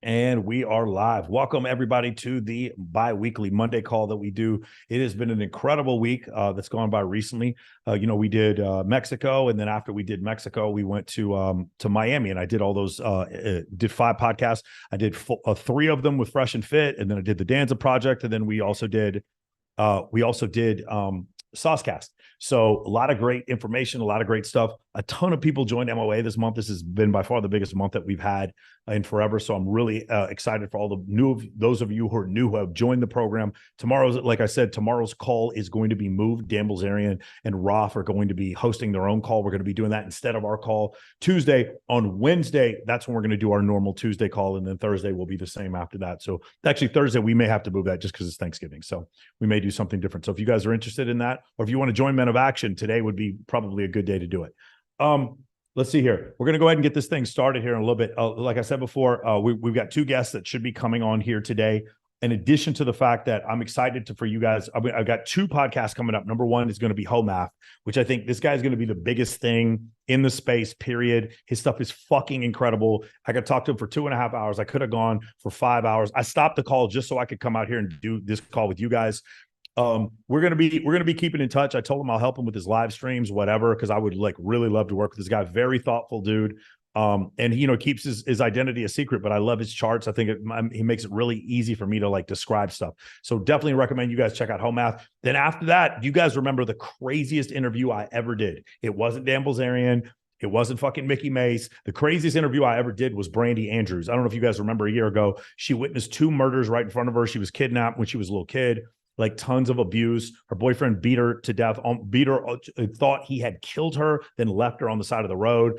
And we are live. Welcome, everybody, to the bi-weekly Monday call that we do. It has been an incredible week that's gone by recently. We did Mexico, and then after we did Mexico, we went to Miami, and I did all those, did 5 podcasts. I did 3 of them with Fresh and Fit, and then I did the Danza Project, and then we also did Saucecast. So a lot of great information, a lot of great stuff. A ton of people joined MOA this month. This has been by far the biggest month that we've had in forever. So I'm really excited for all the those of you who are new who have joined the program. Like I said, tomorrow's call is going to be moved. Dan Bilzerian and Roth are going to be hosting their own call. We're going to be doing that instead of our call Tuesday. On Wednesday, that's when we're going to do our normal Tuesday call. And then Thursday will be the same after that. So actually Thursday, we may have to move that just because it's Thanksgiving. So we may do something different. So if you guys are interested in that, or if you want to join Men of Action, today would be probably a good day to do it. Let's see here. We're going to go ahead and get this thing started here in a little bit. Like I said before, we've got 2 guests that should be coming on here today. In addition to the fact that I'm excited for you guys, I've got 2 podcasts coming up. Number 1 is going to be Home Math, which I think this guy is going to be the biggest thing in the space, period. His stuff is fucking incredible. I got to talk to him for 2.5 hours. I could have gone for 5 hours. I stopped the call just so I could come out here and do this call with you guys. We're gonna be keeping in touch. I told him I'll help him with his live streams, whatever, because I would really love to work with this guy. Very thoughtful dude. And he keeps his identity a secret, but I love his charts. I think he makes it really easy for me to describe stuff. So definitely recommend you guys check out Home Math. Then after that, you guys remember the craziest interview I ever did. It wasn't Dan Bilzerian. It wasn't fucking Mickey Mace. The craziest interview I ever did was Brandy Andrews. I don't know if you guys remember a year ago. She witnessed 2 murders right in front of her. She was kidnapped when she was a little kid. Tons of abuse. Her boyfriend beat her to death, thought he had killed her, then left her on the side of the road.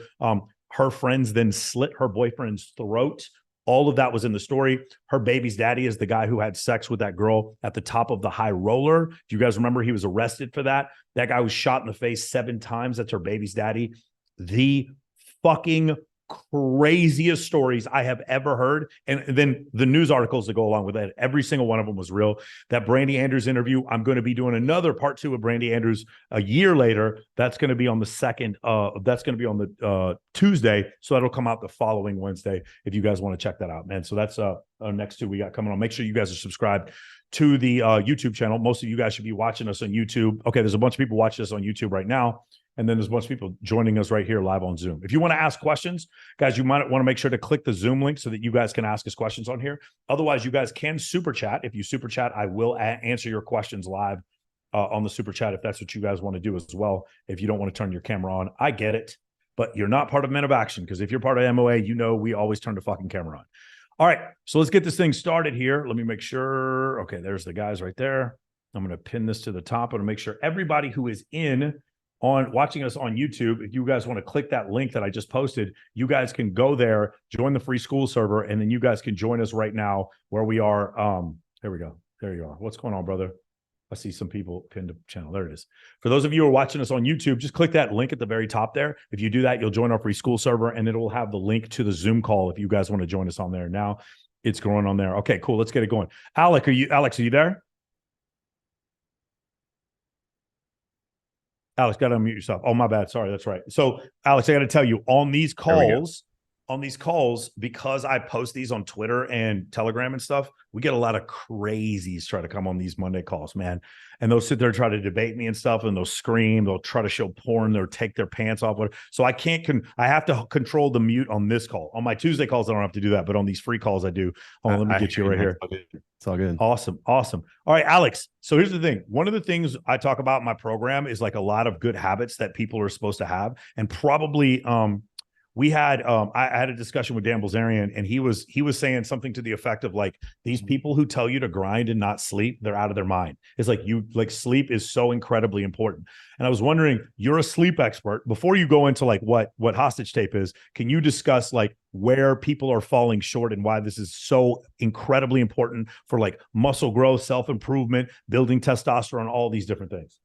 Her friends then slit her boyfriend's throat. All of that was in the story. Her baby's daddy is the guy who had sex with that girl at the top of the high roller. Do you guys remember he was arrested for that? That guy was shot in the face 7 times. That's her baby's daddy. The fucking craziest stories I have ever heard. And then the news articles that go along with that, every single one of them was real. That Brandy Andrews interview, I'm going to be doing another part 2 of Brandy Andrews a year later. That's going to be on the 2nd. That's going to be on the Tuesday. So that'll come out the following Wednesday if you guys want to check that out, man. So that's our next 2 we got coming on. Make sure you guys are subscribed to the YouTube channel. Most of you guys should be watching us on YouTube. Okay, there's a bunch of people watching us on YouTube right now. And then there's a bunch of people joining us right here live on Zoom. If you want to ask questions, guys, you might want to make sure to click the Zoom link so that you guys can ask us questions on here. Otherwise, you guys can super chat. If you super chat, I will answer your questions live on the super chat if that's what you guys want to do as well. If you don't want to turn your camera on, I get it. But you're not part of Men of Action, because if you're part of MOA, we always turn the fucking camera on. All right, so let's get this thing started here. Let me make sure. Okay, there's the guys right there. I'm going to pin this to the top and make sure everybody who is watching us on YouTube, if you guys want to click that link that I just posted, you guys can go there, join the free school server, and then you guys can join us right now where we are. There we go. There you are. What's going on, brother? I see some people pinned to channel. There it is. For those of you who are watching us on YouTube, just click that link at the very top there. If you do that, you'll join our free school server, and it will have the link to the Zoom call if you guys want to join us on there. Now it's going on there. Okay, cool. Let's get it going. Alex, are you there? Alex, got to unmute yourself. Oh, my bad. Sorry. That's right. So, Alex, I got to tell you, on these calls, because I post these on Twitter and Telegram and stuff, we get a lot of crazies try to come on these Monday calls, man. And they'll sit there and try to debate me and stuff, and they'll scream. They'll try to show porn. They'll take their pants off. So I have to control the mute on this call. On my Tuesday calls, I don't have to do that. But on these free calls, I do. Hold on, let me get you right here. It's all good. Awesome. All right, Alex. So here's the thing. One of the things I talk about in my program is a lot of good habits that people are supposed to have. And probably I had a discussion with Dan Bilzerian, and he was saying something to the effect of these people who tell you to grind and not sleep, they're out of their mind. It's sleep is so incredibly important. And I was wondering, you're a sleep expert. Before you go into what hostage tape is, can you discuss where people are falling short and why this is so incredibly important for muscle growth, self-improvement, building testosterone, all these different things?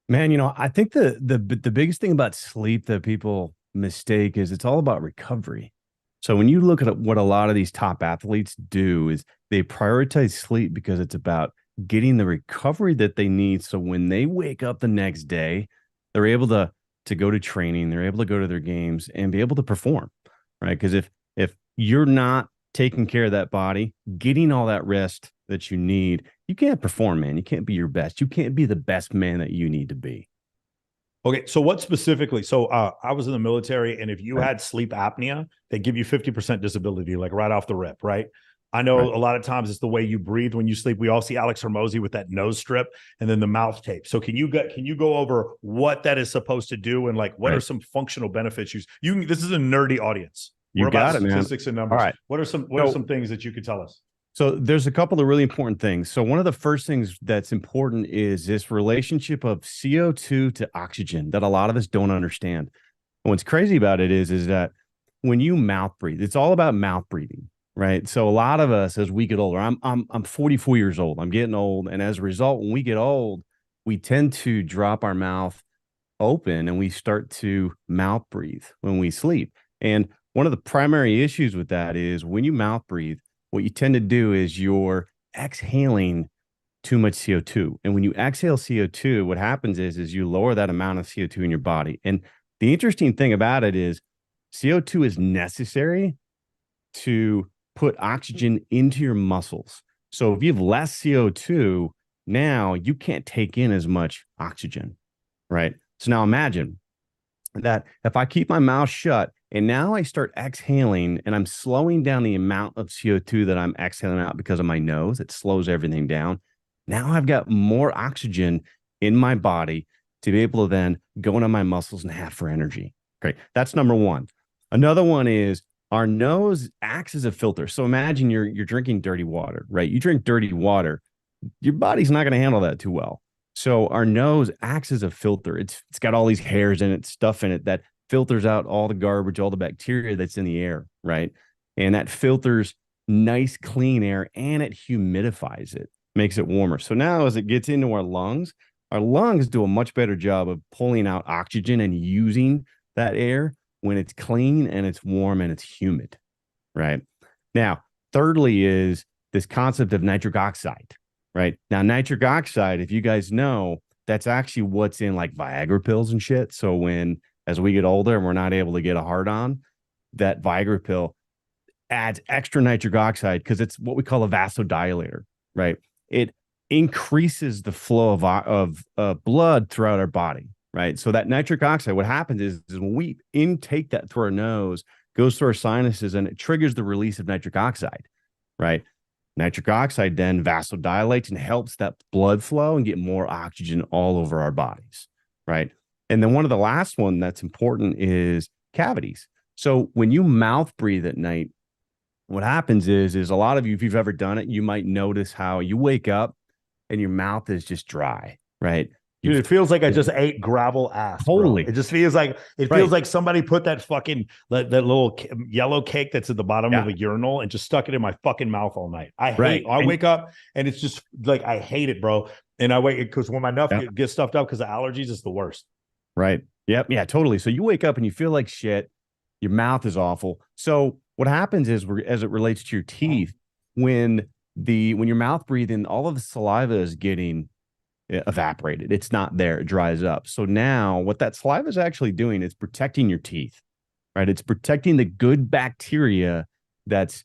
Man, I think the biggest thing about sleep that people mistake is it's all about recovery. So when you look at what a lot of these top athletes do is they prioritize sleep because it's about getting the recovery that they need. So when they wake up the next day, they're able to go to training, they're able to go to their games and be able to perform, right? Because if you're not taking care of that body, getting all that rest that you need, you can't perform, man. You can't be your best. You can't be the best man that you need to be. Okay, so what specifically? So I was in the military, and if you Right. had sleep apnea, they give you 50% disability, like right off the rip, right? I know Right. a lot of times it's the way you breathe when you sleep. We all see Alex Hormozy with that nose strip and then the mouth tape. So can you go over what that is supposed to do and like what are Right. some functional benefits? This is a nerdy audience. You We're about got it, man. statistics and All numbers. right. What are So some things that you could tell us? So there's a couple of really important things. So one of the first things that's important is this relationship of CO2 to oxygen that a lot of us don't understand. And what's crazy about it is that when you mouth breathe, it's all about mouth breathing, right? So a lot of us as we get older, I'm 44 years old. I'm getting old, and as a result, when we get old, we tend to drop our mouth open and we start to mouth breathe when we sleep. And one of the primary issues with that is when you mouth breathe, what you tend to do is you're exhaling too much CO2. And when you exhale CO2, what happens is you lower that amount of CO2 in your body. And the interesting thing about it is CO2 is necessary to put oxygen into your muscles. So if you have less CO2, now you can't take in as much oxygen, right? So now imagine that if I keep my mouth shut and now I start exhaling and I'm slowing down the amount of CO2 that I'm exhaling out because of my nose, it slows everything down. Now I've got more oxygen in my body to be able to then go into my muscles and have for energy. Great. That's number one. Another one is our nose acts as a filter. So imagine you're drinking dirty water, right? You drink dirty water, your body's not going to handle that too well. So our nose acts as a filter. It's got all these hairs in it, stuff in it that filters out all the garbage, all the bacteria that's in the air, right? And that filters nice, clean air and it humidifies it, makes it warmer. So now as it gets into our lungs do a much better job of pulling out oxygen and using that air when it's clean and it's warm and it's humid, right? Now, thirdly is this concept of nitric oxide. Right now, nitric oxide, if you guys know, that's actually what's in like Viagra pills and shit. So as we get older and we're not able to get a hard on, that Viagra pill adds extra nitric oxide because it's what we call a vasodilator, right? It increases the flow of blood throughout our body, right? So that nitric oxide, what happens is when we intake that through our nose, goes through our sinuses and it triggers the release of nitric oxide, right? Nitric oxide then vasodilates and helps that blood flow and get more oxygen all over our bodies, right? And then one of the last one that's important is cavities. So when you mouth breathe at night, what happens is a lot of you, if you've ever done it, you might notice how you wake up and your mouth is just dry, right? Dude, it feels like I just ate gravel ass, bro. Totally. It feels Right. like somebody put that fucking that little yellow cake that's at the bottom of Yeah. a urinal and just stuck it in my fucking mouth all night. Right. I wake up and it's just like I hate it, bro. And I wait because when my mouth Yeah. gets stuffed up because of allergies, it's the worst. Right. Yep. Yeah, totally. So you wake up and you feel like shit. Your mouth is awful. So what happens is as it relates to your teeth, when you're mouth breathing, all of the saliva is getting evaporated. It's not there. It dries up. So now what that saliva is actually doing is protecting your teeth, right? It's protecting the good bacteria that's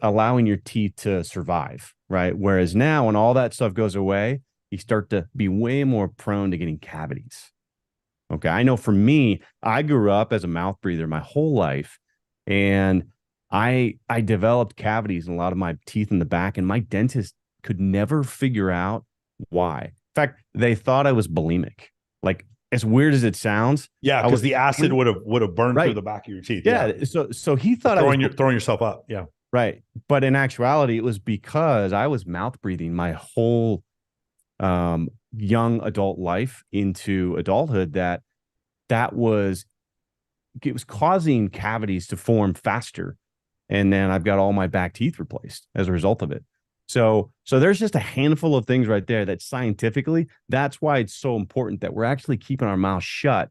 allowing your teeth to survive, right? Whereas now when all that stuff goes away, you start to be way more prone to getting cavities. Okay. I know for me, I grew up as a mouth breather my whole life. And I developed cavities in a lot of my teeth in the back, and my dentist could never figure out why. In fact, they thought I was bulimic. Like, as weird as it sounds. Yeah, because the acid would have burned right through the back of your teeth. Yeah. So he thought throwing yourself up. Yeah. Right. But in actuality, it was because I was mouth breathing my whole young adult life into adulthood that was causing cavities to form faster. And then I've got all my back teeth replaced as a result of it. So there's just a handful of things right there that scientifically, that's why it's so important that we're actually keeping our mouth shut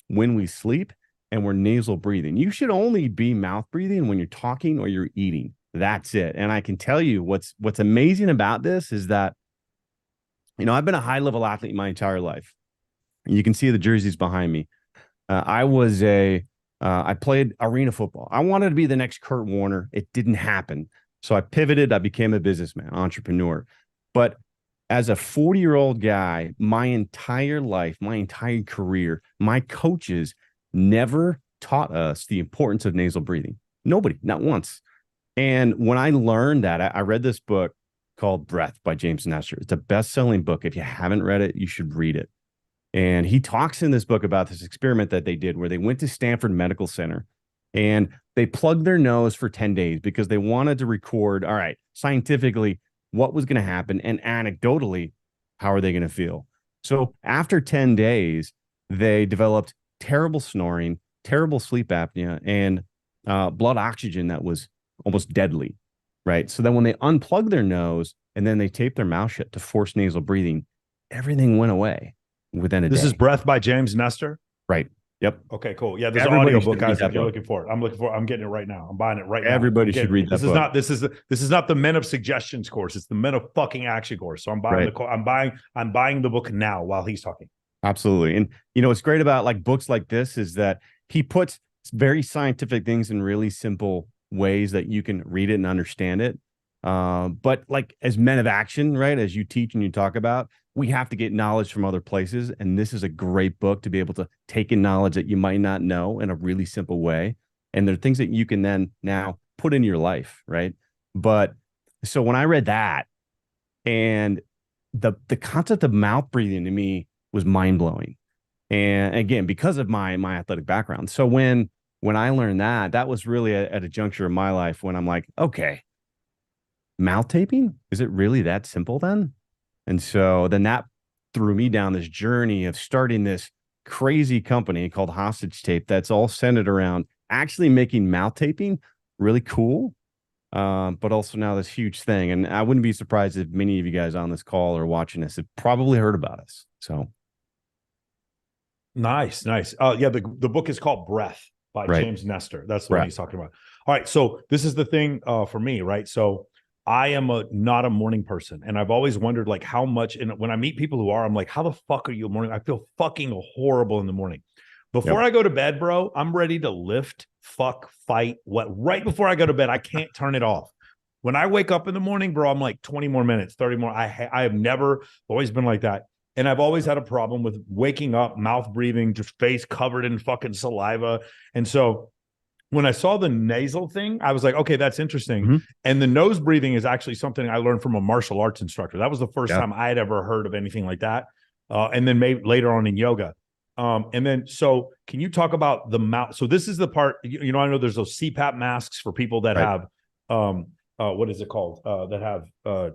when we sleep and we're nasal breathing. You should only be mouth breathing when you're talking or you're eating. That's it. And I can tell you what's amazing about this is that, I've been a high level athlete my entire life. You can see the jerseys behind me. I was a I played arena football. I wanted to be the next Kurt Warner. It didn't happen. So I pivoted. I became a businessman, entrepreneur. But as a 40-year-old guy, my entire life, my entire career, my coaches never taught us the importance of nasal breathing. Nobody, not once. And when I learned that, I read this book called Breath by James Nestor. It's a best-selling book. If you haven't read it, you should read it. And he talks in this book about this experiment that they did where they went to Stanford Medical Center and they plugged their nose for 10 days because they wanted to record, all right, scientifically, what was going to happen, and anecdotally, how are they going to feel? So after 10 days, they developed terrible snoring, terrible sleep apnea, and blood oxygen that was almost deadly, right? So then when they unplugged their nose and then they taped their mouth shut to force nasal breathing, everything went away within a day. This is Breath by James Nestor? Right. Yep. Okay, cool. Yeah, there's an Everybody audio book, should guys, read if that you're book. looking for it. I'm getting it right now. I'm buying it right now. Everybody should read that book. This is not the Men of Suggestions course. It's the Men of fucking Action course. So I'm buying I'm buying the book now while he's talking. Absolutely. And what's great about like books like this is that he puts very scientific things in really simple ways that you can read it and understand it. But like as men of action, right, as you teach and you talk about, we have to get knowledge from other places. And this is a great book to be able to take in knowledge that you might not know in a really simple way. And there are things that you can then now put in your life, right? But so when I read that, and the concept of mouth breathing to me was mind blowing. And again, because of my athletic background. So when I learned that was really at a juncture of my life when I'm like, okay, mouth taping, is it really that simple then? And so then that threw me down this journey of starting this crazy company called Hostage Tape that's all centered around actually making mouth taping really cool, but also now this huge thing. And I wouldn't be surprised if many of you guys on this call or watching this have probably heard about us. So nice. Yeah, the book is called Breath by James Nestor. That's the one he's talking about. All right, so this is the thing for me, right? So I am not a morning person, and I've always wondered like how much. And when I meet people who are, I'm like, how the fuck are you a morning? I feel fucking horrible in the morning. Before I go to bed, bro, I'm ready to lift, fuck, fight. What? Right before I go to bed, I can't turn it off. When I wake up in the morning, bro, I'm like 20 more minutes, 30 more. I have never always been like that. And I've always had a problem with waking up, mouth breathing, just face covered in fucking saliva. And so when I saw the nasal thing, I was like, okay, that's interesting. Mm-hmm. And the nose breathing is actually something I learned from a martial arts instructor. That was the first time I had ever heard of anything like that. And then maybe later on in yoga. And then, so can you talk about the mouth? So this is the part, I know there's those CPAP masks for people that have, what is it called? That have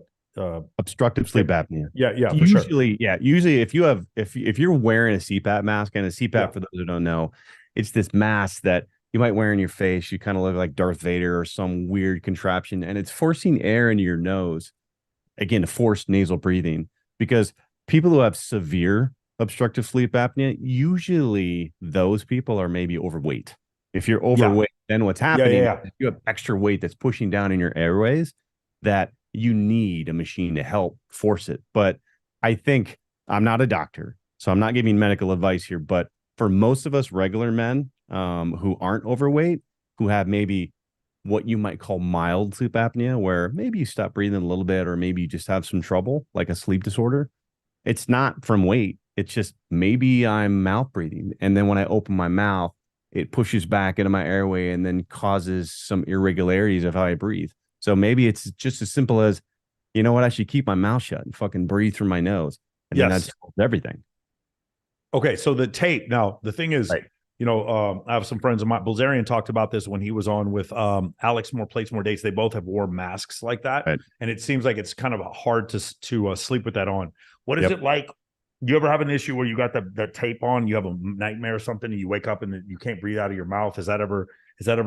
obstructive sleep apnea. Yeah, usually, usually if you're wearing a CPAP mask, and a CPAP, for those who don't know, it's this mask that you might wear in your face. You kind of look like Darth Vader or some weird contraption, and it's forcing air into your nose, again, to force nasal breathing. Because people who have severe obstructive sleep apnea, usually those people are maybe overweight. If you're overweight, then what's happening is you have extra weight that's pushing down in your airways that you need a machine to help force it. But I think, I'm not a doctor, so I'm not giving medical advice here, but for most of us regular men who aren't overweight, who have maybe what you might call mild sleep apnea, where maybe you stop breathing a little bit, or maybe you just have some trouble, like a sleep disorder, it's not from weight. It's just maybe I'm mouth breathing. And then when I open my mouth, it pushes back into my airway and then causes some irregularities of how I breathe. So maybe it's just as simple as, you know what, I should keep my mouth shut and fucking breathe through my nose. And then that's everything. Okay. So the tape, now the thing is, I have some friends of mine, Bilzerian talked about this when he was on with Alex More Plates, More Dates. They both have wore masks like that. Right. And it seems like it's kind of hard to sleep with that on. What is it like? Do you ever have an issue where you got the tape on, you have a nightmare or something, and you wake up and you can't breathe out of your mouth? Is that ever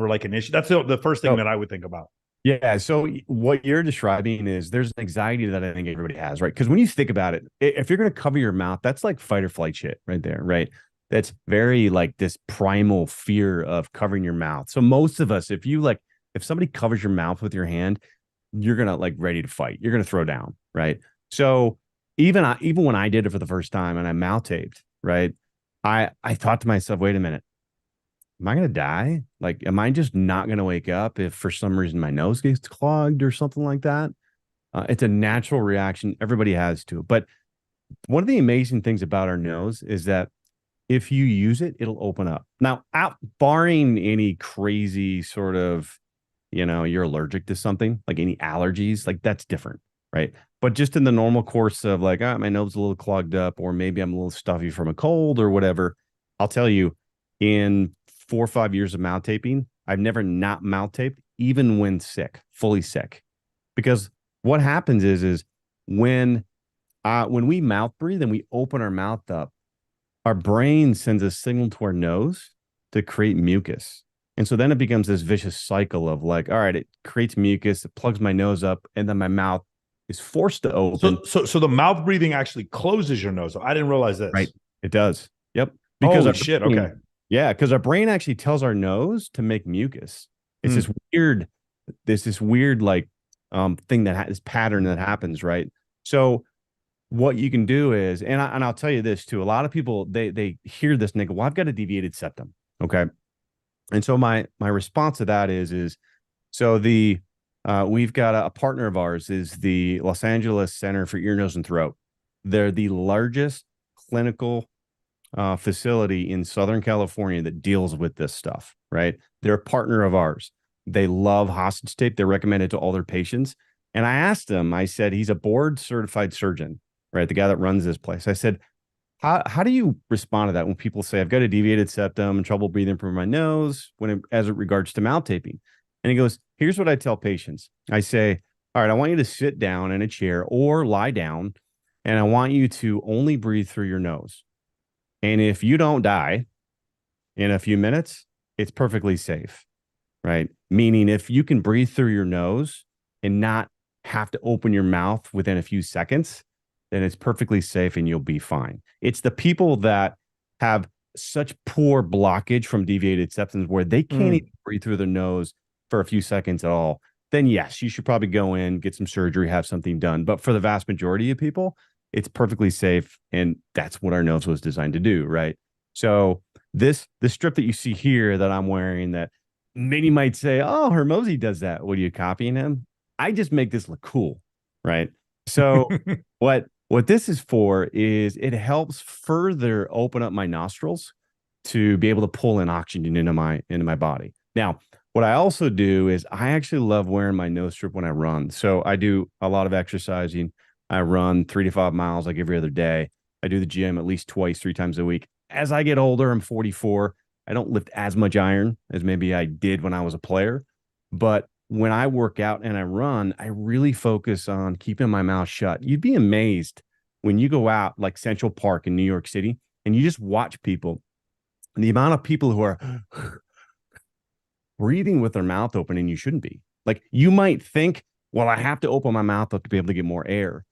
like an issue? That's the first thing that I would think about. Yeah. So what you're describing is there's an anxiety that I think everybody has, right? Because when you think about it, if you're going to cover your mouth, that's like fight or flight shit right there, right? That's very like this primal fear of covering your mouth. So most of us, if somebody covers your mouth with your hand, you're going to like ready to fight. You're going to throw down, right? So even when I did it for the first time and I mouth taped, right? I thought to myself, wait a minute, am I going to die? Like, am I just not going to wake up if for some reason my nose gets clogged or something like that? It's a natural reaction everybody has to it. But one of the amazing things about our nose is that if you use it, it'll open up. Now, out barring any crazy sort of, you're allergic to something like any allergies, like that's different, right? But just in the normal course of like, my nose is a little clogged up, or maybe I'm a little stuffy from a cold or whatever, I'll tell you, in 4 or 5 years of mouth taping, I've never not mouth taped, even when sick, fully sick, because what happens is when we mouth breathe and we open our mouth up, our brain sends a signal to our nose to create mucus. And so then it becomes this vicious cycle of like, all right, it creates mucus, it plugs my nose up, and then my mouth is forced to open. So the mouth breathing actually closes your nose. I didn't realize Right. this. It does. Yep. Because Holy shit. brain, Okay. yeah, because our brain actually tells our nose to make mucus. It's this weird like thing this pattern that happens, right? So what you can do is, and I'll tell you this too, a lot of people they hear this and they go, well, I've got a deviated septum. Okay. And so my response to that is so we've got a partner of ours is the Los Angeles Center for Ear, Nose, and Throat. They're the largest clinical facility in Southern California that deals with this stuff, right? They're a partner of ours. They love hostage tape. They recommend it to all their patients. And I asked him, I said, he's a board certified surgeon, right? The guy that runs this place. I said, how do you respond to that when people say, I've got a deviated septum and trouble breathing through my nose as it regards to mouth taping? And he goes, here's what I tell patients. I say, all right, I want you to sit down in a chair or lie down, and I want you to only breathe through your nose. And if you don't die in a few minutes, it's perfectly safe, right? Meaning if you can breathe through your nose and not have to open your mouth within a few seconds, then it's perfectly safe and you'll be fine. It's the people that have such poor blockage from deviated septums where they can't even breathe through their nose for a few seconds at all. Then yes, you should probably go in, get some surgery, have something done. But for the vast majority of people, it's perfectly safe. And that's what our nose was designed to do, right? So this strip that you see here that I'm wearing that many might say, oh, Hermosi does that. What are you copying him? I just make this look cool, right? So what this is for is it helps further open up my nostrils to be able to pull in oxygen into my body. Now, what I also do is I actually love wearing my nose strip when I run. So I do a lot of exercising. I run 3 to 5 miles like every other day. I do the gym at least twice, 3 times a week. As I get older, I'm 44. I don't lift as much iron as maybe I did when I was a player. But when I work out and I run, I really focus on keeping my mouth shut. You'd be amazed when you go out like Central Park in New York City and you just watch people, and the amount of people who are breathing with their mouth open, and you shouldn't be. Like you might think, well, I have to open my mouth up to be able to get more air.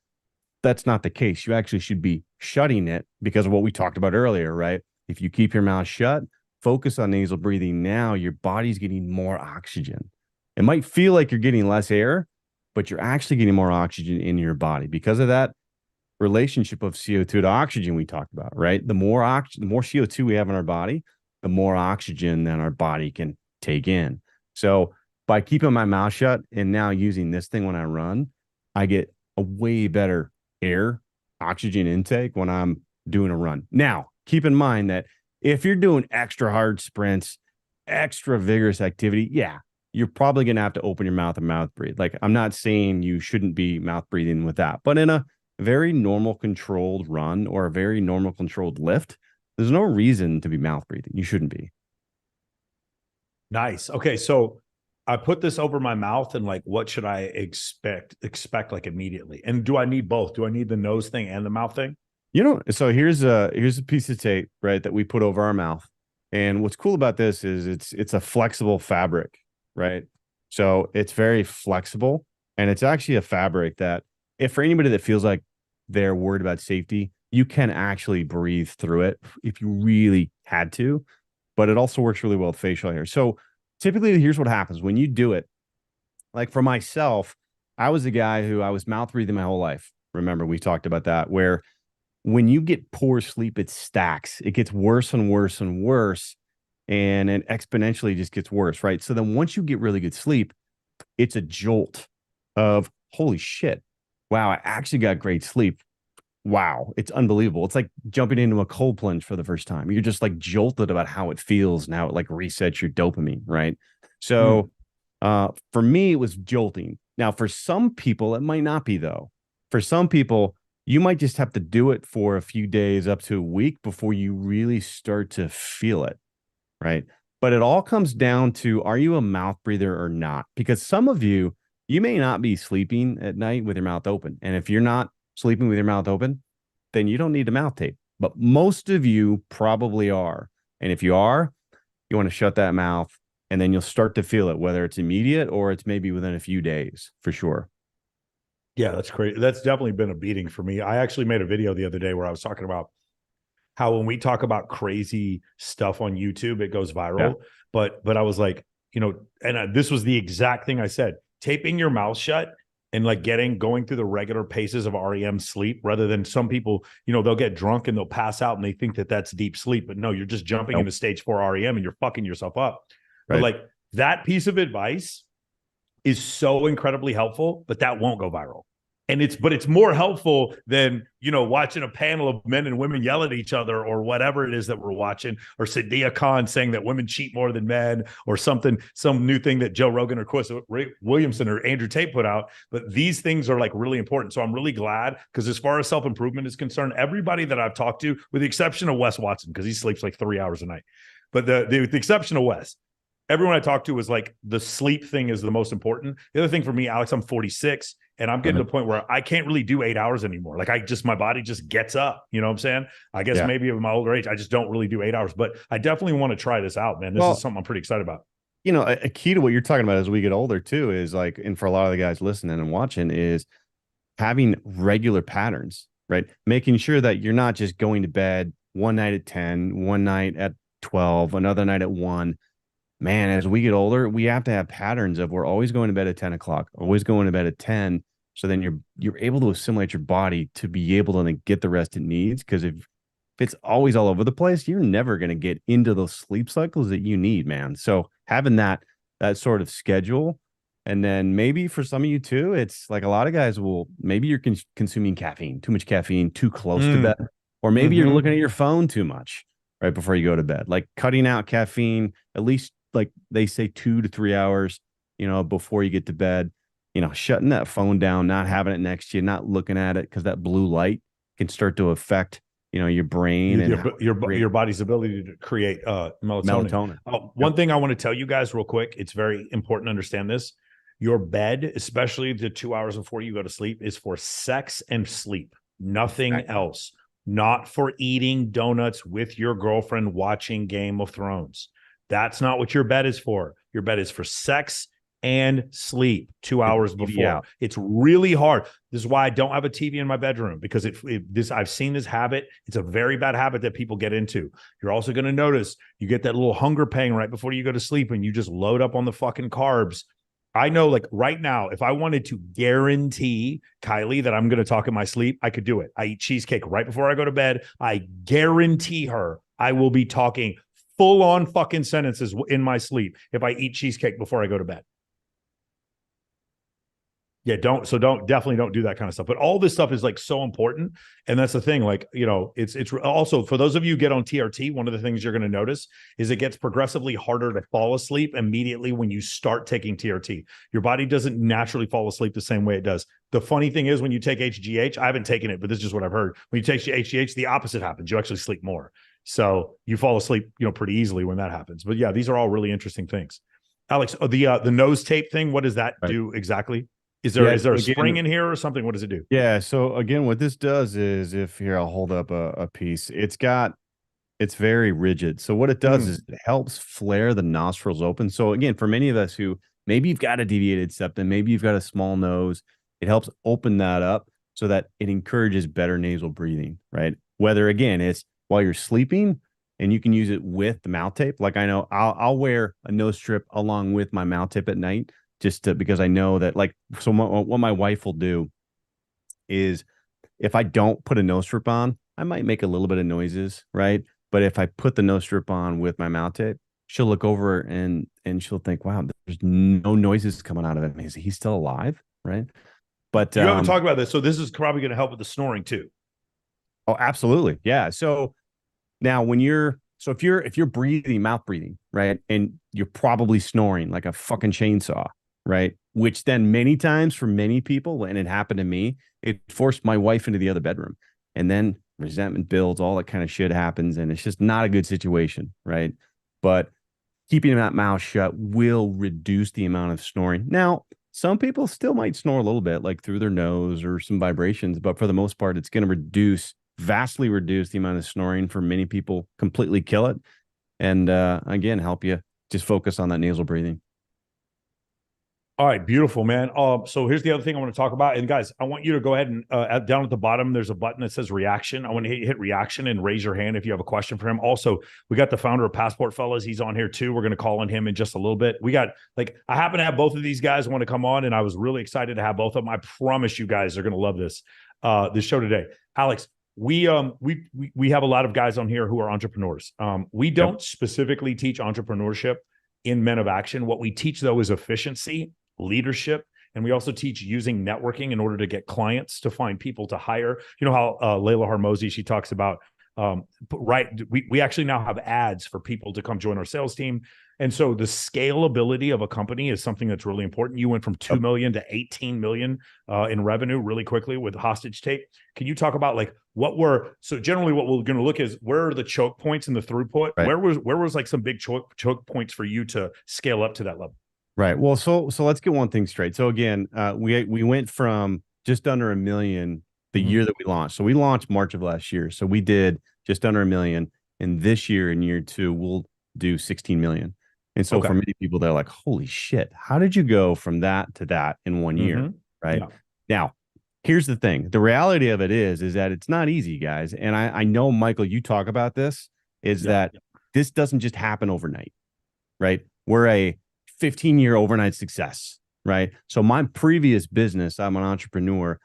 That's not the case. You actually should be shutting it because of what we talked about earlier, right? If you keep your mouth shut, focus on nasal breathing now, your body's getting more oxygen. It might feel like you're getting less air, but you're actually getting more oxygen in your body because of that relationship of CO2 to oxygen we talked about, right? The more CO2 we have in our body, the more oxygen that our body can take in. So by keeping my mouth shut and now using this thing when I run, I get a way better air oxygen intake when I'm doing a run. Now, keep in mind that if you're doing extra hard sprints, extra vigorous activity, yeah, you're probably going to have to open your mouth and mouth breathe. Like I'm not saying you shouldn't be mouth breathing with that, but in a very normal controlled run or a very normal controlled lift, there's no reason to be mouth breathing. You shouldn't be. Nice. Okay. So I put this over my mouth and like, what should I expect like immediately? And do I need both? Do I need the nose thing and the mouth thing? So here's a piece of tape, right, that we put over our mouth. And what's cool about this is it's a flexible fabric, right? So it's very flexible, and it's actually a fabric that if for anybody that feels like they're worried about safety, you can actually breathe through it if you really had to, but it also works really well with facial hair. So typically here's what happens when you do it. Like for myself, I was a guy who I was mouth breathing my whole life. Remember, we talked about that, where when you get poor sleep, it stacks. It gets worse and worse and worse. and it exponentially just gets worse, right? So then once you get really good sleep, it's a jolt of holy shit. Wow, I actually got great sleep. Wow, it's unbelievable. It's like jumping into a cold plunge for the first time. You're just like jolted about how it feels and how it like resets your dopamine, right? Mm. So for me, it was jolting. Now, for some people, it might not be though. For some people, you might just have to do it for a few days up to a week before you really start to feel it, right? But it all comes down to, are you a mouth breather or not? Because some of you, you may not be sleeping at night with your mouth open. And if you're not sleeping with your mouth open, then you don't need a mouth tape. But most of you probably are. And if you are, you want to shut that mouth and then you'll start to feel it, whether it's immediate or it's maybe within a few days for sure. Yeah, that's crazy. That's definitely been a beating for me. I actually made a video the other day where I was talking about how when we talk about crazy stuff on YouTube, it goes Yeah. viral. But I was like, and this was the exact thing I said: taping your mouth shut and like going through the regular paces of REM sleep, rather than some people, they'll get drunk and they'll pass out and they think that that's deep sleep, but no, you're just jumping Nope. into stage 4 REM and you're fucking yourself up. But Right. like that piece of advice is so incredibly helpful, but that won't go viral. And it's more helpful than, watching a panel of men and women yell at each other or whatever it is that we're watching, or Sadia Khan saying that women cheat more than men, or some new thing that Joe Rogan or Chris Williamson or Andrew Tate put out. But these things are like really important. So I'm really glad, because as far as self-improvement is concerned, everybody that I've talked to, with the exception of Wes Watson, because he sleeps like 3 hours a night, but the exception of Wes, everyone I talked to was like, the sleep thing is the most important. The other thing for me, Alex, I'm 46 and I'm getting to the point where I can't really do 8 hours anymore. Like my body just gets up. You know what I'm saying? I guess Yeah. maybe of my older age, I just don't really do 8 hours, but I definitely want to try this out, man. This is Well, something I'm pretty excited about. a key to what you're talking about as we get older too is like, and for a lot of the guys listening and watching, is having regular patterns, right? Making sure that you're not just going to bed one night at 10, one night at 12, another night at 1. Man, as we get older, we have to have patterns of, we're always going to bed at 10 o'clock, always going to bed at 10. So then you're able to assimilate your body to be able to then get the rest it needs. Because if it's always all over the place, you're never going to get into those sleep cycles that you need, man. So having that sort of schedule, and then maybe for some of you too, it's like a lot of guys will, maybe you're consuming caffeine, too much caffeine, too close to bed, or maybe you're looking at your phone too much right before you go to bed. Like cutting out caffeine, at least like they say 2 to 3 hours, before you get to bed, shutting that phone down, not having it next to you, not looking at it, because that blue light can start to affect, your brain and your body's ability to create melatonin. melatonin. One thing I want to tell you guys real quick, it's very important to understand this. Your bed, especially the 2 hours before you go to sleep, is for sex and sleep, nothing else. Not for eating donuts with your girlfriend watching Game of Thrones. That's not what your bed is for. Your bed is for sex and sleep 2 hours before. It's really hard. This is why I don't have a TV in my bedroom, because I've seen this habit. It's a very bad habit that people get into. You're also going to notice you get that little hunger pang right before you go to sleep and you just load up on the fucking carbs. I know, like right now, if I wanted to guarantee Kylie that I'm going to talk in my sleep, I could do it. I eat cheesecake right before I go to bed. I guarantee her I will be talking full on fucking sentences in my sleep if I eat cheesecake before I go to bed. Yeah, definitely don't do that kind of stuff. But all this stuff is like so important. And that's the thing. Like, it's also, for those of you who get on TRT, one of the things you're going to notice is it gets progressively harder to fall asleep immediately when you start taking TRT. Your body doesn't naturally fall asleep the same way it does. The funny thing is, when you take HGH, I haven't taken it, but this is just what I've heard. When you take HGH, the opposite happens. You actually sleep more. So you fall asleep, pretty easily when that happens. But yeah, these are all really interesting things. Alex, the nose tape thing, what does that do exactly? Is there a spring in here or something? What does it do? Yeah. So again, what this does is, if here, I'll hold up a piece. It's very rigid. So what it does is it helps flare the nostrils open. So again, for many of us who maybe you've got a deviated septum, maybe you've got a small nose, it helps open that up so that it encourages better nasal breathing, right? Whether again, it's while you're sleeping, and you can use it with the mouth tape. Like I know I'll wear a nose strip along with my mouth tape at night, because I know that, like, so what my wife will do is, if I don't put a nose strip on, I might make a little bit of noises, right? But if I put the nose strip on with my mouth tape, she'll look over and she'll think, wow, there's no noises coming out of him. He's still alive, right? But You haven't talked about this, so this is probably going to help with the snoring too. oh, absolutely. Yeah. So now if you're breathing, mouth breathing, right? And you're probably snoring like a fucking chainsaw, right? Which then many times for many people, and it happened to me, it forced my wife into the other bedroom. And then resentment builds, all that kind of shit happens. And it's just not a good situation, right? But keeping that mouth shut will reduce the amount of snoring. Now, some people still might snore a little bit, like through their nose or some vibrations, but for the most part, it's going to vastly reduce the amount of snoring. For many people, completely kill it. And again, help you just focus on that nasal breathing. All right, beautiful, man. So here's the other thing I want to talk about. And guys, I want you to go ahead and down at the bottom, there's a button that says reaction. I want to hit reaction and raise your hand if you have a question for him. Also, we got the founder of Passport Fellas. He's on here too. We're going to call on him in just a little bit. We got I happen to have both of these guys want to come on, and I was really excited to have both of them. I promise you guys are going to love this show today. Alex, we have a lot of guys on here who are entrepreneurs. We don't specifically teach entrepreneurship in Men of Action. What we teach though is efficiency, leadership, and we also teach using networking in order to get clients, to find people to hire. You know how Layla Harmozy, she talks about we actually now have ads for people to come join our sales team. And so the scalability of a company is something that's really important. You went from 2 million to 18 million in revenue really quickly with hostage tape. Can you talk about so generally what we're going to look is, where are the choke points in the throughput? Right. Where was some big choke points for you to scale up to that level? Right. Well, so let's get one thing straight. So again, we went from just under 1 million the year that we launched. So we launched March of last year. So we did just under 1 million. And this year, in year 2, we'll do 16 million. And so for many people, they're like, holy shit, how did you go from that to that in 1 year? Right. Yeah. Now, here's the thing. The reality of it is that it's not easy, guys. And I know, Michael, you talk about this, that this doesn't just happen overnight, right? We're a 15-year overnight success, right? So my previous business, I'm an entrepreneur.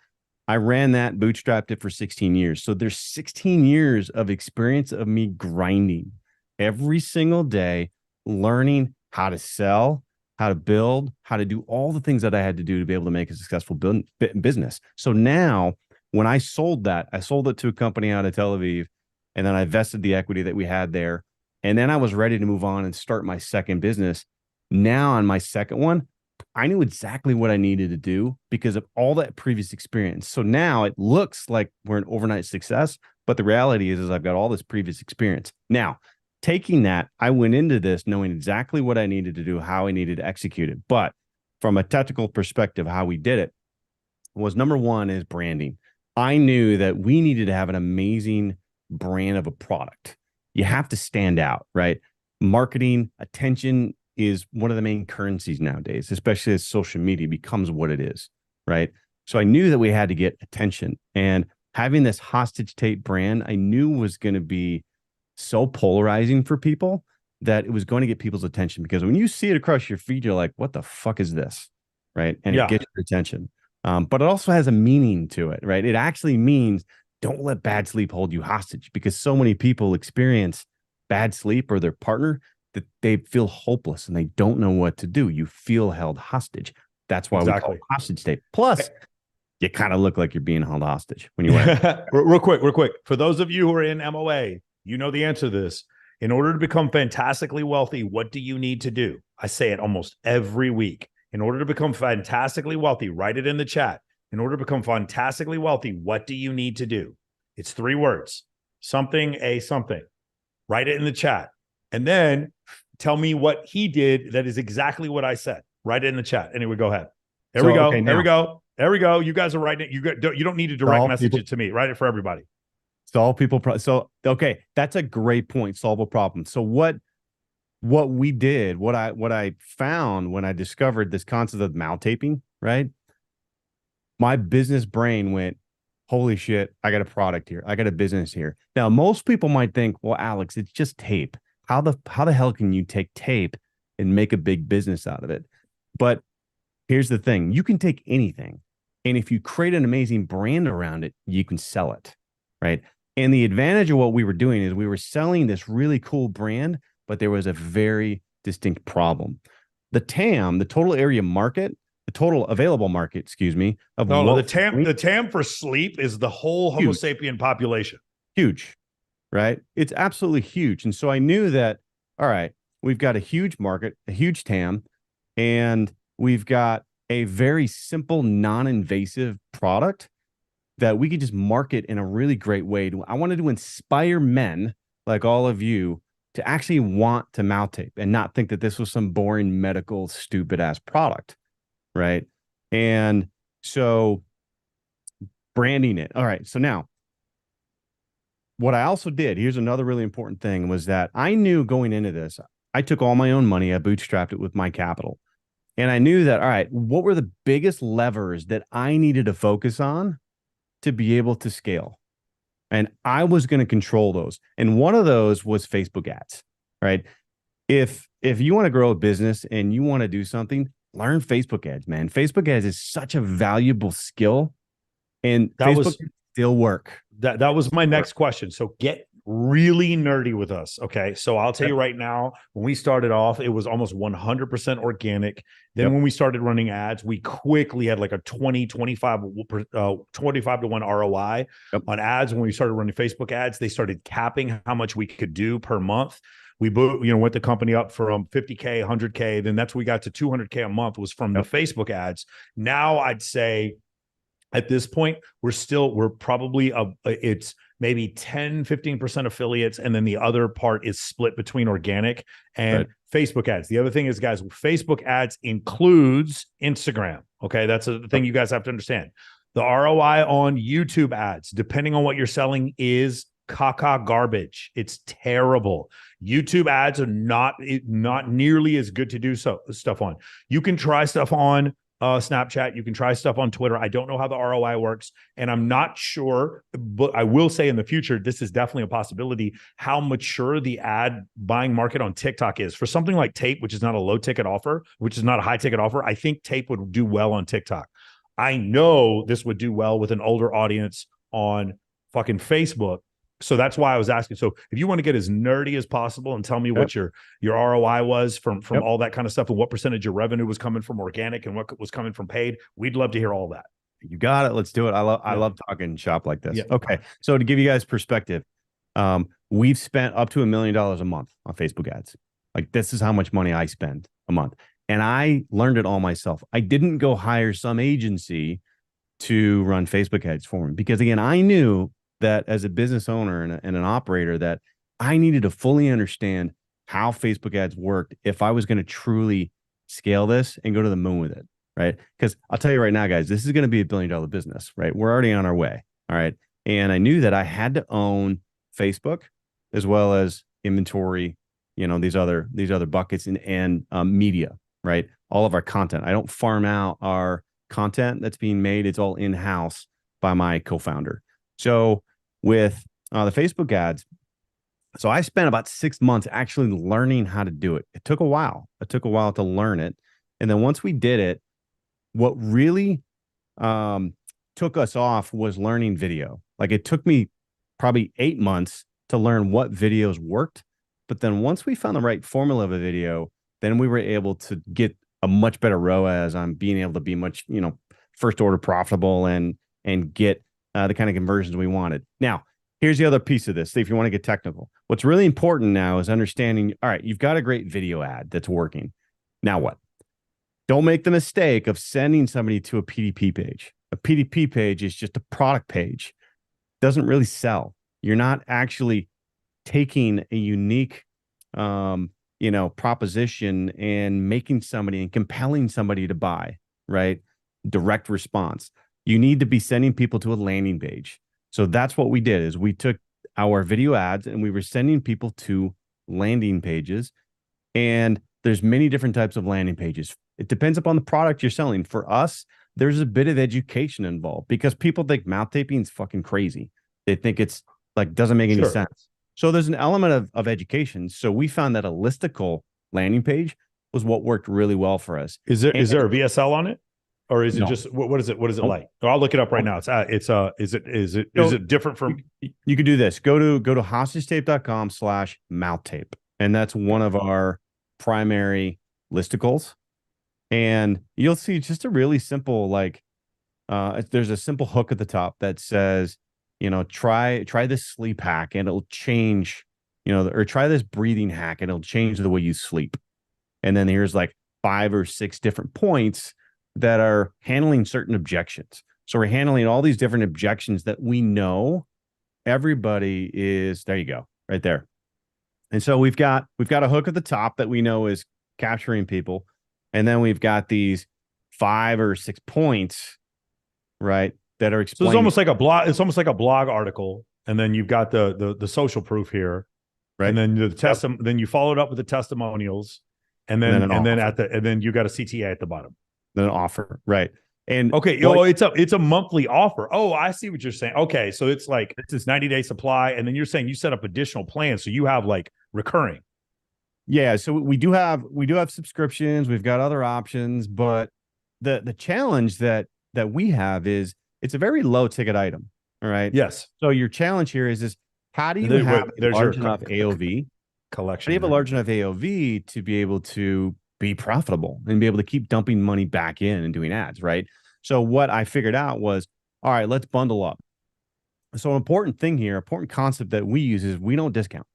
I ran that, bootstrapped it for 16 years. So there's 16 years of experience of me grinding every single day, learning how to sell, how to build, how to do all the things that I had to do to be able to make a successful business. So now when I sold it to a company out of Tel Aviv, and then I vested the equity that we had there. And then I was ready to move on and start my second business. Now on my second one, I knew exactly what I needed to do because of all that previous experience. So now it looks like we're an overnight success, but the reality is I've got all this previous experience. Now, taking that, I went into this knowing exactly what I needed to do, how I needed to execute it. But from a technical perspective, how we did it was, number one is branding. I knew that we needed to have an amazing brand of a product. You have to stand out, right? Marketing, attention is one of the main currencies nowadays, especially as social media becomes what it is, right? So I knew that we had to get attention, and having this hostage tape brand, I knew was going to be so polarizing for people that it was going to get people's attention, because when you see it across your feed, you're like, what the fuck is this? Right. And it gets your attention. But it also has a meaning to it, right? It actually means don't let bad sleep hold you hostage, because so many people experience bad sleep, or their partner, that they feel hopeless and they don't know what to do. You feel held hostage. That's why we call it hostage tape. Plus, you kind of look like you're being held hostage when you wear it. real quick. For those of you who are in MOA, you know the answer to this. In order to become fantastically wealthy, what do you need to do? I say it almost every week. In order to become fantastically wealthy, write it in the chat. In order to become fantastically wealthy, what do you need to do? It's 3 words. Something. Write it in the chat. And then tell me what he did that is exactly what I said. Write it in the chat. Anyway, go ahead. There we go. You guys are writing it. You don't need to direct message it to me. Write it for everybody. Solve people. Okay, that's a great point. Solve a problem. So what we did, what I found when I discovered this concept of mouth taping, right? My business brain went, holy shit, I got a product here. I got a business here. Now, most people might think, well, Alex, it's just tape. How the hell can you take tape and make a big business out of it? But here's the thing. You can take anything, and if you create an amazing brand around it, you can sell it, right? And the advantage of what we were doing is we were selling this really cool brand, but there was a very distinct problem. The TAM, the total area market, the total available market, excuse me, of No, what the TAM for sleep is the whole Homo sapien population. Huge, right? It's absolutely huge. And so I knew that, all right, we've got a huge market, a huge TAM, and we've got a very simple, non-invasive product that we could just market in a really great way. I wanted to inspire men like all of you to actually want to mouth tape and not think that this was some boring medical stupid ass product, right? And so branding it. All right, so now what I also did, here's another really important thing, was that I knew going into this, I took all my own money, I bootstrapped it with my capital. And I knew that, all right, what were the biggest levers that I needed to focus on to be able to scale? And I was going to control those. And one of those was Facebook ads, right? If you want to grow a business and you want to do something, learn Facebook ads, man. Facebook ads is such a valuable skill, and Facebook still work. That was my next question. So get really nerdy with us. Okay. So I'll tell you right now, when we started off, it was almost 100% organic. Then when we started running ads, we quickly had like a 25 to 1 ROI on ads. When we started running Facebook ads, they started capping how much we could do per month. We went the company up from 50K, 100K. Then that's when we got to 200K a month was from the Facebook ads. Now I'd say at this point, we're probably it's maybe 10, 15% affiliates. And then the other part is split between organic and Facebook ads. The other thing is, guys, Facebook ads includes Instagram. Okay. That's the thing you guys have to understand. The ROI on YouTube ads, depending on what you're selling, is caca garbage. It's terrible. YouTube ads are not nearly as good to do stuff on. You can try stuff on Snapchat. You can try stuff on Twitter. I don't know how the ROI works, and I'm not sure, but I will say in the future, this is definitely a possibility, how mature the ad buying market on TikTok is. For something like tape, which is not a low ticket offer, which is not a high ticket offer, I think tape would do well on TikTok. I know this would do well with an older audience on fucking Facebook. So that's why I was asking. So if you want to get as nerdy as possible and tell me what your ROI was from all that kind of stuff, and what percentage of revenue was coming from organic and what was coming from paid, we'd love to hear all that. You got it. Let's do it. I love talking shop like this. Okay. So to give you guys perspective, we've spent up to $1 million a month on Facebook ads. Like, this is how much money I spend a month. And I learned it all myself. I didn't go hire some agency to run Facebook ads for me, because again, I knew that as a business owner and an operator, that I needed to fully understand how Facebook ads worked if I was going to truly scale this and go to the moon with it, right? Because I'll tell you right now, guys, this is going to be $1 billion business, right? We're already on our way, all right? And I knew that I had to own Facebook as well as inventory, these other buckets and media, right? All of our content. I don't farm out our content that's being made. It's all in-house by my co-founder. So with the Facebook ads, so I spent about 6 months actually learning how to do it. It took a while. It took a while to learn it. And then once we did it, what really took us off was learning video. Like, it took me probably 8 months to learn what videos worked. But then once we found the right formula of a video, then we were able to get a much better ROAS on being able to be much, first order profitable and get the kind of conversions we wanted. Now, here's the other piece of this. If you want to get technical, what's really important now is understanding, all right, you've got a great video ad that's working. Now what? Don't make the mistake of sending somebody to a PDP page. A PDP page is just a product page. Doesn't really sell. You're not actually taking a unique, proposition and making somebody and compelling somebody to buy, right? Direct response. You need to be sending people to a landing page. So that's what we did, is we took our video ads and we were sending people to landing pages. And there's many different types of landing pages. It depends upon the product you're selling. For us, there's a bit of education involved, because people think mouth taping is fucking crazy. They think it's like, doesn't make any sense. So there's an element of education. So we found that a listicle landing page was what worked really well for us. Is there a VSL on it? Or is it just what is it? What is it like? I'll look it up right now. Is it different from? You could do this. Go to hostagetape.com/mouth tape. and that's one of our primary listicles. And you'll see just a really simple, like, there's a simple hook at the top that says, try this sleep hack and it'll change, or try this breathing hack and it'll change the way you sleep. And then here's like 5 or 6 different points that are handling certain objections. So we're handling all these different objections that we know everybody is. There you go, right there. And so we've got a hook at the top that we know is capturing people, and then we've got these 5 or 6 points, right, that are So explaining. it's almost like a blog. It's almost like a blog article, and then you've got the social proof here, right, and then then you followed up with the testimonials, and and then then an offer, and then you got a CTA at the bottom. then an offer, right? And okay, it's a monthly offer. Oh, I see what you're saying. Okay, so it's like it's this 90-day supply, and then you're saying you set up additional plans, so you have like recurring. Yeah, so we do have subscriptions, we've got other options, but the challenge that we have is it's a very low ticket item. All right. Yes. So your challenge here is how do you have a large enough AOV collection? How do you have a large enough AOV to be able to be profitable and be able to keep dumping money back in and doing ads, right? So what I figured out was, all right, let's bundle up. So an important thing here, important concept that we use is we don't discount.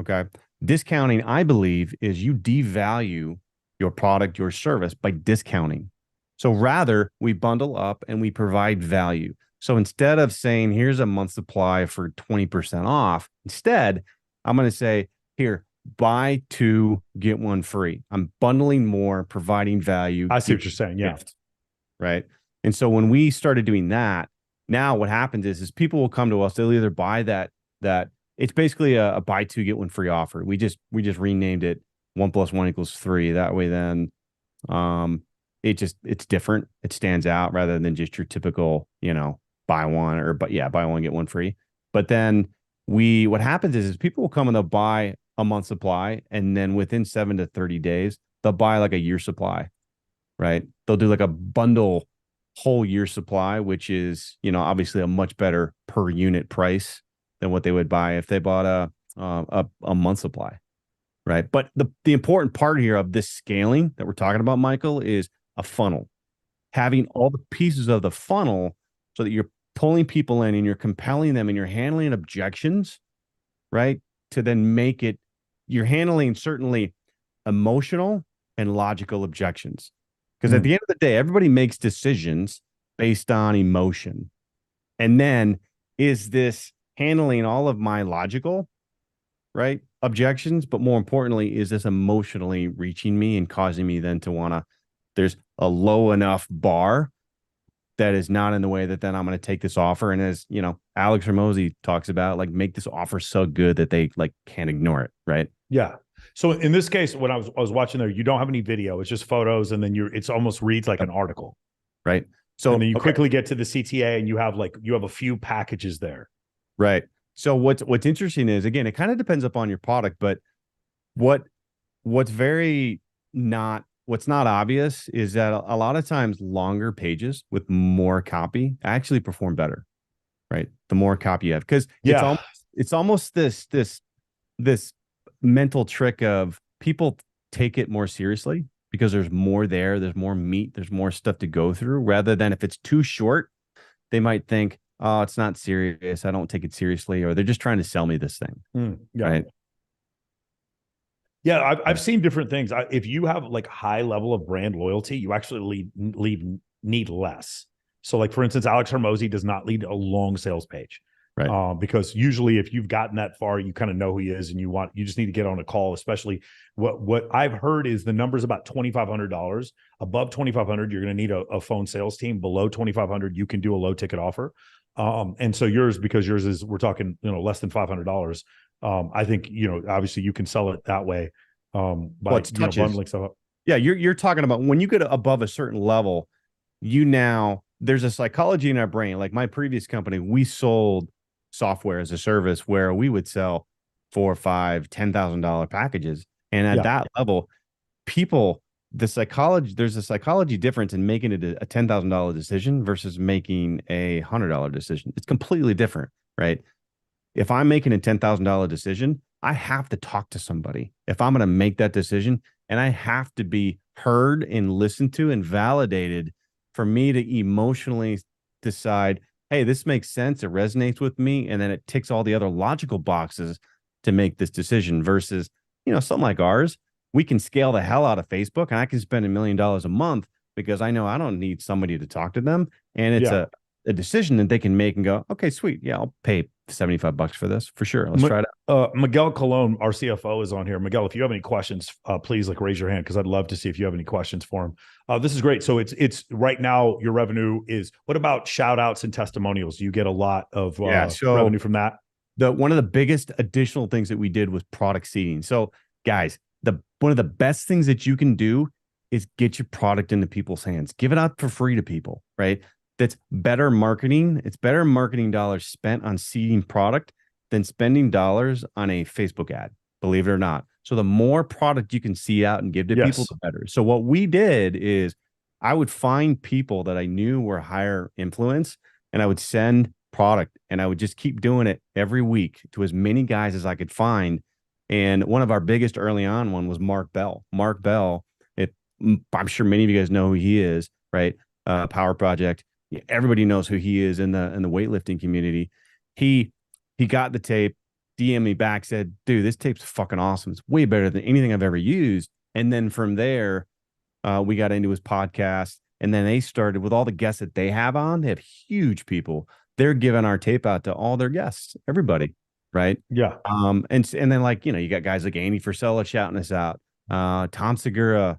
Okay. Discounting, I believe, is you devalue your product, your service by discounting. So rather, we bundle up and we provide value. So instead of saying, here's a month supply for 20% off, instead, I'm going to say, here, buy 2, get 1 free. I'm bundling more, providing value. I see what you're saying. Yeah. Gift, right. And so when we started doing that, now what happens is people will come to us. They'll either buy that it's basically a buy 2, get 1 free offer. We just renamed it 1 + 1 = 3. That way, then, it's different. It stands out rather than just your typical, buy 1 buy 1, get 1 free. But then what happens is people will come and they'll buy a month supply, and then within 7 to 30 days, they'll buy like a year supply, right? They'll do like a bundle whole year supply, which is, obviously a much better per unit price than what they would buy if they bought a month supply, right? But the important part here of this scaling that we're talking about, Michael, is a funnel. Having all the pieces of the funnel so that you're pulling people in and you're compelling them and you're handling objections, right? To then make it, you're handling certainly emotional and logical objections. Because at the end of the day, everybody makes decisions based on emotion. And then is this handling all of my logical, right, objections, but more importantly, is this emotionally reaching me and causing me then to want to, there's a low enough bar that is not in the way that then I'm going to take this offer. And as Alex Hormozi talks about, like, make this offer so good that they like can't ignore it. Right. Yeah. So in this case, when I was watching there, you don't have any video, it's just photos. And then it's almost reads like an article. Right. So and then you quickly get to the CTA and you have a few packages there. Right. So what's interesting is, again, it kind of depends upon your product, but what's not obvious is that a lot of times longer pages with more copy actually perform better, right? The more copy you have, because it's almost this mental trick of people take it more seriously because there's more there's more meat, there's more stuff to go through, rather than if it's too short, they might think, oh, it's not serious, I don't take it seriously, or they're just trying to sell me this thing. Right. Yeah, I've seen different things. If you have like high level of brand loyalty, you actually need less. So, like, for instance, Alex Hormozi does not lead a long sales page, right? Because usually, if you've gotten that far, you kind of know who he is, and you just need to get on a call. Especially what I've heard is the number's about $2,500. Above $2,500, you're going to need a phone sales team. Below $2,500, you can do a low ticket offer. And so because yours is, we're talking, less than $500. I think, obviously you can sell it that way. By bundling stuff up. Yeah. You're talking about when you get above a certain level, there's a psychology in our brain. Like my previous company, we sold software as a service where we would sell $4,000, $5,000, $10,000 packages. And at that level, there's a psychology difference in making it a $10,000 decision versus making a $100 decision. It's completely different, right? If I'm making a $10,000 decision, I have to talk to somebody if I'm going to make that decision, and I have to be heard and listened to and validated for me to emotionally decide, hey, this makes sense. It resonates with me. And then it ticks all the other logical boxes to make this decision versus, something like ours. We can scale the hell out of Facebook and I can spend $1 million a month because I know I don't need somebody to talk to them. And it's Yeah. a decision that they can make and go, okay, sweet. Yeah, I'll pay $75 for this for sure. Let's try it out. Miguel Colon, our CFO, is on here. Miguel, if you have any questions, please raise your hand because I'd love to see if you have any questions for him. This is great. So it's right now your revenue is. What about shout outs and testimonials? Do you get a lot of revenue from that? One of the biggest additional things that we did was product seeding. So guys, one of the best things that you can do is get your product into people's hands. Give it out for free to people, right? That's better marketing. It's better marketing dollars spent on seeding product than spending dollars on a Facebook ad, believe it or not. So the more product you can seed out and give to people, the better. So what we did is I would find people that I knew were higher influence and I would send product and I would just keep doing it every week to as many guys as I could find. And one of our biggest early on one was Mark Bell. Mark Bell, I'm sure many of you guys know who he is, right? Power Project. Everybody knows who he is in the weightlifting community. He got the tape, DM me back, said, dude, this tape's fucking awesome. It's way better than anything I've ever used. And then from there, we got into his podcast. And then they started with all the guests that they have on. They have huge people. They're giving our tape out to all their guests, everybody. Right. Yeah. And then you got guys like Andy Frisella shouting us out. Tom Segura.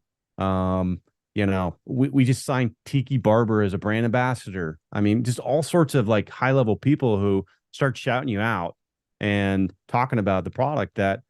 We just signed Tiki Barber as a brand ambassador. I mean, just all sorts of high level people who start shouting you out and talking about the product that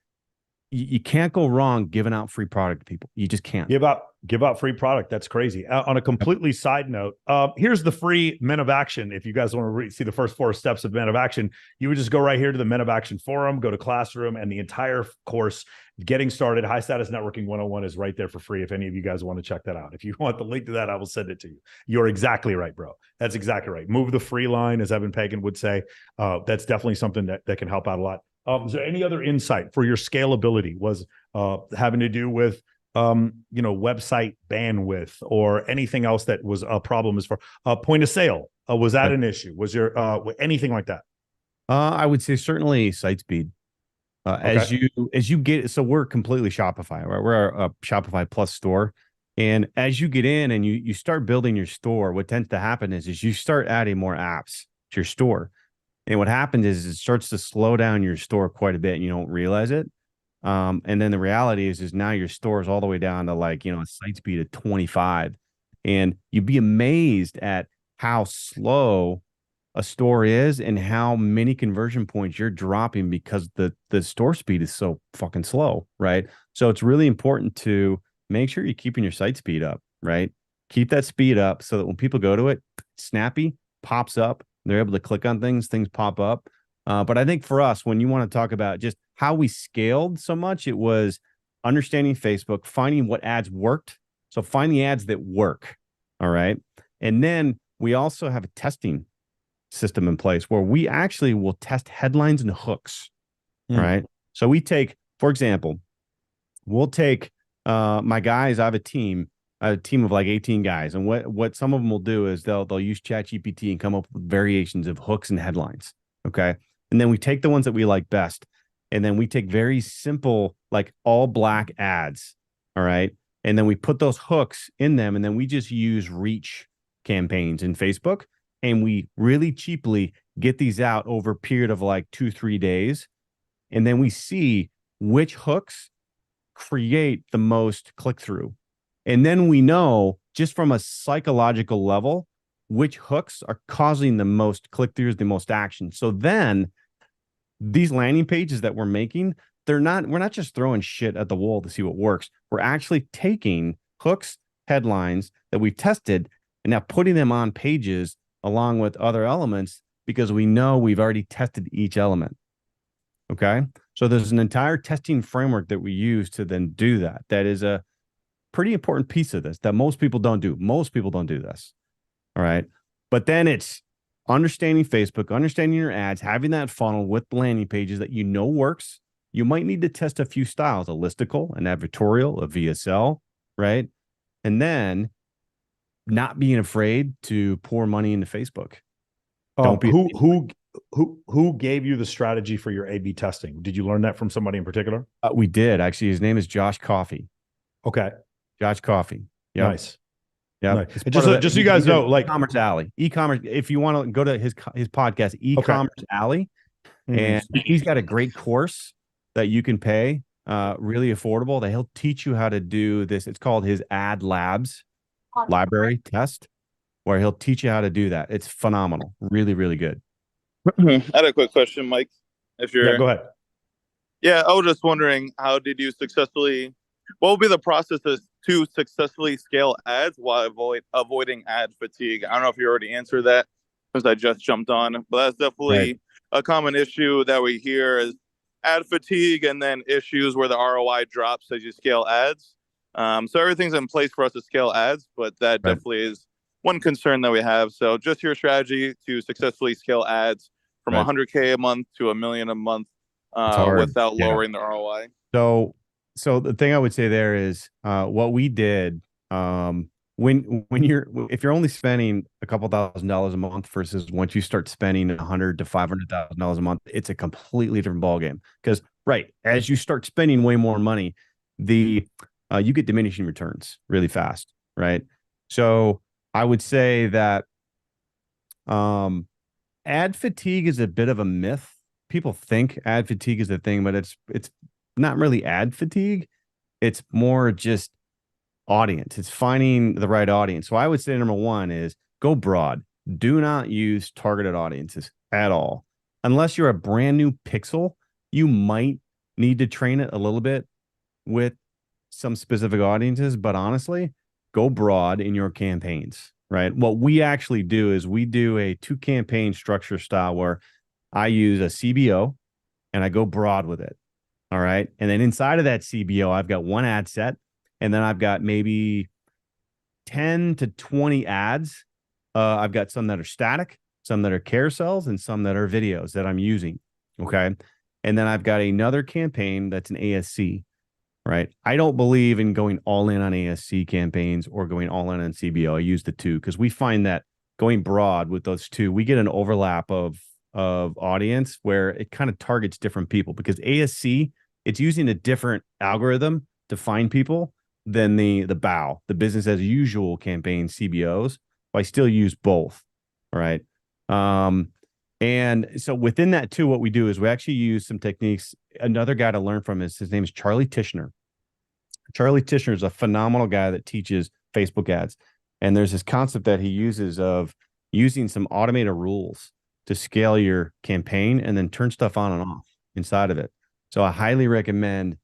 you can't go wrong giving out free product to people. You just can't give out free product. That's crazy. On a completely side note, here's the free Men of Action. If you guys want to see the first 4 steps of Men of Action, you would just go right here to the Men of Action forum, go to Classroom, and the entire course, Getting Started, High Status Networking 101 is right there for free. If any of you guys want to check that out. If you want the link to that, I will send it to you. You're exactly right, bro. That's exactly right. Move the free line, as Evan Pagan would say. That's definitely something that can help out a lot. Is there any other insight for your scalability? Was having to do with website bandwidth or anything else that was a problem as far point of sale? Was that an issue? Was there anything like that? I would say certainly site speed. Okay. As you get, so we're completely Shopify, right? We're a Shopify Plus store. And as you get in and you start building your store, what tends to happen is you start adding more apps to your store. And what happens is it starts to slow down your store quite a bit and you don't realize it. And then the reality is now your store is all the way down to a site speed of 25. And you'd be amazed at how slow a store is and how many conversion points you're dropping because the store speed is so fucking slow, right? So it's really important to make sure you're keeping your site speed up, right? Keep that speed up so that when people go to it, snappy, pops up, they're able to click on things pop up. But I think for us, when you want to talk about just how we scaled so much, it was understanding Facebook, finding what ads worked. So find the ads that work. All right. And then we also have a testing system in place where we actually will test headlines and hooks. All right. So we take, for example, we'll take my guys. I have a team of 18 guys. And what some of them will do is they'll use ChatGPT and come up with variations of hooks and headlines. Okay. And then we take the ones that we like best. And then we take very simple, all black ads. All right. And then we put those hooks in them. And then we just use reach campaigns in Facebook. And we really cheaply get these out over a period of 2-3 days. And then we see which hooks create the most click through. And then we know just from a psychological level, which hooks are causing the most click throughs, the most action. So then these landing pages that we're making, we're not just throwing shit at the wall to see what works. We're actually taking hooks, headlines that we've tested and now putting them on pages along with other elements because we know we've already tested each element. Okay. So there's an entire testing framework that we use to then do that. That is a pretty important piece of this that most people don't do. Most people don't do this. All right. But then it's understanding Facebook, understanding your ads, having that funnel with landing pages that works. you might need to test a few styles, a listicle, an advertorial, a VSL, right? And then not being afraid to pour money into Facebook. Don't be who gave you the strategy for your A/B testing? Did you learn that from somebody in particular? We did actually. His name is Josh Coffey. Okay, Josh Coffey. Yep. Nice. Yeah, nice. Just so you guys know, like e-commerce alley, e-commerce. If you want to go to his podcast, e-commerce alley, and he's got a great course that you can pay, really affordable. That he'll teach you how to do this. It's called his Ad Labs library test, where he'll teach you how to do that. It's phenomenal. Really, really good. I had a quick question, Mike. If you're go ahead. Yeah, I was just wondering, how did you successfully? What would be the process to successfully scale ads while avoiding ad fatigue? I don't know if you already answered that since I just jumped on, but that's definitely a common issue that we hear is ad fatigue, and then issues where the ROI drops as you scale ads. So everything's in place for us to scale ads, but that definitely is one concern that we have. So just your strategy to successfully scale ads from 100K a month to $1 million a month without lowering the ROI. So the thing I would say there is what we did if you're only spending a couple $1,000s a month versus once you start spending $100,000 to $500,000 a month, it's a completely different ballgame. Because as you start spending way more money, you get diminishing returns really fast, right? So I would say that ad fatigue is a bit of a myth. People think ad fatigue is a thing, but it's not really ad fatigue. It's more just audience. It's finding the right audience. So I would say number one is go broad. Do not use targeted audiences at all. Unless you're a brand new pixel, you might need to train it a little bit with some specific audiences, but honestly, go broad in your campaigns, right? What we actually do is we do a 2-campaign structure style where I use a CBO and I go broad with it. All right. And then inside of that CBO, I've got one ad set, and then I've got maybe 10 to 20 ads. I've got some that are static, some that are carousels, and some that are videos that I'm using. Okay. And then I've got another campaign that's an ASC, right? I don't believe in going all in on ASC campaigns or going all in on CBO. I use the two because we find that going broad with those two, we get an overlap of audience where it kind of targets different people, because ASC, it's using a different algorithm to find people than the business as usual campaign CBOs. I still use both. All right. And so within that too, what we do is we actually use some techniques. Another guy to learn from his name is Charlie Tishner. Charlie Tishner is a phenomenal guy that teaches Facebook ads. And there's this concept that he uses of using some automated rules to scale your campaign and then turn stuff on and off inside of it. So I highly recommend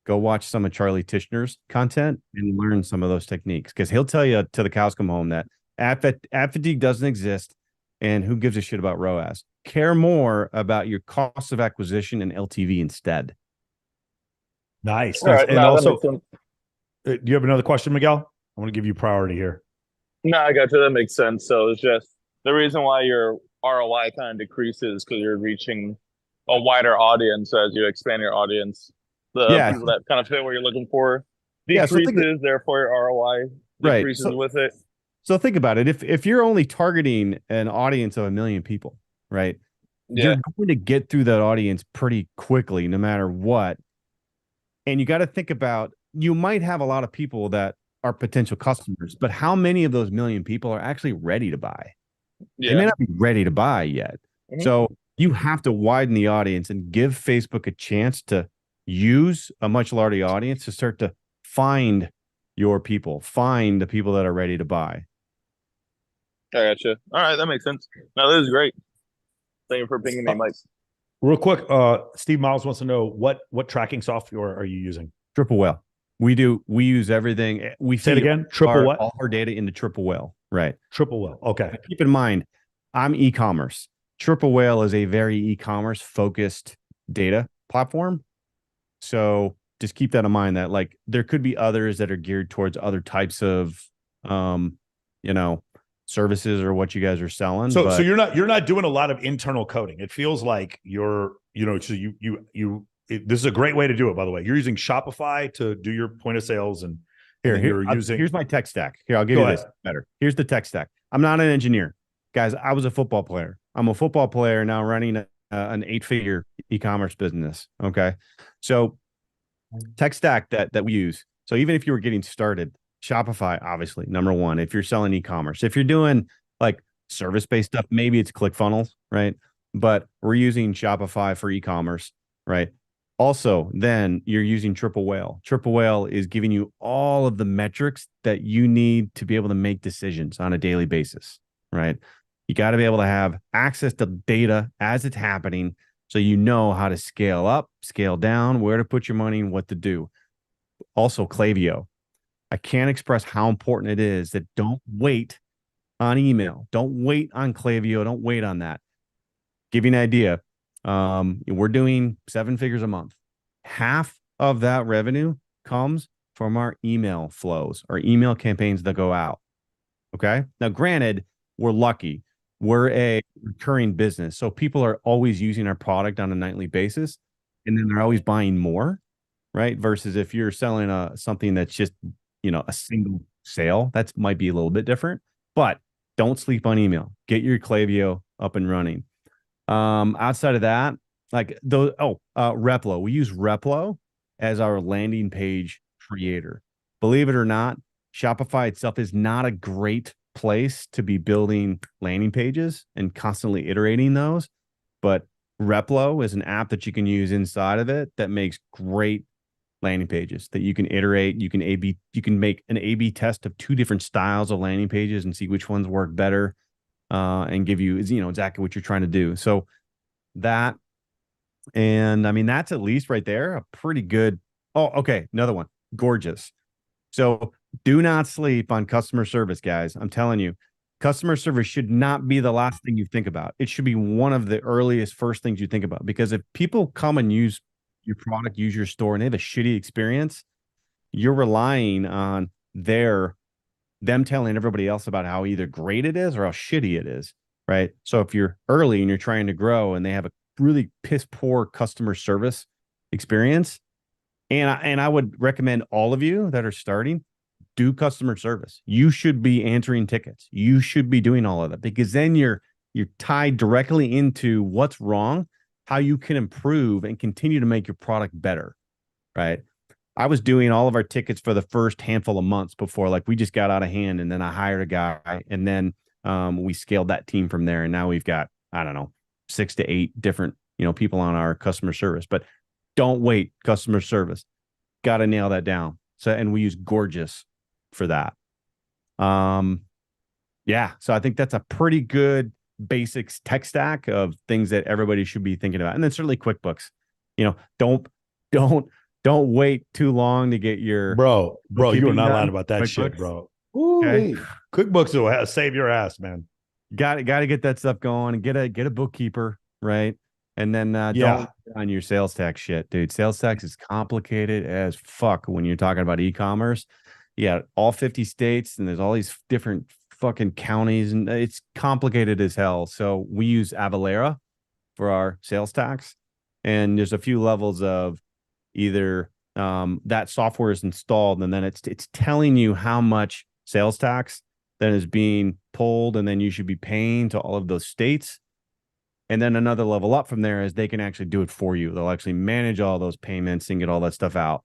go watch some of Charlie Tishner's content and learn some of those techniques, because he'll tell you till the cows come home that ad fatigue doesn't exist, and who gives a shit about ROAS? Care more about your cost of acquisition and LTV instead. Nice. Right, and also, do you have another question, Miguel? I want to give you priority here. No, I got you. That makes sense. So it's just the reason why your ROI kind of decreases because you're reaching a wider audience as you expand your audience. The people that kind of fit what you're looking for decreases, therefore your ROI decreases with it. So think about it. If you're only targeting an audience of 1 million people, right? You're going to get through that audience pretty quickly, no matter what. And you got to think about, you might have a lot of people that are potential customers, but how many of those 1 million people are actually ready to buy? They may not be ready to buy yet. So you have to widen the audience and give Facebook a chance to use a much larger audience to start to find your people, find the people that are ready to buy. I gotcha. All right, that makes sense. No, this is great. Thank you for pinging me, Mike. Real quick, Steve Miles wants to know what tracking software are you using? Triple Whale. We use everything. We say it again. Triple what? All our data into Triple Whale. Right. Triple Whale. Okay. But keep in mind, I'm e-commerce. Triple Whale is a very e-commerce focused data platform. So just keep that in mind, that like there could be others that are geared towards other types of, services or what you guys are selling. So you're not doing a lot of internal coding. It feels like you're, so you this is a great way to do it, by the way. You're using Shopify to do your point of sales, and here's my tech stack. Here, I'll give you this better. Here's the tech stack. I'm not an engineer, guys. I was a football player. I'm a football player now running an 8-figure e-commerce business. Okay, so tech stack that we use. So even if you were getting started, Shopify, obviously, number one. If you're selling e-commerce, if you're doing like service-based stuff, maybe it's ClickFunnels, right? But we're using Shopify for e-commerce, right? Also, then you're using Triple Whale. Triple Whale is giving you all of the metrics that you need to be able to make decisions on a daily basis, right? You got to be able to have access to data as it's happening so you know how to scale up, scale down, where to put your money, and what to do. Also, Klaviyo. I can't express how important it is that don't wait on email. Don't wait on Klaviyo. Don't wait on that. Give you an idea. We're doing 7 figures a month. Half of that revenue comes from our email flows, our email campaigns that go out. Okay. Now, granted, we're lucky. We're a recurring business. So people are always using our product on a nightly basis, and then they're always buying more, right? Versus if you're selling something that's just, a single sale, that might be a little bit different, but don't sleep on email. Get your Klaviyo up and running. Outside of that, like Replo. We use Replo as our landing page creator. Believe it or not, Shopify itself is not a great place to be building landing pages and constantly iterating those. But Replo is an app that you can use inside of it that makes great landing pages that you can iterate. You can make an A/B test of 2 different styles of landing pages and see which ones work better, and give you, exactly what you're trying to do. So that, and I mean, that's at least right there a pretty good. Oh, okay. Another one, Gorgeous. So do not sleep on customer service, guys. I'm telling you, customer service should not be the last thing you think about. It should be one of the first things you think about, because if people come and use your product, use your store, and they have a shitty experience, you're relying on them telling everybody else about how either great it is or how shitty it is, right? So if you're early and you're trying to grow and they have a really piss poor customer service experience, and I would recommend all of you that are starting, do customer service. You should be answering tickets. You should be doing all of that, because then you're tied directly into what's wrong, how you can improve and continue to make your product better, right? I was doing all of our tickets for the first handful of months before, like, we just got out of hand, and then I hired a guy, and then we scaled that team from there, and now we've got, I don't know, 6 to 8 different people on our customer service. But don't wait, customer service, got to nail that down. So, and we use Gorgeous for that. Yeah, so I think that's a pretty good basics tech stack of things that everybody should be thinking about. And then certainly QuickBooks. Don't wait too long to get your bro. You are not lying about that QuickBooks. shit, bro. Okay. QuickBooks will save your ass, man. Got to get that stuff going and get a bookkeeper, right? And then don't on your sales tax shit, dude. Sales tax is complicated as fuck when you're talking about e-commerce. Yeah, all 50 states, and there's all these different fucking counties, and it's complicated as hell. So we use Avalara for our sales tax, and there's a few levels of either that software is installed, and then it's telling you how much sales tax that is being pulled, and then you should be paying to all of those states. And then another level up from there is they can actually do it for you. They'll actually manage all those payments and get all that stuff out.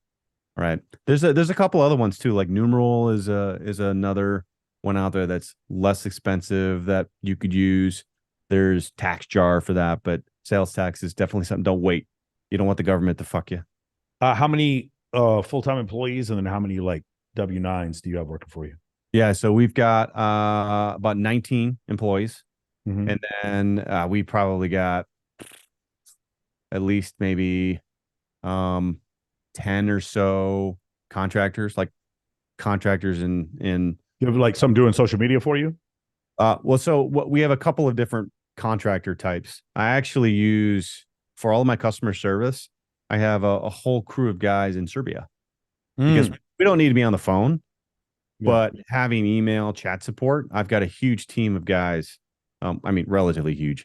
Right. There's a couple other ones too, like Numeral is another one out there that's less expensive that you could use. There's TaxJar for that, but sales tax is definitely something. Don't wait. You don't want the government to fuck you. How many full-time employees, and then how many like W-9s do you have working for you? Yeah, so we've got about 19 employees, and then we probably got at least maybe 10 or so contractors, like contractors in you have like some doing social media for you? Well, so we have a couple of different contractor types. I actually use, for all of my customer service, I have a whole crew of guys in Serbia, because we don't need to be on the phone, but having email chat support, I've got a huge team of guys. I mean, relatively huge,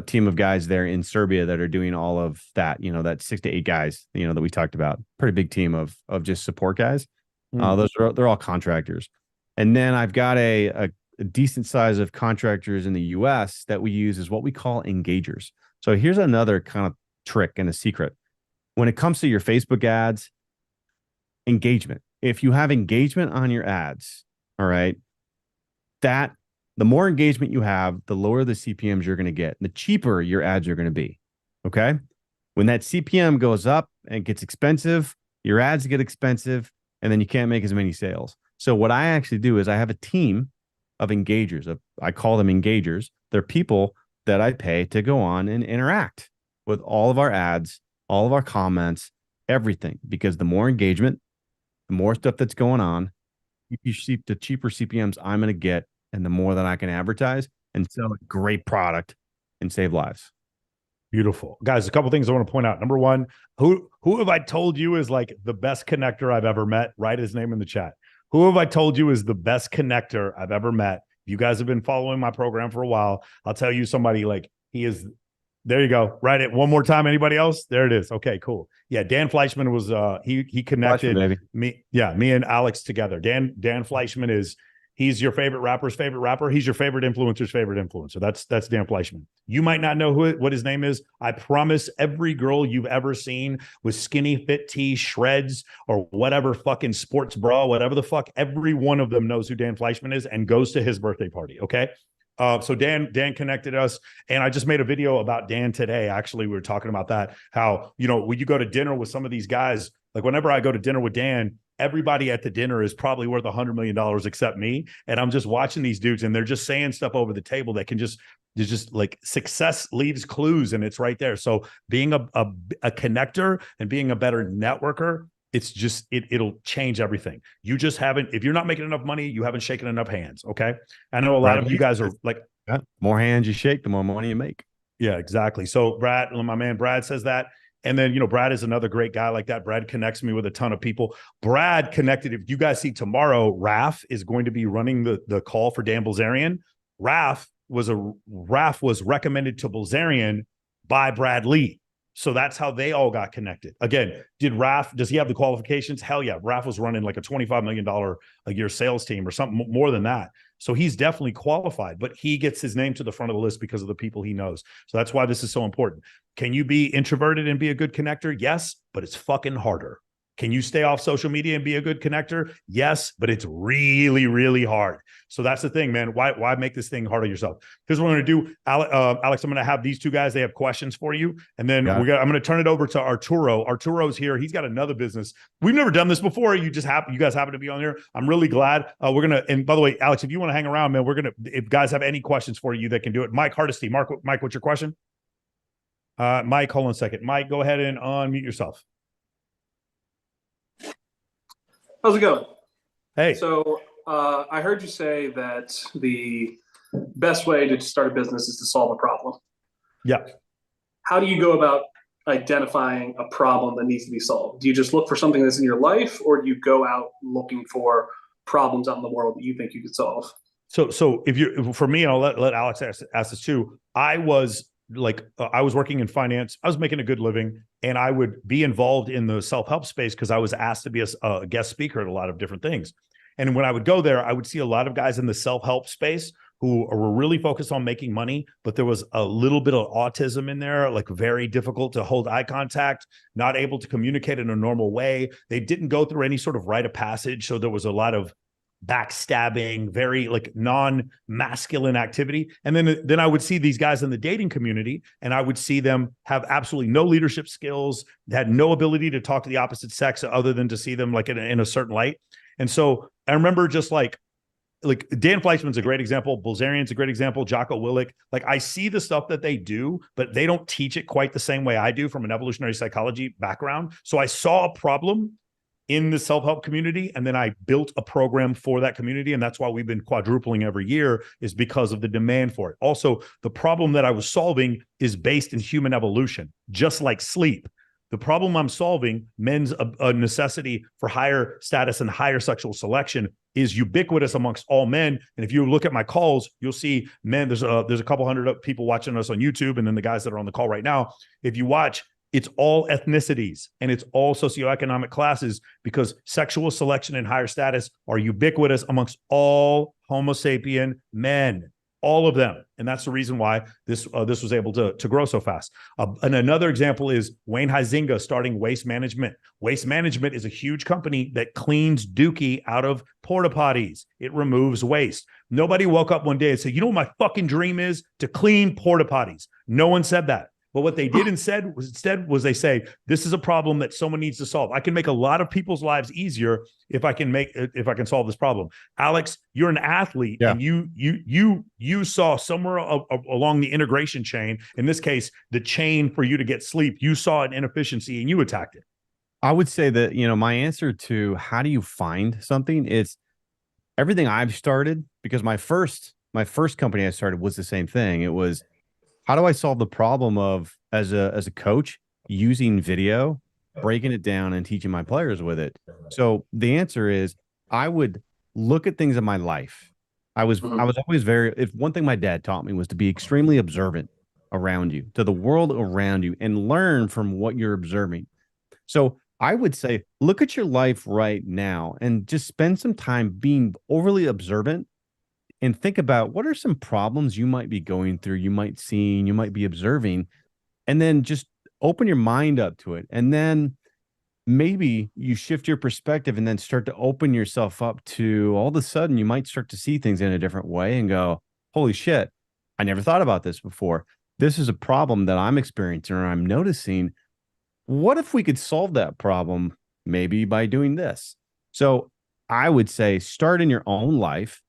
team of guys there in Serbia that are doing all of that, that 6 to 8 guys, that we talked about. Pretty big team of just support guys. They're all contractors. And then I've got a decent size of contractors in the US that we use as what we call engagers. So here's another kind of trick and a secret. When it comes to your Facebook ads, engagement. If you have engagement on your ads, all right, the more engagement you have, the lower the CPMs you're going to get, the cheaper your ads are going to be. Okay. When that CPM goes up and gets expensive, your ads get expensive, and then you can't make as many sales. So what I actually do is I have a team of engagers. I call them engagers. They're people that I pay to go on and interact with all of our ads, all of our comments, everything. Because the more engagement, the more stuff that's going on, the cheaper CPMs I'm going to get, and the more that I can advertise and sell a great product and save lives. Beautiful. Guys, a couple things I want to point out. Number one, who have I told you is like the best connector I've ever met? Write his name in the chat. Who have I told you is the best connector I've ever met? If you guys have been following my program for a while, I'll tell you somebody like he is. There you go. Write it one more time. Anybody else? There it is. Okay, cool. Yeah, Dan Fleischman was he connected me and Alex together. Dan Fleischman he's your favorite rapper's favorite rapper. He's your favorite influencer's favorite influencer. That's Dan Fleischman. You might not know what his name is. I promise every girl you've ever seen with skinny fit tee, shreds, or whatever fucking sports bra, whatever the fuck, every one of them knows who Dan Fleischman is and goes to his birthday party. Okay. So Dan connected us, and I just made a video about Dan today. Actually, we were talking about that, how, when you go to dinner with some of these guys, like whenever I go to dinner with Dan, everybody at the dinner is probably worth $100 million except me. And I'm just watching these dudes, and they're just saying stuff over the table that can just like success leaves clues, and it's right there. So being a connector and being a better networker, it's just, it'll change everything. You just haven't, if you're not making enough money, you haven't shaken enough hands. Okay. I know a lot of you guys are like, more hands you shake, the more money you make. Yeah, exactly. So Brad, my man, Brad says that. And then, Brad is another great guy like that. Brad connects me with a ton of people. Brad connected. If you guys see tomorrow, Raf is going to be running the call for Dan Bilzerian. Raf was recommended to Bilzerian by Brad Lee. So that's how they all got connected. Again, does he have the qualifications? Hell yeah. Raf was running like a $25 million a year sales team or something more than that. So he's definitely qualified, but he gets his name to the front of the list because of the people he knows. So that's why this is so important. Can you be introverted and be a good connector? Yes, but it's fucking harder. Can you stay off social media and be a good connector? Yes, but it's really, really hard. So that's the thing, man. Why make this thing hard on yourself? Here's what we're going to do. Alex, I'm going to have these two guys. They have questions for you. And then I'm going to turn it over to Arturo. Arturo's here. He's got another business. We've never done this before. You guys happen to be on here. I'm really glad. And by the way, Alex, if you want to hang around, man, if guys have any questions for you, they can do it. Mike Hardesty. Mike, what's your question? Mike, hold on a second. Mike, go ahead and unmute yourself. How's it going? Hey. So I heard you say that the best way to start a business is to solve a problem. Yeah. How do you go about identifying a problem that needs to be solved? Do you just look for something that's in your life, or do you go out looking for problems out in the world that you think you could solve? So for me, and I'll let Alex ask this too. I was working in finance. I was making a good living, and I would be involved in the self-help space because I was asked to be a guest speaker at a lot of different things. And when I would go there, I would see a lot of guys in the self-help space who were really focused on making money, but there was a little bit of autism in there, like very difficult to hold eye contact, not able to communicate in a normal way. They didn't go through any sort of rite of passage. So there was a lot of backstabbing, very like non-masculine activity. And then I would see these guys in the dating community, and I would see them have absolutely no leadership skills, had no ability to talk to the opposite sex other than to see them like in a certain light. And so I remember just like Dan Fleischman's a great example. Bilzerian's a great example. Jocko Willink. Like I see the stuff that they do, but they don't teach it quite the same way I do from an evolutionary psychology background. So I saw a problem in the self-help community, and then I built a program for that community. And that's why we've been quadrupling every year, is because of the demand for it. Also, the problem that I was solving is based in human evolution, just like sleep. The problem I'm solving, men's a necessity for higher status and higher sexual selection, is ubiquitous amongst all men. And if you look at my calls, you'll see men, there's a couple hundred people watching us on YouTube, and then the guys that are on the call right now. If you watch, it's all ethnicities and it's all socioeconomic classes, because sexual selection and higher status are ubiquitous amongst all Homo sapien men, all of them. And that's the reason why this was able to grow so fast. And another example is Wayne Huizinga starting Waste Management. Waste Management is a huge company that cleans dookie out of porta potties. It removes waste. Nobody woke up one day and said, you know what my fucking dream is? To clean porta potties. No one said that. But what they did instead was they say, this is a problem that someone needs to solve. I can make a lot of people's lives easier if I can solve this problem. Alex, you're an athlete, and you saw somewhere along the integration chain, in this case, the chain for you to get sleep, you saw an inefficiency and you attacked it. I would say that, my answer to how do you find something, it's everything I've started, because my first company I started was the same thing. It was, how do I solve the problem of, as a coach, using video, breaking it down and teaching my players with it? So the answer is, I would look at things in my life. I was always if one thing my dad taught me was to be extremely observant around you, to the world around you, and learn from what you're observing. So I would say, look at your life right now and just spend some time being overly observant and think about what are some problems you might be going through, you might see, you might be observing, and then just open your mind up to it. And then maybe you shift your perspective and then start to open yourself up to, all of a sudden you might start to see things in a different way and go, holy shit, I never thought about this before. This is a problem that I'm experiencing or I'm noticing. What if we could solve that problem maybe by doing this? So I would say, start in your own life,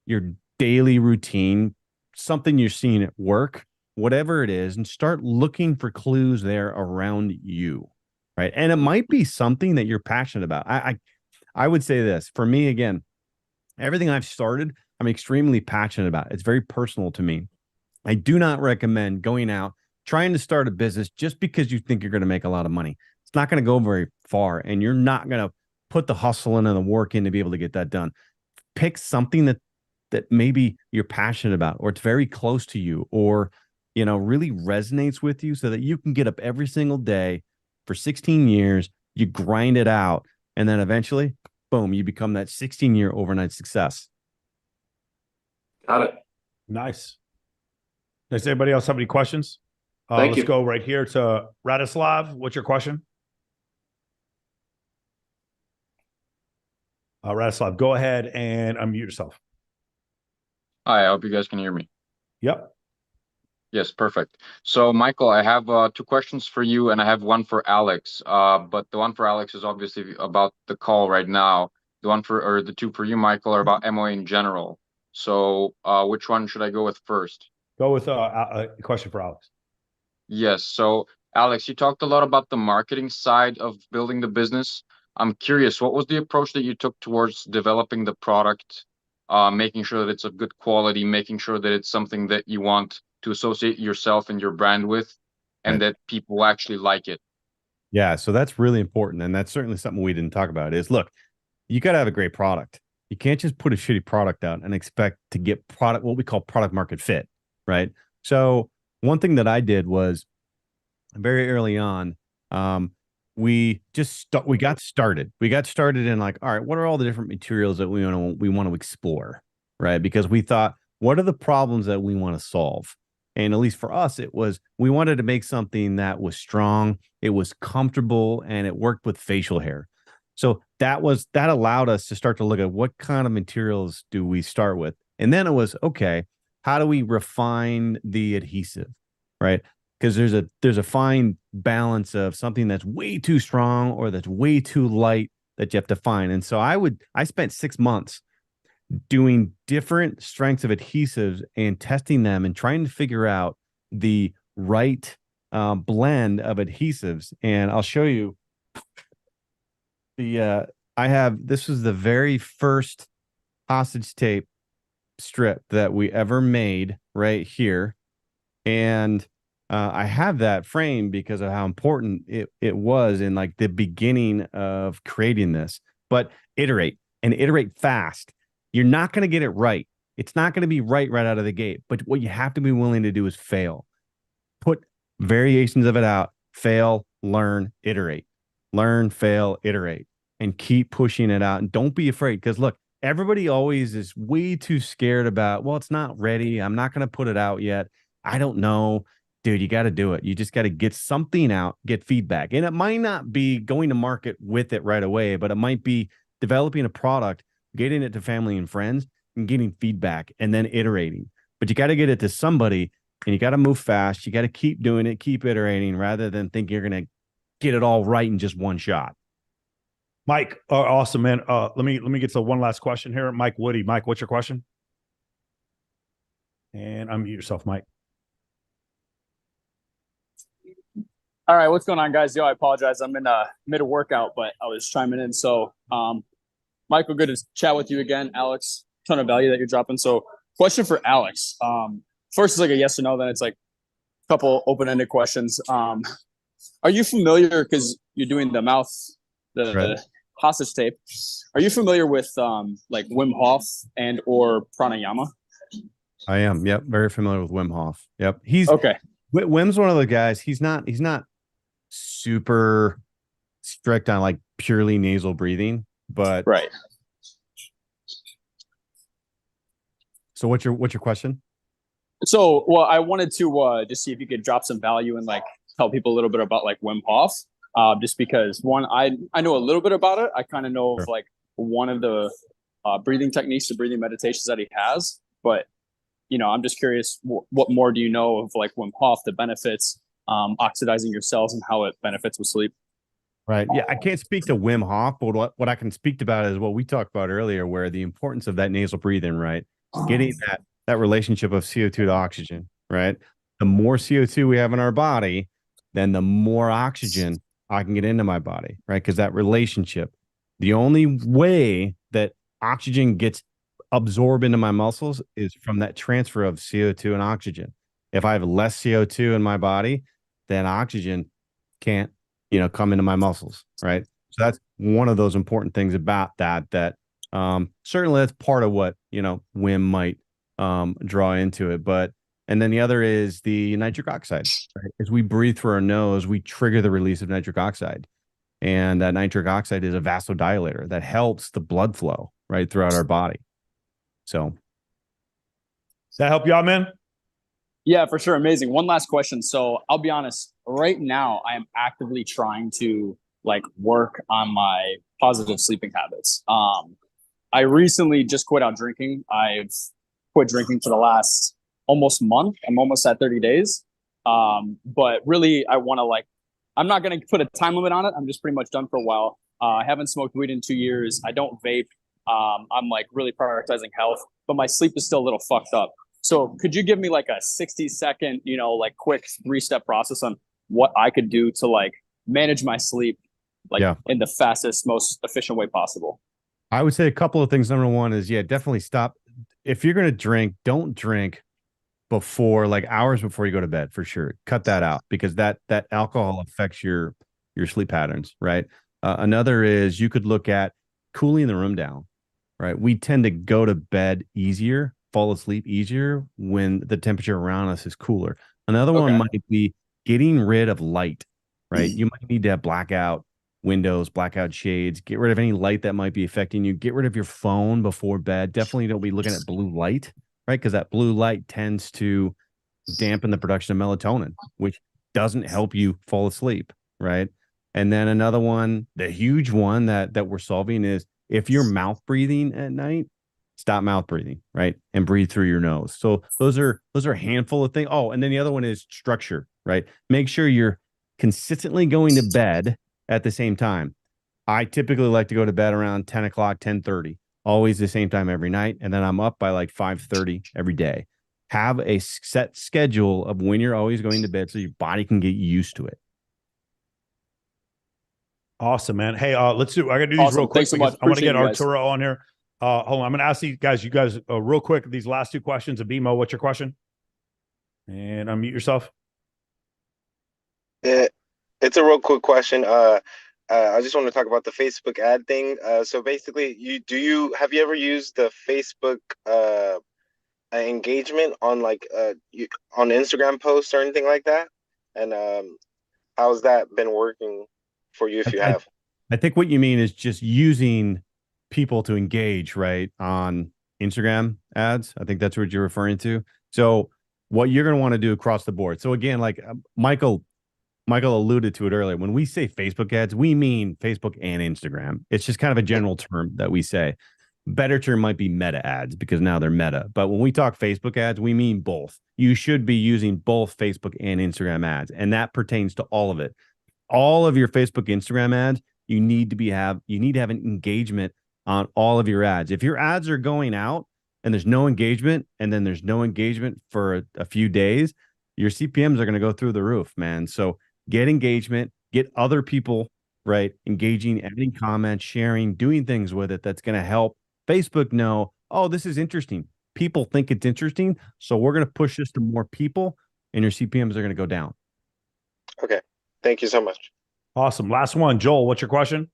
your daily routine, something you're seeing at work, whatever it is, and start looking for clues there around you, right? And it might be something that you're passionate about. I would say this, for me, again, everything I've started, I'm extremely passionate about. It's very personal to me. I do not recommend going out trying to start a business just because you think you're going to make a lot of money. It's not going to go very far, and you're not going to put the hustle in and the work in to be able to get that done. Pick something that maybe you're passionate about, or it's very close to you, or, really resonates with you, so that you can get up every single day for 16 years, you grind it out, and then eventually, boom, you become that 16-year overnight success. Got it. Nice. Does anybody else have any questions? Let's go right here to Radislav. What's your question? Radislav, go ahead and unmute yourself. Hi, I hope you guys can hear me. Yep. Yes, perfect. So, Michael, I have 2 questions for you, and I have one for Alex. But the one for Alex is obviously about the call right now. The 2 for you, Michael, are about MOA in general. So, which one should I go with first? Go with a question for Alex. Yes. So, Alex, you talked a lot about the marketing side of building the business. I'm curious, what was the approach that you took towards developing the product, making sure that it's of good quality, making sure that it's something that you want to associate yourself and your brand with, and that people actually like it? Yeah, so that's really important. And that's certainly something we didn't talk about is, look, you got to have a great product. You can't just put a shitty product out and expect to get what we call product market fit, right? So one thing that I did was, very early on, we got started. We got started in like, all right, what are all the different materials that we want to explore, right? Because we thought, what are the problems that we want to solve? And at least for us, it was, we wanted to make something that was strong, it was comfortable, and it worked with facial hair. So that allowed us to start to look at what kind of materials do we start with. And then it was, okay, how do we refine the adhesive, right? Because there's a fine balance of something that's way too strong or that's way too light that you have to find. And so I spent 6 months doing different strengths of adhesives and testing them and trying to figure out the right blend of adhesives. And I'll show you this was the very first hostage tape strip that we ever made right here. And I have that frame because of how important it was in like the beginning of creating this. But iterate. and iterate fast. You're not going to get it right. It's not going to be right out of the gate. But what you have to be willing to do is fail. Put variations of it out, fail, learn, iterate. Learn, fail, iterate, and keep pushing it out. And don't be afraid, because look, everybody always is way too scared about, well, it's not ready. I'm not going to put it out yet. I don't know. Dude, you got to do it. You just got to get something out, get feedback. And it might not be going to market with it right away, but it might be developing a product, getting it to family and friends, and getting feedback, and then iterating. But you got to get it to somebody, and you got to move fast. You got to keep doing it, keep iterating, rather than think you're going to get it all right in just one shot. Mike, awesome, man. Let me get to one last question here. Mike Woody. Mike, what's your question? And unmute yourself, Mike. All right, what's going on, guys? Yo, I apologize. I'm in mid a workout, but I was chiming in. So, Michael, good to chat with you again. Alex, ton of value that you're dropping. So, question for Alex. First is like a yes or no, then it's like a couple open-ended questions. Are you familiar, because you're doing the mouth, the hostage tape? Are you familiar with like Wim Hof and or pranayama? I am. Yep, very familiar with Wim Hof. Yep, he's okay. Wim's one of the guys. He's not super strict on like purely nasal breathing, but right. So what's your question? So, well, I wanted to just see if you could drop some value and like tell people a little bit about like Wim Hof. Just because one, I know a little bit about it. I kind of know of like one of the breathing techniques, the breathing meditations that he has. But, you know, I'm just curious, what more do you know of like Wim Hof, the benefits, oxidizing your cells and how it benefits with sleep? Right. Yeah, I can't speak to Wim Hof, but what I can speak about is what we talked about earlier, where the importance of that nasal breathing, right? Getting that relationship of CO2 to oxygen, right? The more CO2 we have in our body, then the more oxygen I can get into my body, right? Because that relationship, the only way that oxygen gets absorbed into my muscles is from that transfer of CO2 and oxygen. If I have less CO2 in my body, then oxygen can't, come into my muscles, right? So that's one of those important things about that certainly that's part of what, Wim might draw into it. But, and then the other is the nitric oxide, right? As we breathe through our nose, we trigger the release of nitric oxide. And that nitric oxide is a vasodilator that helps the blood flow right throughout our body. So does that help you out, man? Yeah, for sure. Amazing. One last question. So I'll be honest, right now I am actively trying to like work on my positive sleeping habits. I recently just quit out drinking. I've quit drinking for the last almost month. I'm almost at 30 days. But really I want to I'm not going to put a time limit on it. I'm just pretty much done for a while. I haven't smoked weed in 2 years. I don't vape. I'm like really prioritizing health, but my sleep is still a little fucked up. So could you give me like a 60-second, quick 3-step process on what I could do to like manage my sleep in the fastest, most efficient way possible? I would say a couple of things. Number one is, definitely stop. If you're going to drink, don't drink before hours before you go to bed, for sure. Cut that out, because that alcohol affects your sleep patterns, right? Another is you could look at cooling the room down, right? We tend to go to bed easier, fall asleep easier when the temperature around us is cooler. Another one might be getting rid of light, right? You might need to have blackout windows, blackout shades, get rid of any light that might be affecting you, get rid of your phone before bed. Definitely don't be looking at blue light, right? Because that blue light tends to dampen the production of melatonin, which doesn't help you fall asleep, right? And then another one, the huge one that we're solving is if you're mouth breathing at night, stop mouth breathing, right? And breathe through your nose. So those are a handful of things. Oh, and then the other one is structure, right? Make sure you're consistently going to bed at the same time. I typically like to go to bed around 10 o'clock, 10:30, always the same time every night. And then I'm up by 5:30 every day. Have a set schedule of when you're always going to bed so your body can get used to it. Awesome, man. Hey, let's do. I got to do these real quick. Thanks so much. I want to get Arturo on here. Hold on. I'm going to ask you guys real quick, these last two questions. Abimo, what's your question? And unmute yourself. It's a real quick question. I just want to talk about the Facebook ad thing. So basically, have you ever used the Facebook engagement on on Instagram posts or anything like that? And how's that been working for you if I, you I, have? I think what you mean is just using people to engage, right, on Instagram ads. I think that's what you're referring to. So what you're going to want to do across the board. So again, like Michael alluded to it earlier. When we say Facebook ads, we mean Facebook and Instagram. It's just kind of a general term that we say. Better term might be meta ads because now they're meta. But when we talk Facebook ads, we mean both. You should be using both Facebook and Instagram ads, and that pertains to all of it. All of your Facebook, Instagram ads, you need to have an engagement on all of your ads. If your ads are going out and there's no engagement, and then there's no engagement for a few days, your CPMs are going to go through the roof, man. So get engagement, get other people, right, engaging, adding comments, sharing, doing things with it that's going to help Facebook know, oh, this is interesting. People think it's interesting. So we're going to push this to more people, and your CPMs are going to go down. Okay. Thank you so much. Awesome. Last one. Joel, what's your question?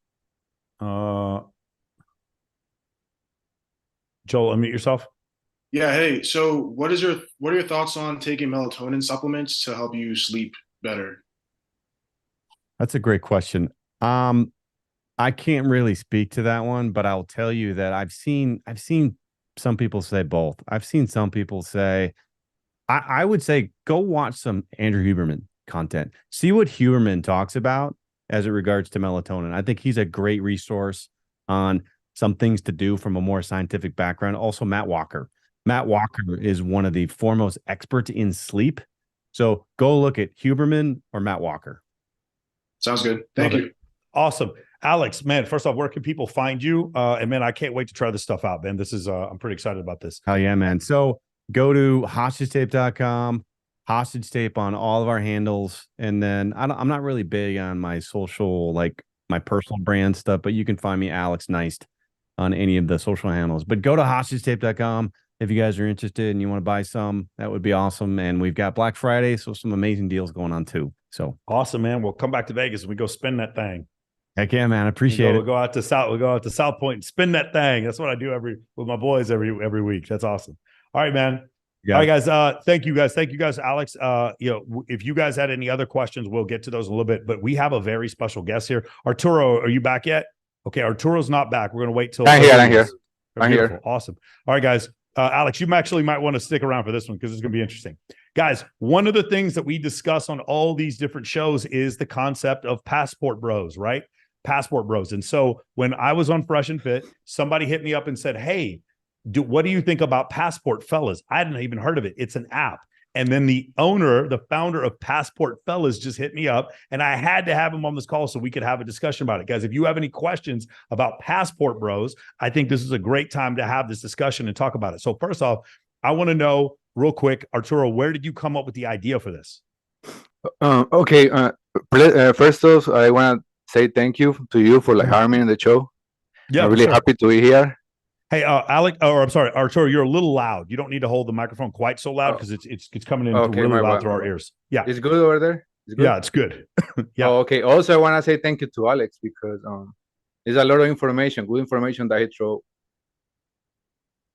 Joel, unmute yourself. Yeah, hey, so what are your thoughts on taking melatonin supplements to help you sleep better? That's a great question. I can't really speak to that one, but I'll tell you that I've seen some people say both. I've seen some people say, I would say go watch some Andrew Huberman content. See what Huberman talks about as it regards to melatonin. I think he's a great resource on some things to do from a more scientific background. Also, Matt Walker. Matt Walker is one of the foremost experts in sleep. So go look at Huberman or Matt Walker. Sounds good. Thank you. Awesome. Alex, man, first off, where can people find you? And man, I can't wait to try this stuff out, man. This is, I'm pretty excited about this. Hell yeah, man. So go to hostagetape.com, hostage tape on all of our handles. And then I'm not really big on my social, like my personal brand stuff, but you can find me Alex Niest on any of the social handles. But go to hostagetape.com if you guys are interested and you want to buy some. That would be awesome. And we've got Black Friday, so some amazing deals going on too. So awesome, man. We'll come back to Vegas and we go spin that thing. Heck yeah, man. I appreciate it. We'll go out to South Point and spin that thing. That's what I do with my boys every week. That's awesome. All right, man. Yeah. All right, guys. Thank you guys, Alex. If you guys had any other questions, we'll get to those in a little bit. But we have a very special guest here. Arturo, are you back yet? Okay, Arturo's not back. We're gonna wait till I'm here. Awesome. All right, guys. Alex, you actually might want to stick around for this one because it's going to be interesting. Guys, one of the things that we discuss on all these different shows is the concept of passport bros, right? Passport bros. And so when I was on Fresh and Fit, somebody hit me up and said, hey, what do you think about Passport Fellas? I hadn't even heard of it. It's an app. And then the founder of Passport Fellas just hit me up, and I had to have him on this call so we could have a discussion about it. Guys, if you have any questions about Passport Bros, I think this is a great time to have this discussion and talk about it. So first off, I want to know real quick, Arturo, where did you come up with the idea for this? Okay. First off, I want to say thank you to you for having me in the show. Yeah, I'm really happy to be here. Hey, Arturo, you're a little loud. You don't need to hold the microphone quite so loud because it's coming in really loud through our ears. Yeah. It's good over there? It's good? Yeah, it's good. Yeah. Oh, okay. Also, I want to say thank you to Alex because there's a lot of information, good information that he threw.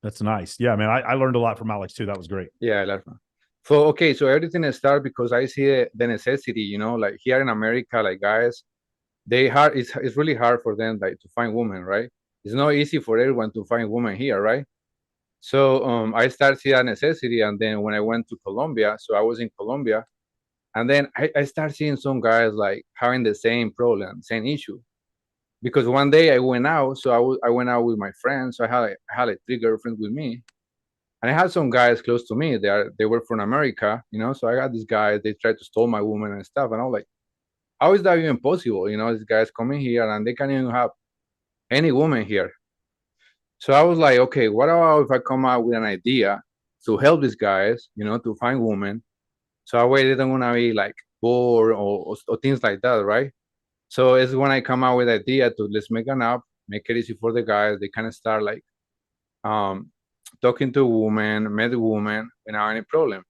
That's nice. Yeah, man, I learned a lot from Alex too. That was great. Yeah, I learned. So, okay, so everything started because I see the necessity, like here in America, like guys, it's really hard for them to find women, right? It's not easy for everyone to find women here, right? So I started seeing that necessity, and then when I went to Colombia, so I was in Colombia, and then I started seeing some guys having the same problem, same issue. Because one day I went out, so I went out with my friends. So I had 3 girlfriends with me, and I had some guys close to me. They were from America, So I got these guys. They tried to steal my woman and stuff, and I was like, how is that even possible? These guys coming here and they can't even have any woman here. So I was like, okay, what about if I come out with an idea to help these guys, to find women, so that way they don't want to be bored or things like that, right? So it's when I come out with the idea to let's make an app, make it easy for the guys. They kind of start talking to women, met women without any problem.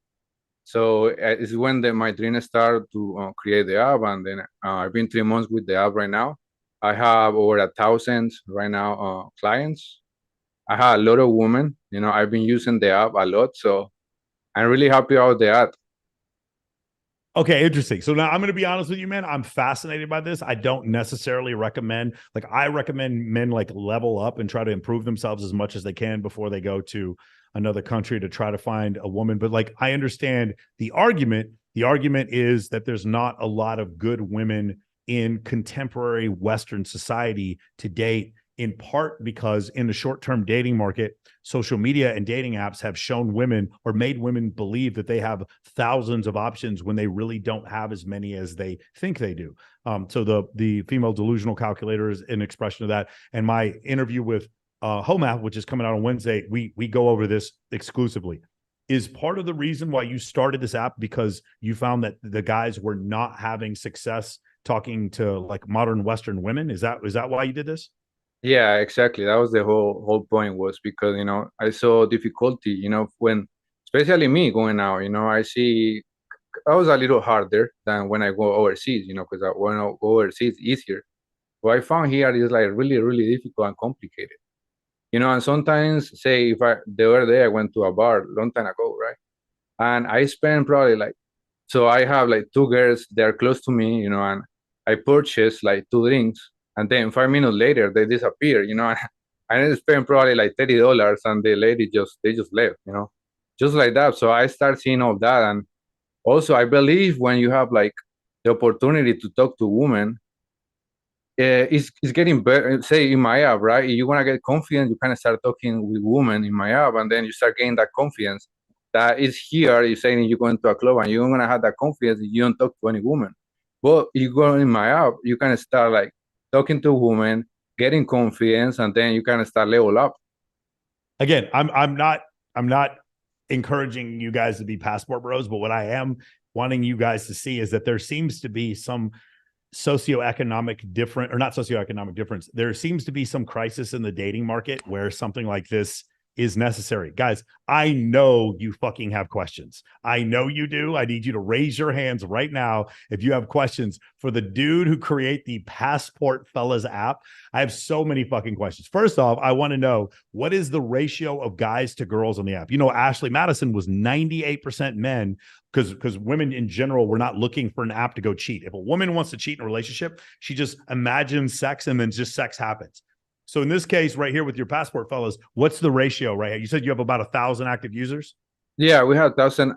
So it's when my dream started to create the app, and then I've been 3 months with the app right now. I have over 1,000 right now clients. I have a lot of women. You know, I've been using the app a lot, so I'm really happy about the app. Okay, interesting. So now I'm going to be honest with you, man. I'm fascinated by this. I don't necessarily recommend, like, I recommend men like level up and try to improve themselves as much as they can before they go to another country to try to find a woman. But like, I understand the argument. The argument is that there's not a lot of good women in contemporary Western society to date, in part because in the short-term dating market, social media and dating apps have shown women or made women believe that they have thousands of options when they really don't have as many as they think they do. So the female delusional calculator is an expression of that. And my interview with Homath, which is coming out on Wednesday, we go over this exclusively. Is part of the reason why you started this app because you found that the guys were not having success talking to like modern Western women? Is that why you did this? Yeah, exactly. That was the whole point, was because, you know, I saw difficulty, you know, when especially me going out, you know, I was a little harder than when I go overseas, you know, because when I go overseas, easier. What I found here is like really, really difficult and complicated. You know, and sometimes, say, the other day I went to a bar long time ago, right? And I spent probably like, so I have like two girls, they're close to me, you know, and I purchased like two drinks, and then 5 minutes later they disappear, you know. I didn't spend probably like $30, and the lady they just left, you know, just like that. So I start seeing all that, and also I believe when you have like the opportunity to talk to women, it's getting better. Say in my app, right? You want to get confident, you kind of start talking with women in my app, and then you start getting that confidence that is here. You're saying you go into a club and you're gonna have that confidence if you don't talk to any woman. But you go in my app, you kind of start like talking to women, getting confidence, and then you kind of start level up. Again, I'm not encouraging you guys to be passport bros, but what I am wanting you guys to see is that there seems to be some socioeconomic different, or not socioeconomic difference. There seems to be some crisis in the dating market where something like this is necessary. Guys, I know you fucking have questions. I know you do. I need you to raise your hands right now if you have questions for the dude who create the Passport Fellas app. I have so many fucking questions. First off, I want to know, what is the ratio of guys to girls on the app? You know, Ashley Madison was 98% men, because women in general were not looking for an app to go cheat. If a woman wants to cheat in a relationship, she just imagines sex and then just sex happens. So in this case right here with your Passport Fellas, what's the ratio right here? You said you have about 1,000 active users? Yeah, we have 1,000.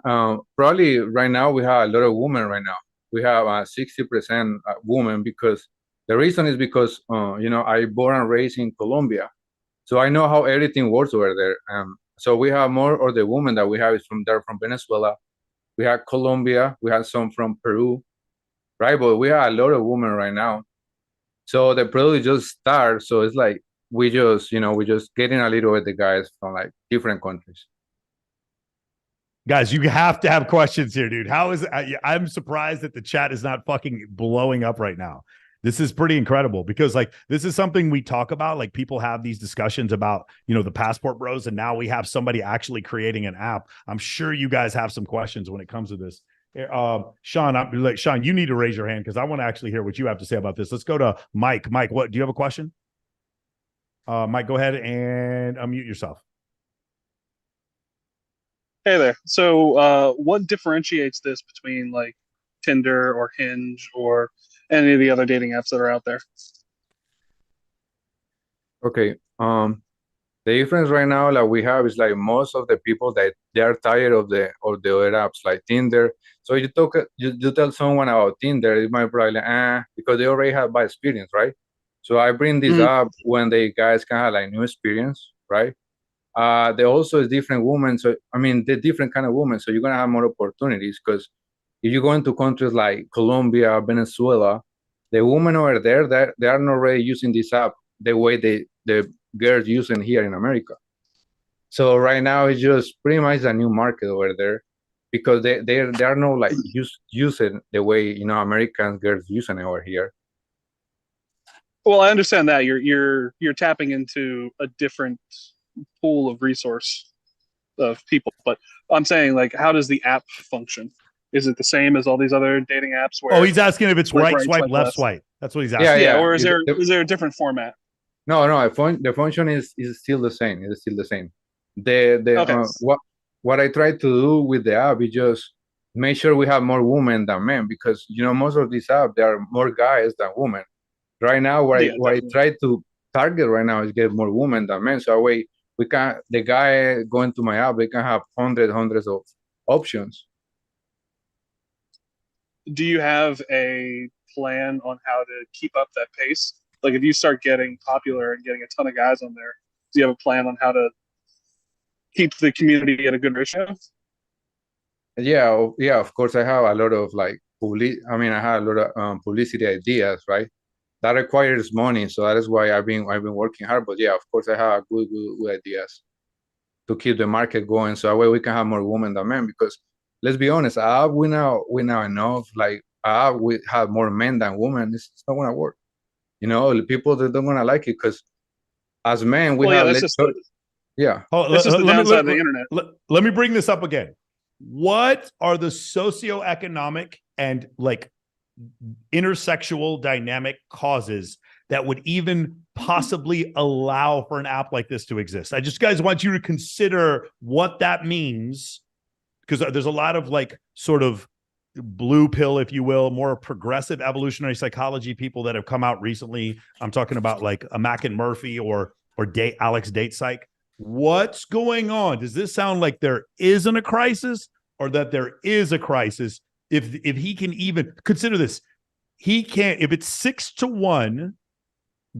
Probably right now we have a lot of women right now. We have 60% women, because the reason is because, you know, I born and raised in Colombia. So I know how everything works over there. So we have more of the women that we have is from Venezuela. We have Colombia. We have some from Peru, right? But we have a lot of women right now. So the product just starts. So it's like we just getting a little with the guys from like different countries. Guys, you have to have questions here, dude. I'm surprised that the chat is not fucking blowing up right now. This is pretty incredible, because like this is something we talk about. Like, people have these discussions about, you know, the Passport Bros, and now we have somebody actually creating an app. I'm sure you guys have some questions when it comes to this. Sean, you need to raise your hand because I want to actually hear what you have to say about this. Let's go to Mike. Mike, what do you have a question? Mike, go ahead and unmute yourself. Hey there. So, what differentiates this between like Tinder or Hinge or any of the other dating apps that are out there? Okay. The difference right now that we have is like most of the people that they are tired of the other apps like Tinder. So you tell someone about Tinder, it might probably because they already have bad experience, right? So I bring this up when the guys can have like new experience, right? There also is different women. So I mean, the different kind of women. So you're gonna have more opportunities, because if you go into countries like Colombia, Venezuela, the women over there, they are not already using this app the way the girls using here in America. So right now it's just pretty much a new market over there, because they are not like using the way, you know, American girls using it over here. Well, I understand that you're tapping into a different pool of resource of people, but I'm saying, like, how does the app function? Is it the same as all these other dating apps? Where he's asking if it's right swipe, left swipe. That's what he's Yeah, asking. Yeah, yeah. or is there a different format? No, no. The function is still the same. It's still the same. The Okay. What I try to do with the app is just make sure we have more women than men, because most of these apps there are more guys than women. Right now, Yeah, what I definitely. try to target right now is get more women than men. So that way we can the guy going to my app, they can have hundreds of options. Do you have a plan on how to keep up that pace? Like if you start getting popular and getting a ton of guys on there, do you have a plan on how to keep the community at a good ratio? Yeah, yeah. Of course, I have a lot of I have a lot of publicity ideas, right? That requires money, so that is why I've been working hard. But yeah, of course, I have good ideas to keep the market going, so that way we can have more women than men. Because let's be honest, we now enough. Like we have more men than women. It's not gonna work. The people that don't gonna like it, because as men we Well, yeah, have that's less. just Yeah. that's just the downside of the internet. Let me bring this up again. What are the socioeconomic and like intersexual dynamic causes that would even possibly allow for an app like this to exist? I just guys want you to consider what that means, because there's a lot of like sort of blue pill, if you will, more progressive evolutionary psychology people that have come out recently. I'm talking about like a Mac and Murphy or Alex Datesike. What's going on? Does this sound like there isn't a crisis, or that there is a crisis? If he can even consider this, he can't. If it's 6-1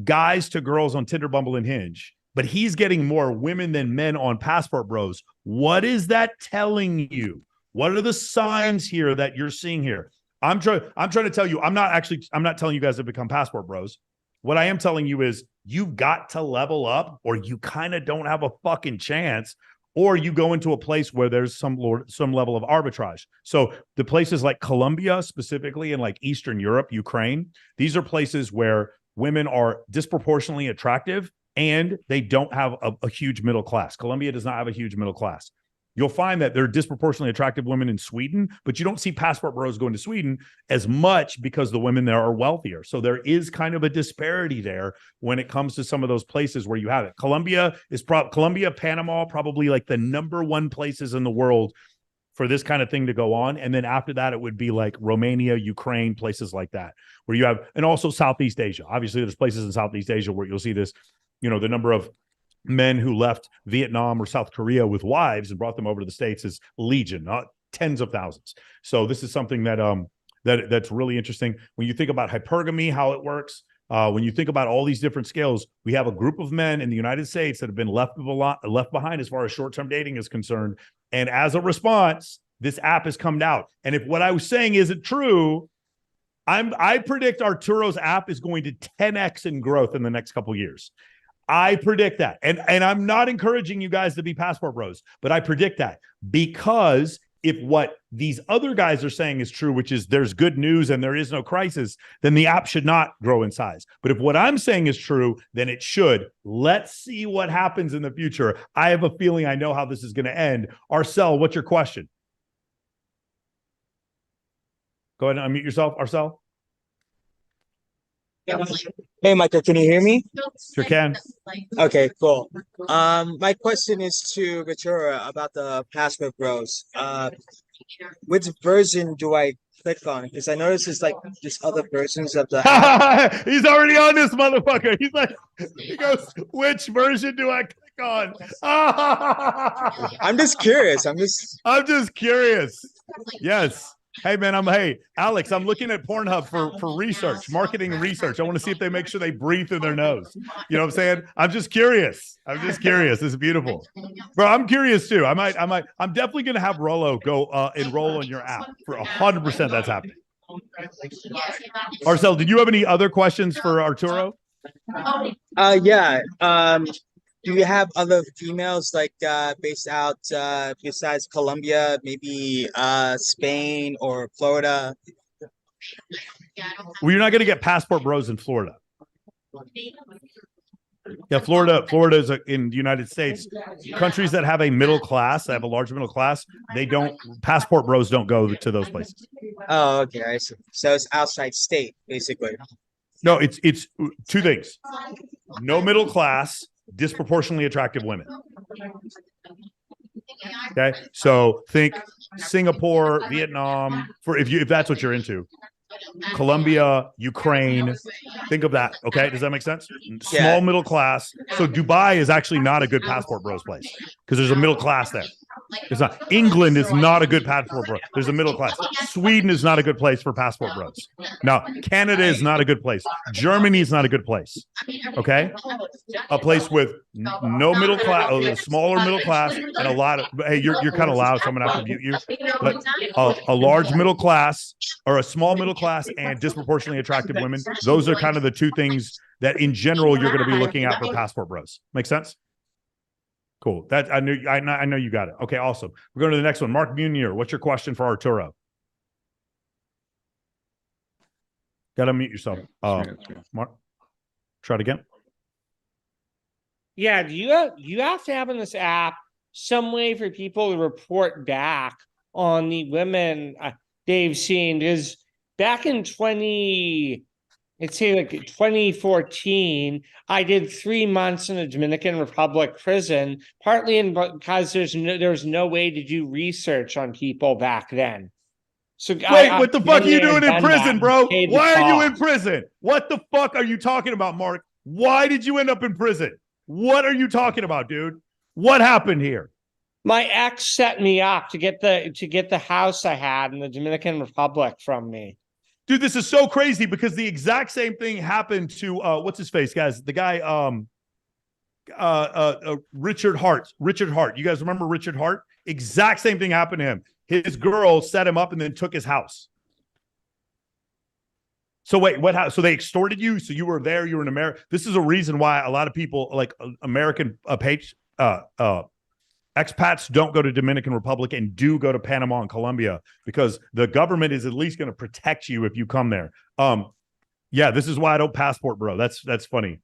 guys to girls on Tinder, Bumble, and Hinge, but he's getting more women than men on Passport Bros, what is that telling you? What are the signs here that you're seeing here? I'm trying to tell you. I'm not telling you guys to become Passport Bros. What I am telling you is you've got to level up, or you kind of don't have a fucking chance, or you go into a place where there's some level of arbitrage. So the places like Colombia, specifically in like Eastern Europe, Ukraine, these are places where women are disproportionately attractive and they don't have a huge middle class. Colombia does not have a huge middle class. You'll find that there are disproportionately attractive women in Sweden, but you don't see Passport Bros going to Sweden as much because the women there are wealthier. So there is kind of a disparity there when it comes to some of those places where you have it. Colombia, Panama, probably like the number one places in the world for this kind of thing to go on. And then after that, it would be like Romania, Ukraine, places like that, where you have, and also Southeast Asia. Obviously, there's places in Southeast Asia where you'll see this, the number of men who left Vietnam or South Korea with wives and brought them over to the States is legion, not tens of thousands. So this is something that that's really interesting. When you think about hypergamy, how it works, when you think about all these different scales, we have a group of men in the United States that have been left behind as far as short-term dating is concerned. And as a response, this app has come out. And if what I was saying isn't true, I predict Arturo's app is going to 10x in growth in the next couple of years. I predict that. And I'm not encouraging you guys to be Passport Bros, but I predict that, because if what these other guys are saying is true, which is there's good news and there is no crisis, then the app should not grow in size. But if what I'm saying is true, then it should. Let's see what happens in the future. I have a feeling I know how this is going to end. Arcel, what's your question? Go ahead and unmute yourself, Arcel. Hey, Michael, can you hear me? Sure can. Okay, cool. My question is to Ventura about the Passport Bros. Which version do I click on? Because I noticed there's like just other versions of the app. He's already on this motherfucker. He goes, which version do I click on? I'm just curious. I'm just curious. Yes. Hey man, Alex, I'm looking at Pornhub for research, marketing and research. I want to see if they make sure they breathe through their nose. You know what I'm saying? I'm just curious. This is beautiful. Bro, I'm curious too. I'm definitely going to have Rollo go enroll on your app for 100%. That's happening. Arcel, did you have any other questions for Arturo? Yeah. Do you have other females like based out besides Colombia, maybe Spain or Florida? Well, you're not going to get Passport Bros in Florida. Yeah, Florida is in the United States. Countries that have a middle class, that have a large middle class, Passport Bros don't go to those places. Oh, okay, I see. So it's outside state, basically. No, it's two things. No middle class, disproportionately attractive women. Okay, so think Singapore, Vietnam, for if that's what you're into. Colombia, Ukraine, think of that. Okay, does that make sense? Small middle class. So Dubai is actually not a good passport bros place because there's a middle class there. It's not. England is not a good passport bro. There's a middle class. Sweden is not a good place for passport bros. Now, Canada is not a good place. Germany is not a good place. Okay, a place with no middle class, a smaller middle class, and a lot of. Hey, you're kind of loud, so I'm gonna have to mute you. But a large middle class or a small middle class and disproportionately attractive women. Those are kind of the two things that, in general, you're going to be looking at for passport bros. Make sense? Cool. That I know you got it. Okay, awesome. We're going to the next one. Mark Munier, what's your question for Arturo? Got to mute yourself. Mark, try it again. Yeah, do you have to have in this app some way for people to report back on the women they've seen? Because back in 2014, I did 3 months in the Dominican Republic prison, partly because there was no way to do research on people back then. So wait, what the fuck are you doing in prison, bro? Why are you in prison? What the fuck are you talking about, Mark? Why did you end up in prison? What are you talking about, dude? What happened here? My ex set me up to get the house I had in the Dominican Republic from me. Dude, this is so crazy because the exact same thing happened to what's his face, guys? The guy Richard Hart. Richard Hart. You guys remember Richard Hart? Exact same thing happened to him. His girl set him up and then took his house. So wait, what? So they extorted you? So you were there? You were in America? This is a reason why a lot of people, like American expats, don't go to Dominican Republic and do go to Panama and Colombia because the government is at least going to protect you if you come there. Yeah, this is why I don't passport, bro. That's funny.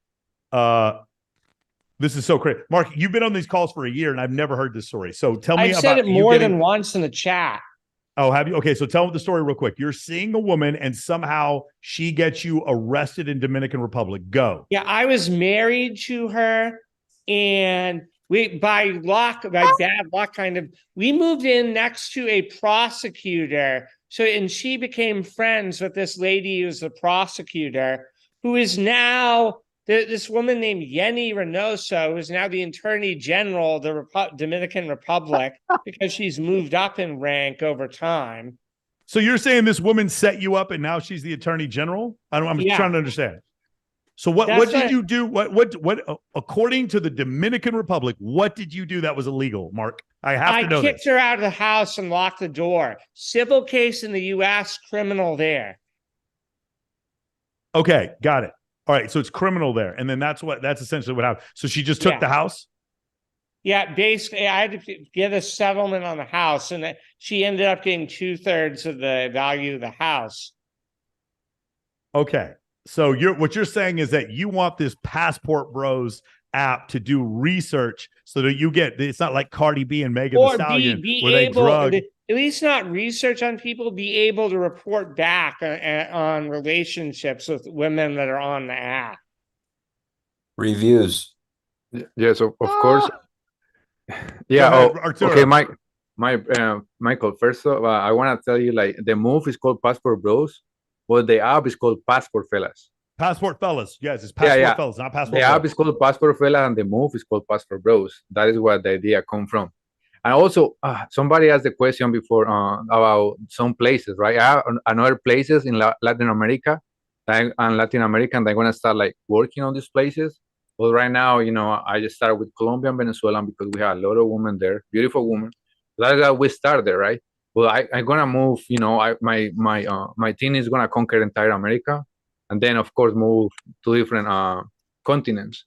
This is so crazy. Mark, you've been on these calls for a year and I've never heard this story. So tell me I've said it more than once in the chat. Oh, have you? Okay, so tell the story real quick. You're seeing a woman and somehow she gets you arrested in Dominican Republic. Go. Yeah, I was married to her and by bad luck, kind of, we moved in next to a prosecutor. So, and she became friends with this lady who's the prosecutor, who is now this woman named Yenny Reynoso, who is now the Attorney General of the Dominican Republic because she's moved up in rank over time. So you're saying this woman set you up and now she's the Attorney General? I'm trying to understand. So what did you do? What according to the Dominican Republic, what did you do that was illegal, Mark? I have to know this. I kicked her out of the house and locked the door. Civil case in the US, criminal there. Okay, got it. All right, so it's criminal there. And then that's essentially what happened. So she just took the house? Yeah, basically I had to get a settlement on the house and she ended up getting 2/3 of the value of the house. Okay. So what you're saying is that you want this Passport Bros app to do research so that you get, it's not like Cardi B and Megan Thee Stallion where they drug. At least not research on people, be able to report back on relationships with women that are on the app. Reviews. Yes, of course. Yeah. Okay, Michael. First of all, I want to tell you, like, the move is called Passport Bros, but the app is called Passport Fellas. Passport Fellas. Yes, it's Passport Fellas, not Passport The app is called Passport Fellas and the move is called Passport Bros. That is where the idea come from. And also, somebody asked the question before about some places, right? Another places in Latin America, and Latin American, they're gonna start like working on these places. But right now, I just started with Colombia and Venezuela because we have a lot of women there, beautiful women. That's how we started there, right? But I'm gonna move. My team is gonna conquer entire America, and then of course move to different continents.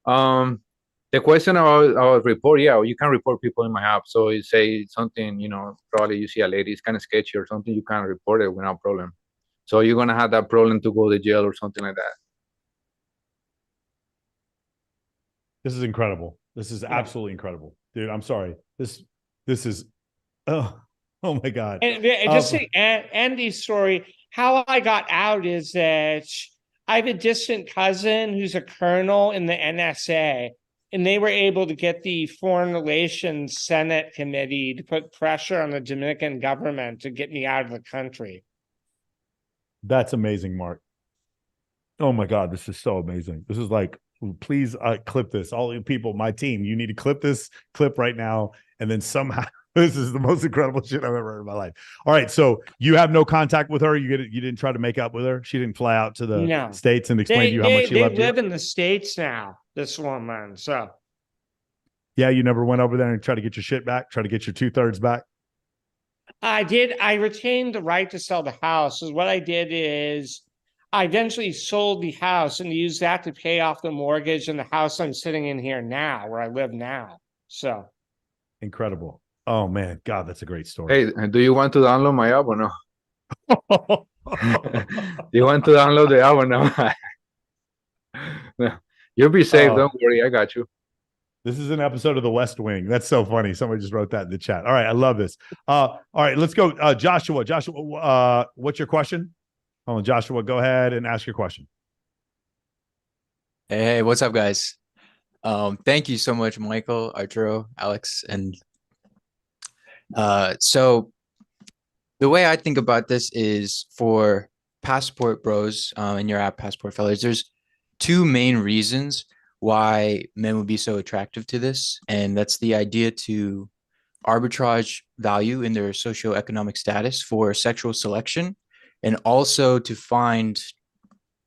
The question about report, you can report people in my app. So you say something, probably you see a lady, it's kind of sketchy or something, you can report it without problem. So you're gonna have that problem to go to jail or something like that. This is incredible. This is absolutely incredible, dude. I'm sorry. This is oh my God. And just to end Andy's story, how I got out is that I have a distant cousin who's a colonel in the NSA, and they were able to get the Foreign Relations Senate Committee to put pressure on the Dominican government to get me out of the country. That's amazing, Mark. Oh my God, this is so amazing. This is like, please clip this. All you people, my team, you need to clip this clip right now. And then somehow, this is the most incredible shit I've ever heard in my life. All right, so you have no contact with her. You didn't try to make up with her. She didn't fly out to the States and explain to you how much she loved you. They live in the States now, this woman. So yeah, you never went over there and tried to get your shit back, try to get your 2/3 back. I did. I retained the right to sell the house. So what I did is I eventually sold the house and used that to pay off the mortgage and the house I'm sitting in here now, where I live now. So incredible. Oh man, God, that's a great story. Hey, do you want to download my app or no? Do you want to download the app or no? No. You'll be safe. Don't worry. I got you. This is an episode of The West Wing. That's so funny. Somebody just wrote that in the chat. All right. I love this. All right. Let's go. Joshua. Joshua, what's your question? Oh, Joshua, go ahead and ask your question. Hey, what's up, guys? Thank you so much, Michael, Arturo, Alex, and so the way I think about this is for Passport Bros and your app Passport Fellas, there's two main reasons why men would be so attractive to this, and that's the idea to arbitrage value in their socioeconomic status for sexual selection, and also to find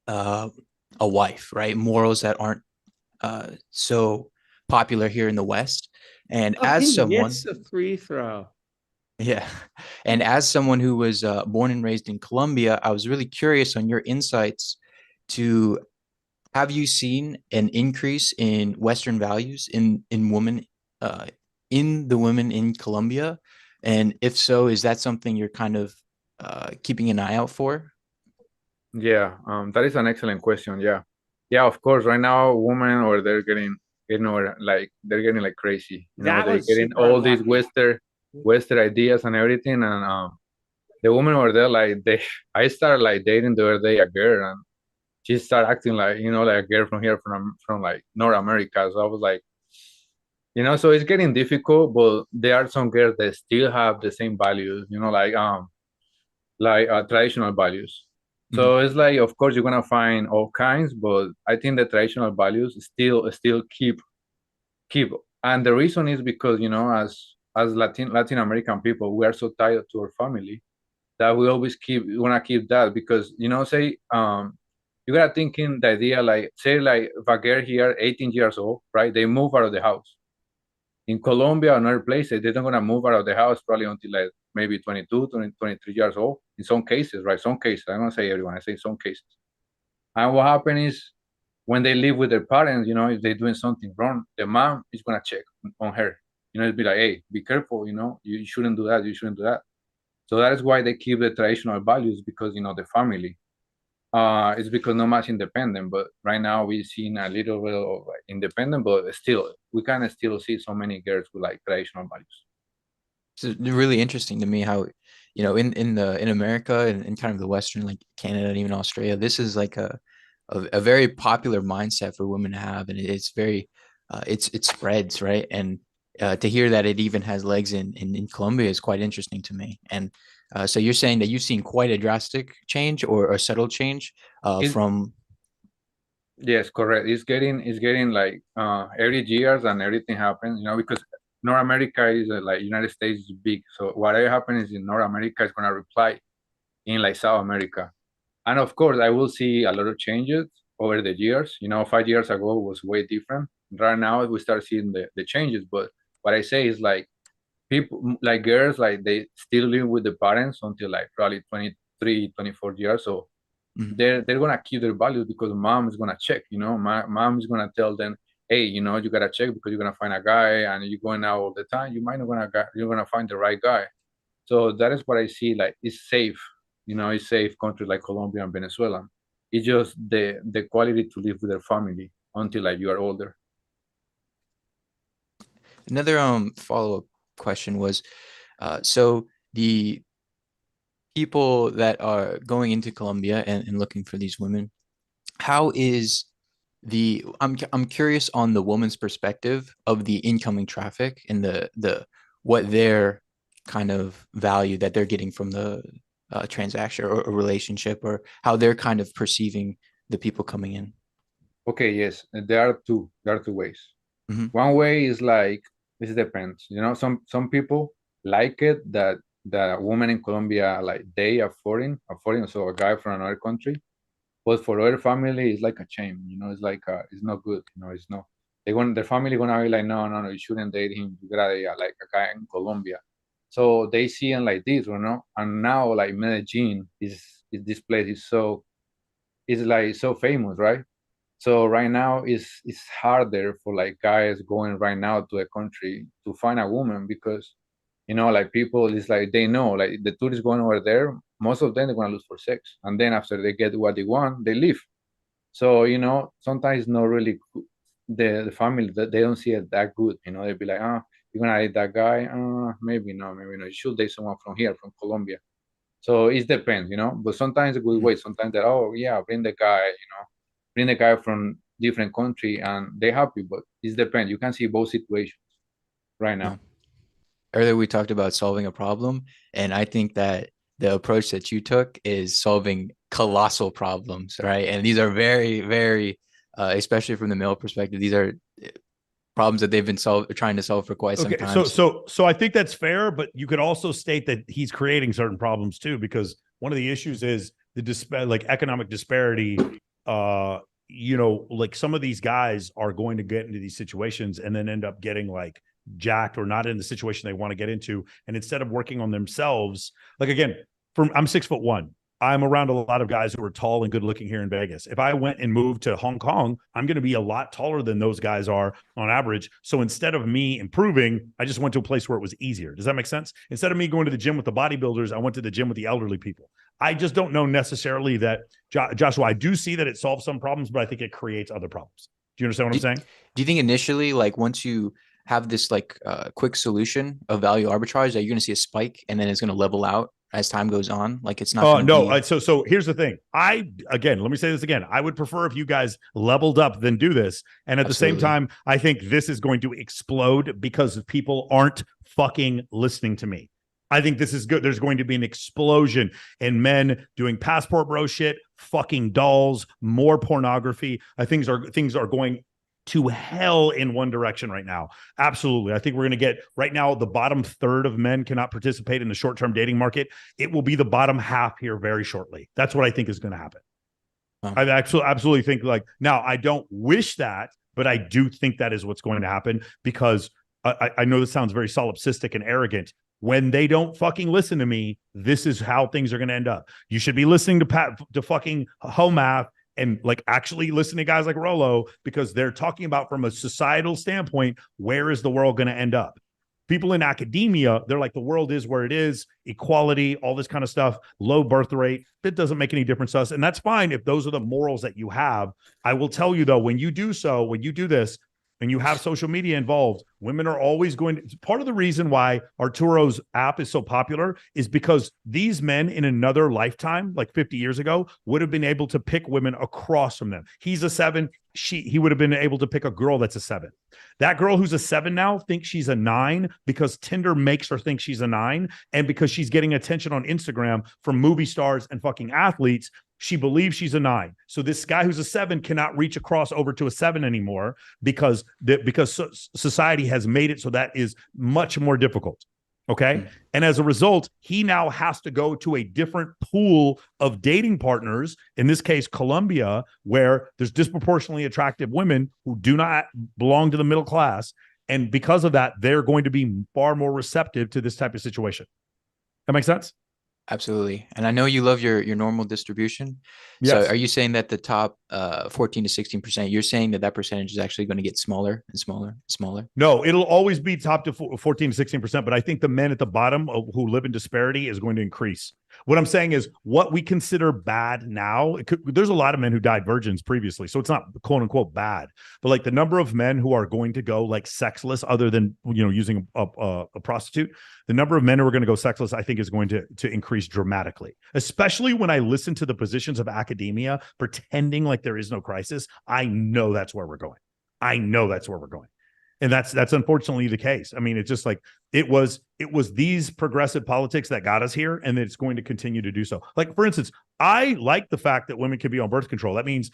a wife, right? Morals that aren't so popular here in the West. And as someone, it's a free throw. Yeah. And as someone who was born and raised in Colombia, I was really curious on your insights to have you seen an increase in Western values in women, in the women in Colombia? And if so, is that something you're kind of keeping an eye out for? Yeah, that is an excellent question. Yeah. Yeah, of course. Right now, women or they're getting, like they're getting like crazy. They're getting all these Western ideas and everything. And the women over there, like I started like dating the other day a girl, and she started acting like like a girl from here, from like North America. So I was like, so it's getting difficult, but there are some girls that still have the same values, like traditional values. So it's like, of course, you're gonna find all kinds, but I think the traditional values still keep. And the reason is because as Latin American people, we are so tied to our family that we always wanna keep that, because say you gotta think in the idea, like say like if a girl here 18 years old, right? They move out of the house. In Colombia and other places, they're not gonna move out of the house probably until like maybe 22, 23 years old. In some cases, right? Some cases. I don't say everyone. I say some cases. And what happens is when they live with their parents, if they're doing something wrong, the mom is gonna check on her. It'd be like, hey, be careful. You shouldn't do that. You shouldn't do that. So that is why they keep the traditional values, because the family. It's because not much independent, but right now we've seen a little bit of independent, but still we can still see so many girls with like traditional values. So really interesting to me how, in America and kind of the Western, like Canada and even Australia, this is like a very popular mindset for women to have, and it's very it spreads, right? And to hear that it even has legs in Colombia is quite interesting to me. And so you're saying that you've seen quite a drastic change or a subtle change from. Yes, correct. It's getting like every years and everything happens, because North America is like United States is big. So whatever happens in North America is gonna reply in like South America. And of course, I will see a lot of changes over the years. 5 years ago was way different. Right now, we start seeing the changes. But what I say is like people, like girls, like they still live with the parents until like probably 23, 24 years. So they're gonna keep their values because mom is gonna check. My mom is gonna tell them, hey, you gotta check because you're gonna find a guy and you're going out all the time. You might not you're gonna find the right guy. So that is what I see. Like it's safe. It's safe countries like Colombia and Venezuela. It's just the quality to live with their family until like you are older. Another follow-up question was, so the people that are going into Colombia and looking for these women, how is I'm curious on the woman's perspective of the incoming traffic and the what their kind of value that they're getting from the transaction or relationship, or how they're kind of perceiving the people coming in. Okay, yes, there are two ways. Mhm. One way is like, this depends. Some people like it that a woman in Colombia, like, they are foreign, so a guy from another country. But for other family, it's like a shame. It's like it's not good. It's not. Their family gonna be like, no, no, no, you shouldn't date him. You gotta date like a guy in Colombia. So they see him like this, And now like Medellin is this place is so, it's like so famous, right? So right now it's harder for like guys going right now to a country to find a woman, because like people is like, they know like the tourists going over there, most of them they're gonna look for sex, and then after they get what they want, they leave. So sometimes it's not really the family, that they don't see it that good. They'll be like, you're gonna date that guy, maybe no, maybe no, you should date someone from here, from Colombia. So it depends, but sometimes a good way, sometimes that, oh yeah, bring the guy from different country and they happy, but it depends. You can see both situations right Yeah. now. Earlier we talked about solving a problem, and I think that the approach that you took is solving colossal problems, right? And these are very, very, especially from the male perspective, these are problems that they've been trying to solve for quite some Okay, time. so I think that's fair, but you could also state that he's creating certain problems too, because one of the issues is like economic disparity. Like some of these guys are going to get into these situations and then end up getting like jacked or not in the situation they want to get into, and instead of working on themselves, like again, I'm 6'1". I'm around a lot of guys who are tall and good looking here in Vegas. If I went and moved to Hong Kong, I'm going to be a lot taller than those guys are on average. So instead of me improving, I just went to a place where it was easier. Does that make sense? Instead of me going to the gym with the bodybuilders, I went to the gym with the elderly people. I just don't know necessarily that, Joshua, I do see that it solves some problems, but I think it creates other problems. Do you understand what I'm saying? Do you think initially, like once you have this like quick solution of value arbitrage, that you're going to see a spike and then it's going to level out as time goes on? Like it's not going to no. be... So here's the thing. Let me say this again. I would prefer if you guys leveled up than do this. And at Absolutely. the same time, I think this is going to explode because people aren't fucking listening to me. I think this is good. There's going to be an explosion in men doing passport bro shit, fucking dolls, more pornography. Things are going to hell in one direction right now. Absolutely. I think we're going to get right now, the bottom third of men cannot participate in the short-term dating market. It will be the bottom half here very shortly. That's what I think is going to happen. I absolutely think, like, now I don't wish that, but I do think that is what's going to happen, because I know this sounds very solipsistic and arrogant. When they don't fucking listen to me, this is how things are going to end up. You should be listening to fucking Homath and like actually listen to guys like Rolo, because they're talking about from a societal standpoint, where is the world going to end up? People in academia, they're like, the world is where it is, equality, all this kind of stuff, low birth rate. That doesn't make any difference to us. And that's fine if those are the morals that you have. I will tell you though, when you do this, and you have social media involved, women are always going to, part of the reason why Arturo's app is so popular is because these men in another lifetime, like 50 years ago, would have been able to pick women across from them. He's a 7. He would have been able to pick a girl that's a 7. That girl who's a 7 now thinks she's a 9 because Tinder makes her think she's a 9. And because she's getting attention on Instagram from movie stars and fucking athletes, she believes she's a 9. So this guy who's a 7 cannot reach across over to a 7 anymore, because society has made it so that is much more difficult. Okay. Mm-hmm. And as a result, he now has to go to a different pool of dating partners, in this case, Colombia, where there's disproportionately attractive women who do not belong to the middle class. And because of that, they're going to be far more receptive to this type of situation. That makes sense? Absolutely. And I know you love your normal distribution. Yes. So are you saying that the top 14 to 16%, you're saying that percentage is actually going to get smaller and smaller and smaller? No, it'll always be top to 14 to 16%. But I think the men at the bottom who live in disparity is going to increase. What I'm saying is what we consider bad now, there's a lot of men who died virgins previously. So it's not quote unquote bad, but like the number of men who are going to go like sexless other than, using a prostitute, the number of men who are going to go sexless, I think is going to increase dramatically, especially when I listen to the positions of academia pretending like there is no crisis. I know that's where we're going. And that's unfortunately the case. I mean, it's just like it was these progressive politics that got us here, and it's going to continue to do so. Like, for instance, I like the fact that women can be on birth control. That means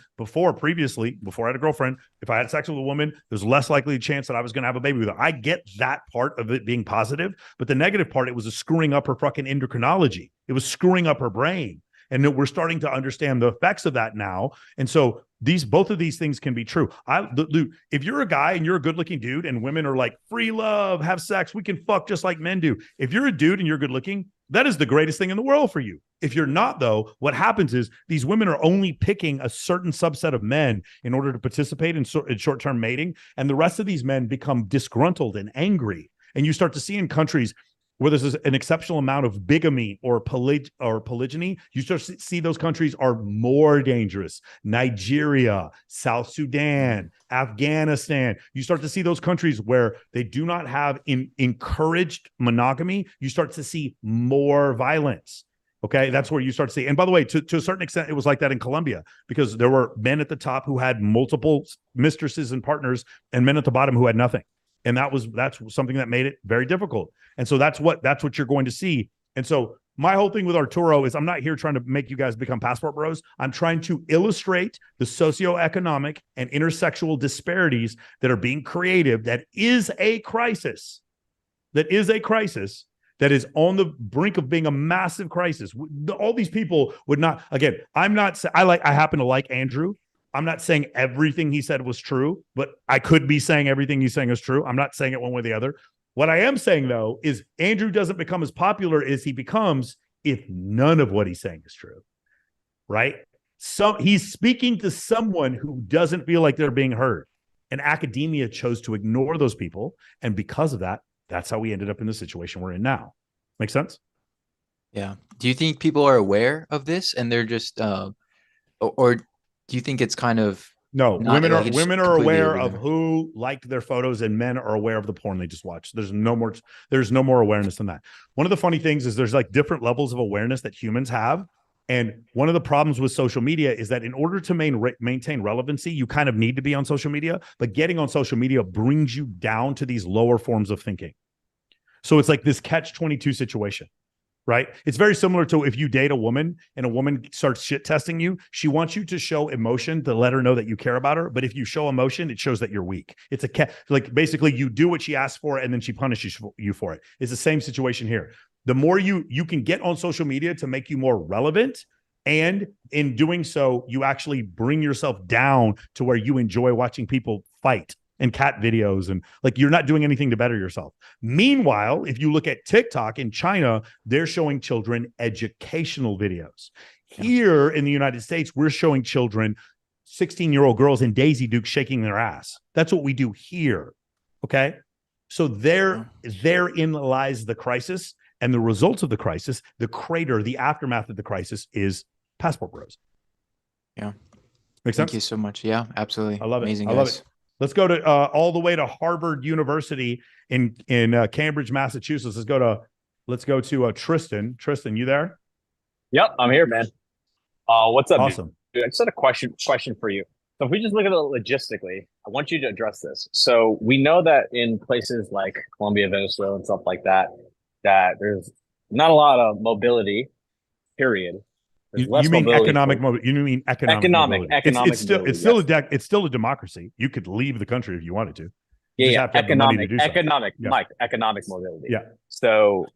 previously, before I had a girlfriend, if I had sex with a woman, there's less likely chance that I was going to have a baby with her. I get that part of it being positive, but the negative part, it was screwing up her fucking endocrinology. It was screwing up her brain. And we're starting to understand the effects of that now. And so both of these things can be true. If you're a guy and you're a good looking dude and women are like free love, have sex, we can fuck just like men do. If you're a dude and you're good looking, that is the greatest thing in the world for you. If you're not, though, what happens is these women are only picking a certain subset of men in order to participate in short-term mating. And the rest of these men become disgruntled and angry. And you start to see in countries where there's an exceptional amount of bigamy or polygyny, you start to see those countries are more dangerous. Nigeria, South Sudan, Afghanistan. You start to see those countries where they do not have encouraged monogamy. You start to see more violence. Okay, that's where you start to see. And by the way, to a certain extent, it was like that in Colombia because there were men at the top who had multiple mistresses and partners, and men at the bottom who had nothing. And that's something that made it very difficult. And so that's what you're going to see. And so my whole thing with Arturo is I'm not here trying to make you guys become passport bros. I'm trying to illustrate the socioeconomic and intersexual disparities that are being created. That is a crisis. That is on the brink of being a massive crisis. All these people would not, again, I happen to like Andrew. I'm not saying everything he said was true, but I could be saying everything he's saying is true. I'm not saying it one way or the other. What I am saying, though, is Andrew doesn't become as popular as he becomes if none of what he's saying is true, right? So he's speaking to someone who doesn't feel like they're being heard. And academia chose to ignore those people. And because of that, that's how we ended up in the situation we're in now. Make sense? Yeah. Do you think people are aware of this and they're just, or do you think it's kind of no? Women are aware of ignorant? who liked their photos, and men are aware of the porn they just watched. There's no more awareness than that. One of the funny things is there's like different levels of awareness that humans have, and one of the problems with social media is that in order to maintain relevancy, you kind of need to be on social media. But getting on social media brings you down to these lower forms of thinking. So it's like this catch-22 situation. Right? It's very similar to if you date a woman and a woman starts shit testing you, she wants you to show emotion to let her know that you care about her. But if you show emotion, it shows that you're weak. It's like basically you do what she asks for and then she punishes you for it. It's the same situation here. The more you can get on social media to make you more relevant, and in doing so, you actually bring yourself down to where you enjoy watching people fight and cat videos, and like you're not doing anything to better yourself. Meanwhile, if you look at TikTok in China, they're showing children educational videos. Here in the United States, we're showing children 16-year-old girls in Daisy Duke shaking their ass. That's what we do here. Okay. So therein lies the crisis, and the results of the crisis, the crater, the aftermath of the crisis is passport bros. Yeah. Make sense? Thank you so much. Yeah, absolutely. I love it. Amazing, I love guys. it. Let's go to all the way to Harvard University in Cambridge, Massachusetts. Let's go to Tristan. Tristan, you there? Yep, I'm here, man. What's up, Awesome. dude? I just had a question for you. So if we just look at it logistically, I want you to address this. So we know that in places like Colombia, Venezuela, and stuff like that, that there's not a lot of mobility, period. You mean economic mobility? You mean economic mobility? It's still a democracy. You could leave the country if you wanted to. You just have to have the money to do so. Economic mobility. Yeah. So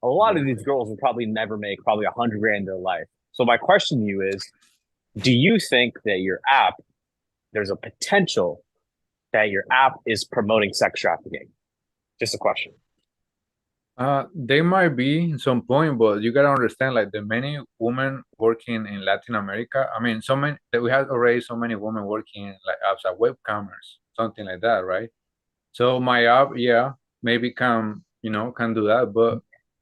a lot of these girls will probably never make probably $100,000 in their life. So my question to you is, do you think that your app, there's a potential that your app is promoting sex trafficking? Just a question. They might be in some point, but you gotta understand, like the many women working in Latin America. I mean, so many that we have already so many women working like apps at webcamers, something like that, right? So my app, yeah, maybe can do that, but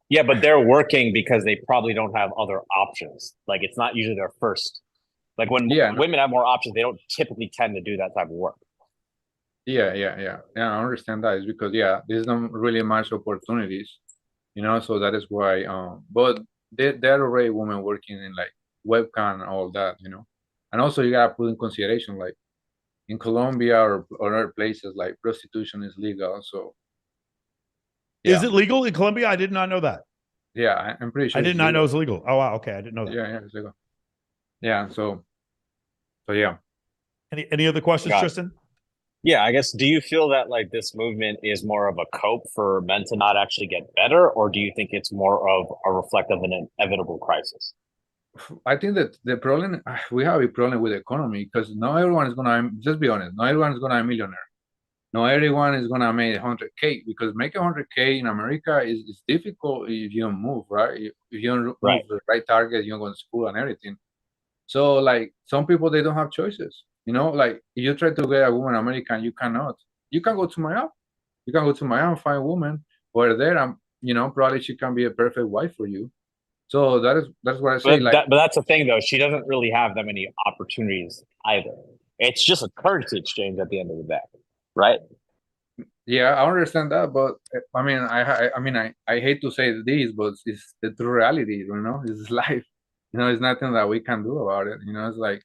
Yeah, but they're working because they probably don't have other options. Like it's not usually their first. Like when Yeah, women have more options, they don't typically tend to do that type of work. yeah. I understand that. It's because there's not really much opportunities, so that is why. But there are already women working in like webcam and all that, and also you gotta put in consideration like in Colombia or other places like prostitution is legal. So Is yeah, it legal in Colombia? I did not know that. yeah, I'm pretty I sure did it's not know legal. it's legal. Oh wow, okay, I didn't know that. Yeah, it's legal. Yeah, so yeah. Any other questions, Got it. Tristan? Yeah, I guess. Do you feel that like this movement is more of a cope for men to not actually get better, or do you think it's more of a reflect of an inevitable crisis? I think that the problem we have a problem with the economy because not everyone is gonna just be honest. Not everyone is gonna be a millionaire. Not everyone is gonna make 100K because making 100K in America is difficult if you don't move right. If you don't move Right. the right target, you don't go to school and everything. So like some people they don't have choices. Like if you try to get a woman American, you cannot. You can go to Miami. You can go to Miami, find a woman over there, and probably she can be a perfect wife for you. So that's what I say. Like But that's the thing, though. She doesn't really have that many opportunities either. It's just a currency exchange at the end of the day, right? yeah, I understand that, but I mean, I hate to say this, but it's the true reality. It's life. It's nothing that we can do about it. It's like,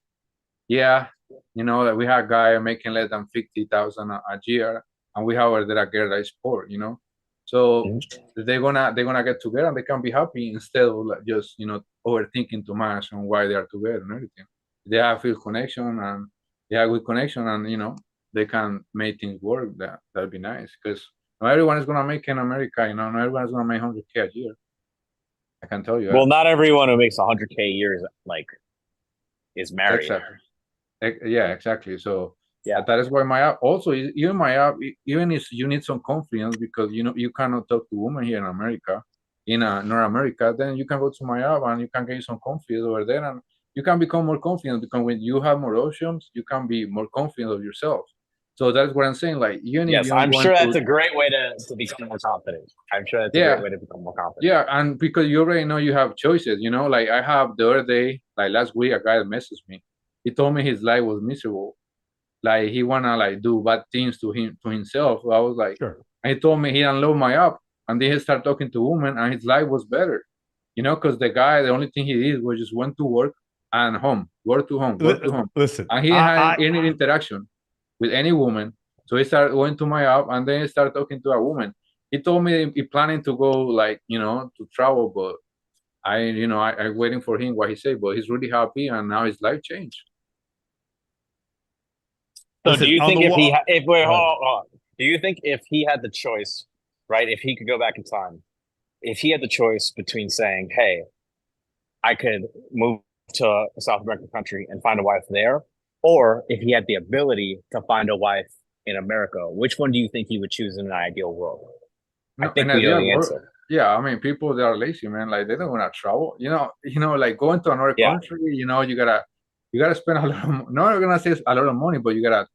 yeah, that we have a guy making less than 50,000 a year, and we have there a girl that is poor. So they're gonna get together and they can be happy instead of like just overthinking too much on why they are together and everything. They have good connection and they have good connection and they can make things work. That'd be nice because not everyone is gonna make in America. Not everyone is gonna make 100K a year. I can tell you Well, that. not everyone who makes 100K a year is married. Exactly. Yeah, exactly. So Yeah. that is why my app also even my app even if you need some confidence because you cannot talk to women here in America, in North America, then you can go to my app and you can get some confidence over there and you can become more confident because when you have more options, you can be more confident of yourself. So that's what I'm saying. Like even if Yes, you don't I'm want sure that's to a great way to become more confident. I'm sure that's a yeah great way to become more confident. yeah, and because you already know you have choices, like I have the other day, like last week, a guy messaged me. He told me his life was miserable. Like he wanna like do bad things to himself. So I was like, Sure. and he told me he unloaded my app, and then he started talking to women, and his life was better. Because the guy, the only thing he did was just went to work and home, work to home, work to home, Listen, and he didn't have any interaction with any woman. So he started going to my app, and then he started talking to a woman. He told me he planning to go like to travel, but I waiting for him what he said, but he's really happy, and now his life changed. So listen, do you on think the if he wall. if wait, hold on. Do you think if he had the choice, right? If he could go back in time, if he had the choice between saying, "Hey, I could move to a South American country and find a wife there," or if he had the ability to find a wife in America, which one do you think he would choose in an ideal world? I No, think and we know ideal the world, answer. yeah. I mean, people they are lazy, man. Like they don't want to travel. Like going to another Yeah. country. You gotta spend a lot. Not gonna say a lot of money, but you gotta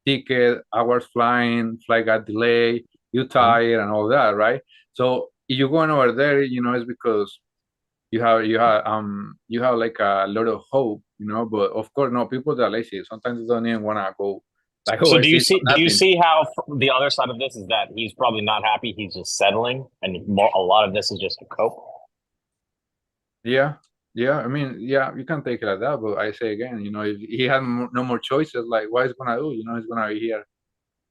ticket, hours flying, flight got delayed, you tired and all that, right? So if you're going over there, it's because you have like a lot of hope, But of course, no, people that are lazy sometimes don't even wanna go like So do you overseas see or do you nothing. see how the other side of this is that he's probably not happy, he's just settling, and a lot of this is just a cope? Yeah, yeah. I mean, yeah, you can take it like that, but I say again, if he had no more choices, like what he's gonna do? He's gonna be here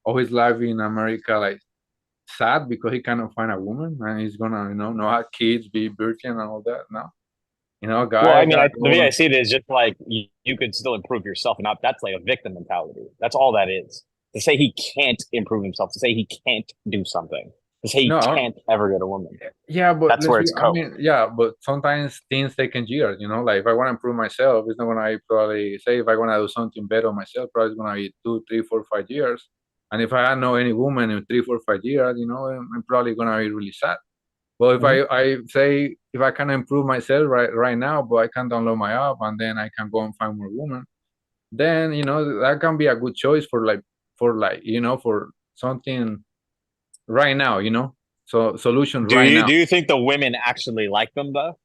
all his life in America, like sad because he cannot find a woman, and he's gonna, not have kids, be virgin and all that. No, Well, I guy mean, gotta the way go. I see it is just like you could still improve yourself, and not that's like a victim mentality. That's all that is. To say he can't improve himself, to say he can't do something, to say he No, can't ever get a woman. yeah, but That's where it's I cope. mean, yeah, but sometimes things take years, Like if I want to improve myself, it's not gonna probably say if I want to do something better on myself, probably it's gonna be 2, 3, 4, 5 years. And if I know any woman in 3, 4, 5 years, I'm probably gonna be really sad. But if I say if I can improve myself right now, but I can download my app and then I can go and find more women, then that can be a good choice for like for something right now. So solutions Do right you now. do you think the women actually like them though?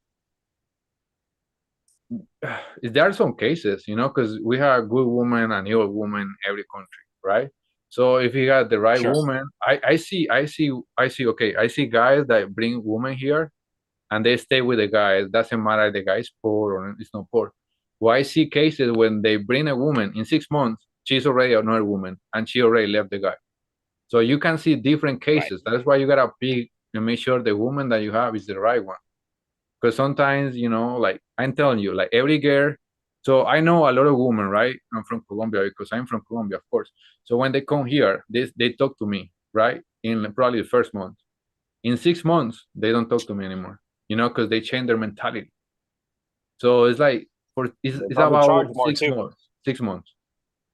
There are some cases, because we have good women and evil women in every country, right? So if you got the right Sure. woman, I see. Okay, I see guys that bring women here, and they stay with the guys. Doesn't matter if the guy is poor or it's not poor. Well, I see cases when they bring a woman in 6 months, she's already another woman, and she already left the guy. So you can see different cases. That's why you gotta pick and make sure the woman that you have is the right one. Because sometimes, like I'm telling you, like every girl. So I know a lot of women, right? I'm from Colombia because I'm from Colombia, of course. So when they come here, they talk to me, right? In probably the first month. In 6 months, they don't talk to me anymore, because they change their mentality. So it's like it's probably charge about more, 6 months. 6 months.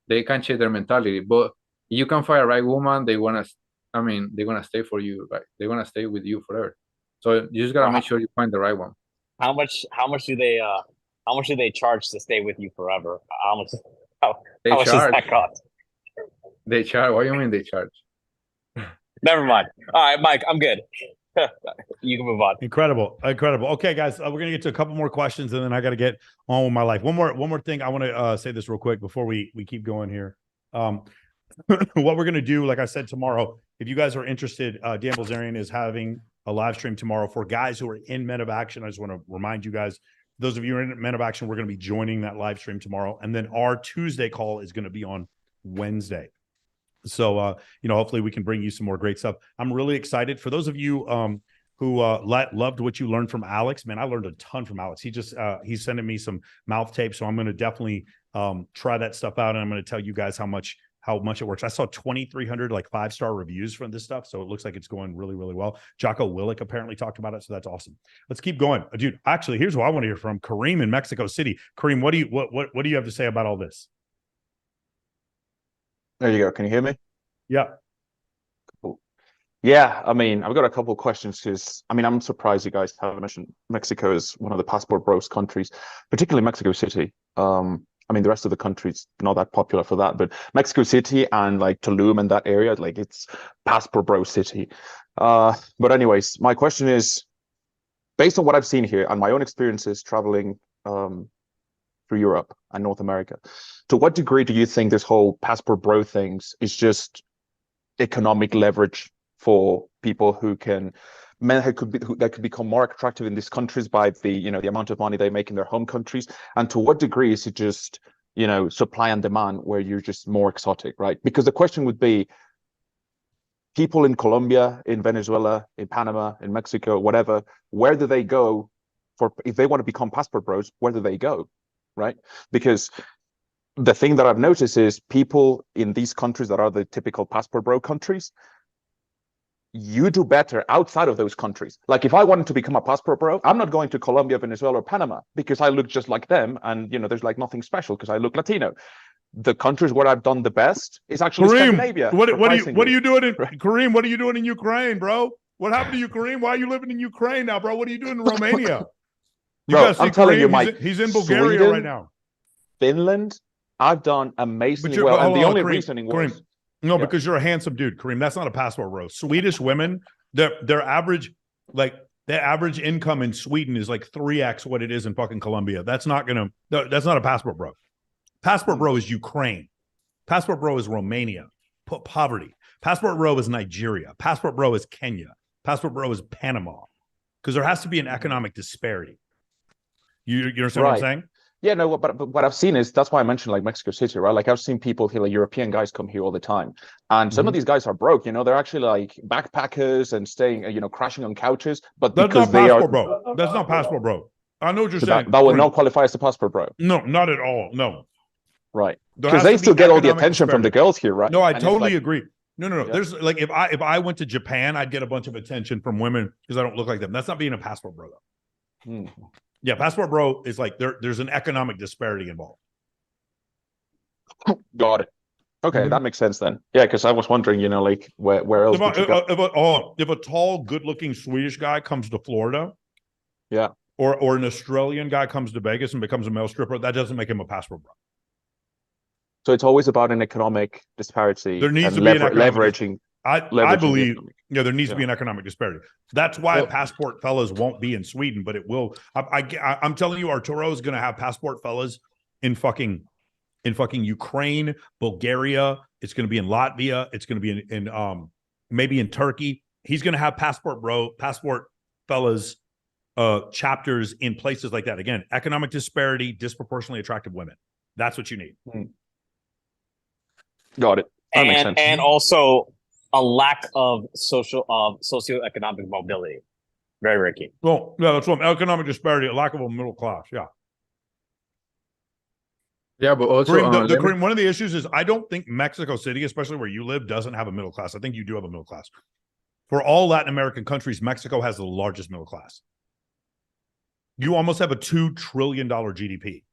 They can change their mentality, but you can find a right woman. They're gonna stay for you, right? They're gonna stay with you forever. So you just gotta make sure you find the right one. How much do they charge to stay with you forever? How much does that cost? They charge. What do you mean they charge? Never mind. All right, Mike, I'm good. You can move on. Incredible. Okay, guys, we're gonna get to a couple more questions, and then I got to get on with my life. One more thing. I want to say this real quick before we keep going here. What we're gonna do, like I said, tomorrow, if you guys are interested, Dan Bilzerian is having a live stream tomorrow for guys who are in Men of Action. I just want to remind you guys, those of you who are in Men of Action, we're going to be joining that live stream tomorrow, and then our Tuesday call is going to be on Wednesday. So, hopefully we can bring you some more great stuff. I'm really excited for those of you who loved what you learned from Alex. Man, I learned a ton from Alex. He's sending me some mouth tape, so I'm going to definitely try that stuff out, and I'm going to tell you guys how much it works. I saw 2,300 like 5-star reviews from this stuff, so it looks like it's going really, really well. Jocko Willick apparently talked about it, so that's awesome. Let's keep going, dude. Actually, here's what I want to hear from Kareem in Mexico City. Kareem, what do you have to say about all this? There you go. Can you hear me? Yeah. Cool. Yeah, I mean, I've got a couple of questions because, I'm surprised you guys haven't mentioned Mexico as one of the passport bros countries, particularly Mexico City. The rest of the country's not that popular for that, but Mexico City and like Tulum and that area, like it's passport bro city. But anyways, my question is, based on what I've seen here and my own experiences traveling through Europe and North America, to what degree do you think this whole passport bro things is just economic leverage for people that could become more attractive in these countries by the amount of money they make in their home countries? And to what degree is it just supply and demand where you're just more exotic, right? Because the question would be, people in Colombia, in Venezuela, in Panama, in Mexico, whatever, where do they go if they want to become passport bros? Where do they go, right? Because the thing that I've noticed is people in these countries that are the typical passport bro countries, you do better outside of those countries. Like if I wanted to become a passport bro, I'm not going to Colombia, Venezuela, or Panama because I look just like them, and there's like nothing special because I look Latino. The countries where I've done the best is actually Scandinavia. What are you doing in Kareem? What are you doing in Ukraine, bro? What happened to Ukraine? Why are you living in Ukraine now, bro? What are you doing in Romania? Bro, I'm telling you, Mike, he's in Bulgaria Sweden, right now. Finland, I've done amazingly well, and the only reasoning was because you're a handsome dude, Kareem. That's not a passport bro. Swedish women, their average income in Sweden is like 3x what it is in fucking Colombia. That's not a passport bro. Passport bro is Ukraine. Passport bro is Romania. Poverty. Passport bro is Nigeria. Passport bro is Kenya. Passport bro is Panama. Because there has to be an economic disparity. You understand what I'm saying? Yeah, no, but what I've seen is, that's why I mentioned like Mexico City, right? Like I've seen people here, like European guys come here all the time. And some of these guys are broke, they're actually like backpackers and staying, crashing on couches. But that's because not passport bro. That's not passport bro. I know what you're saying. That would not qualify as a passport bro. No, not at all. No. Right. Because they still get all the attention from the girls here, right? No, I totally agree. No. Yeah. There's like, if I went to Japan, I'd get a bunch of attention from women because I don't look like them. That's not being a passport bro though. Yeah, passport bro is like there's an economic disparity involved. Got it. Okay, that makes sense then. Yeah, because I was wondering, like where else if a tall, good-looking Swedish guy comes to Florida, yeah, or an Australian guy comes to Vegas and becomes a male stripper, that doesn't make him a passport bro. So it's always about an economic disparity. There needs to be leveraging. I leveraging the believe economic. there needs to be Yeah. an economic disparity. That's why Well- passport fellas won't be in Sweden, but it will. I'm telling you, Arturo is going to have passport fellas in fucking Ukraine, Bulgaria. It's going to be in Latvia. It's going to be in maybe in Turkey. He's going to have passport fellas chapters in places like that. Again, economic disparity, disproportionately attractive women. That's what you need. Got it. That makes sense. And also a lack of socioeconomic mobility. Very, very key. Well, yeah, that's what economic disparity, a lack of a middle class. Yeah. Yeah, but also Kareem, one of the issues is I don't think Mexico City, especially where you live, doesn't have a middle class. I think you do have a middle class. For all Latin American countries, Mexico has the largest middle class. You almost have a $2 trillion GDP.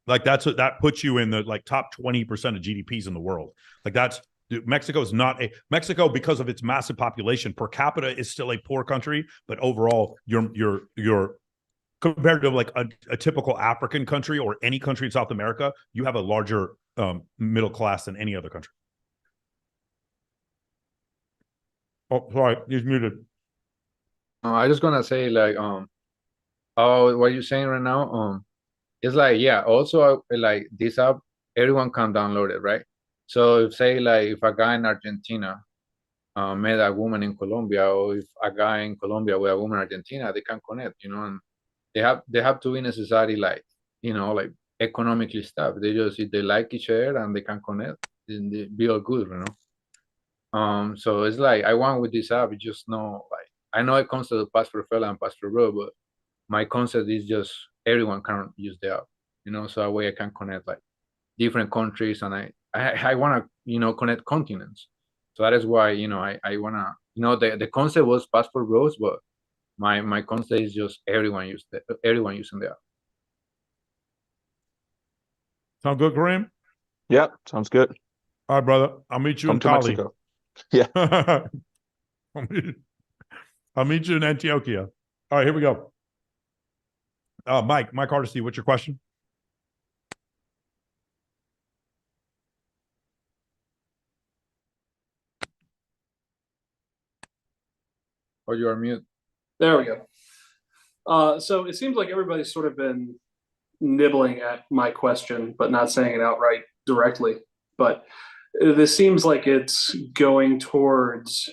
Like that puts you in the like top 20% of GDPs in the world. Like Mexico is not Mexico, because of its massive population per capita, is still a poor country, but overall you're compared to like a typical African country or any country in South America, you have a larger middle class than any other country. Oh, sorry, he's muted. I just gonna say like oh, what you're saying right now, it's like, yeah, also like this app, everyone can download it, right? So if say like if a guy in Argentina met a woman in Colombia, or if a guy in Colombia with a woman in Argentina, they can connect, and they have to be necessarily like, like economically stable. They just, if they like each other and they can connect, then they be all good, so it's like I want with this app, just know, like, I know it comes to the passport fella and passport bro, but my concept is just everyone can use the app, so that way I can connect like different countries, and I want to connect continents. So that is why I want to, the concept was passport bros, but my concept is just everyone using the app. Sound good, Kareem? Yeah, sounds good. All right, brother. I'll meet you Come in to Cali. Mexico. Yeah. I'll meet you in Antioquia. All right, here we go. Mike Hardesty, what's your question? Or you are mute. There we go. So it seems like everybody's sort of been nibbling at my question, but not saying it outright directly. But this seems like it's going towards,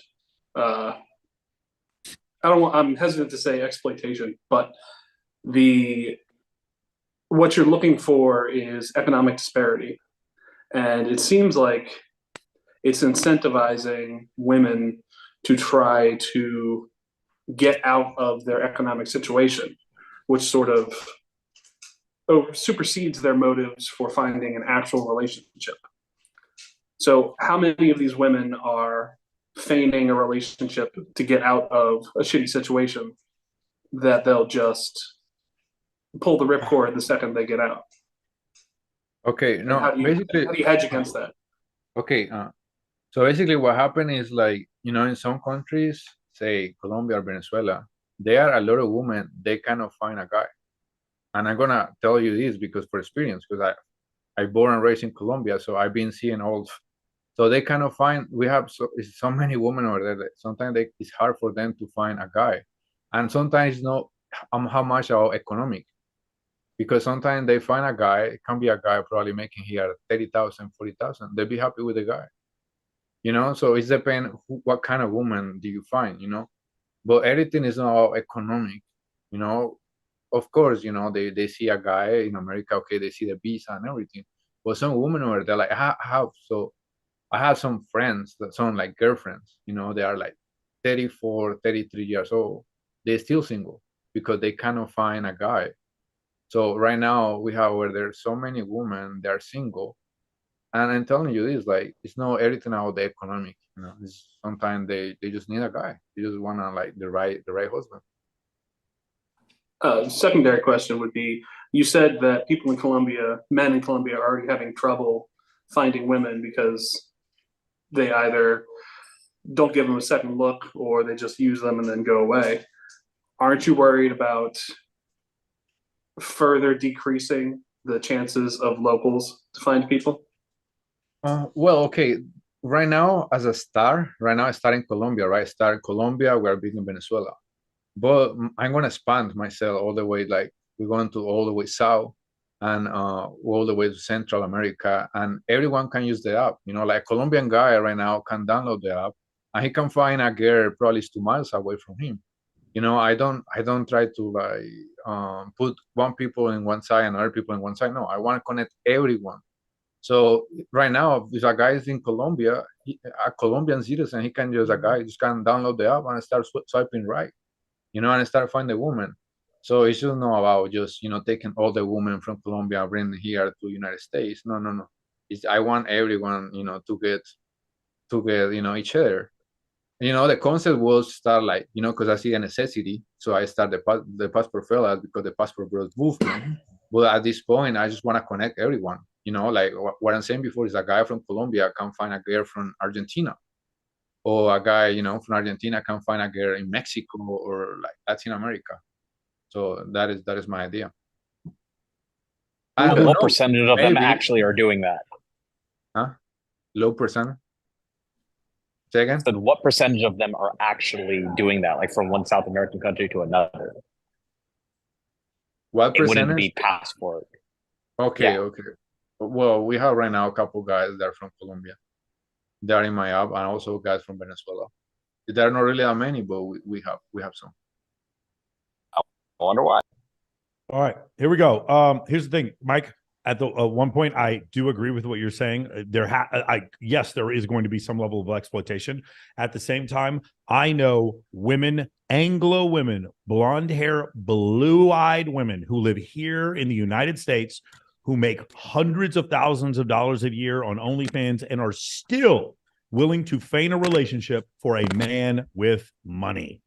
I'm hesitant to say exploitation, but what you're looking for is economic disparity. And it seems like it's incentivizing women to try to get out of their economic situation, which sort of supersedes their motives for finding an actual relationship. So how many of these women are feigning a relationship to get out of a shitty situation that they'll just pull the ripcord the second they get out? Okay, no, how do you hedge against that? Okay, so basically what happened is, like, in some countries, say Colombia or Venezuela, there are a lot of women, they cannot find a guy. And I'm gonna tell you this because for experience, because I born and raised in Colombia, so I've been seeing all. So they cannot find. We have so many women over there that sometimes it's hard for them to find a guy, and sometimes not how much are economic, because sometimes they find a guy. It can be a guy probably making here 30,000, 40,000. They'll be happy with the guy, So it depends what kind of woman do you find, But everything is not economic, Of course, they see a guy in America, okay, they see the visa and everything. But some women over there, like, I have some friends that sound like girlfriends, they are like 34, 33 years old. They're still single because they cannot find a guy. So right now we have where there's so many women that are single. And I'm telling you this, like, it's not everything about the economic, sometimes they just need a guy. They just wanna like the right husband. Secondary question would be, you said that men in Colombia are already having trouble finding women because they either don't give them a second look or they just use them and then go away. Aren't you worried about further decreasing the chances of locals to find people? Well, okay. right now, as a star, right now I start in Colombia, right? Start in Colombia, we're big in Venezuela. But I'm gonna expand myself all the way, like we're going to all the way south and all the way to Central America, and everyone can use the app. You know, like Colombian guy right now can download the app and he can find a girl probably 2 miles away from him. You know, I don't try to like put one people in one side and other people in one side. No, I want to connect everyone. So right now, if a guy is in Colombia, a Colombian citizen, he can just a guy just can download the app and start swiping right, you know, and start finding the woman. So it's just not about just, you know, taking all the women from Colombia and bringing here to United States. No, no, no. I want everyone, you know, to get, you know, each other. You know, the concept was start like, you know, because I see a necessity. So I start the passport fellas because the passport bros movement. But at this point, I just want to connect everyone. You know, like what I'm saying before is a guy from Colombia can find a girl from Argentina, or a guy, you know, from Argentina can find a girl in Mexico or like Latin America. So that is my idea. And what percentage of them maybe, actually are doing that? Huh? Low percent. Say again? So what percentage of them are actually doing that, like from one South American country to another? What It wouldn't percentage? be passport. Okay, Yeah. okay. Well, we have right now a couple guys that are from Colombia. They are in my app, and also guys from Venezuela. There are not really that many, but we have some. I wonder why. All right, here we go. Here's the thing, Mike. At the one point, I do agree with what you're saying. Yes, there is going to be some level of exploitation. At the same time, I know women, Anglo women, blonde hair, blue-eyed women who live here in the United States, who make hundreds of thousands of dollars a year on OnlyFans and are still willing to feign a relationship for a man with money.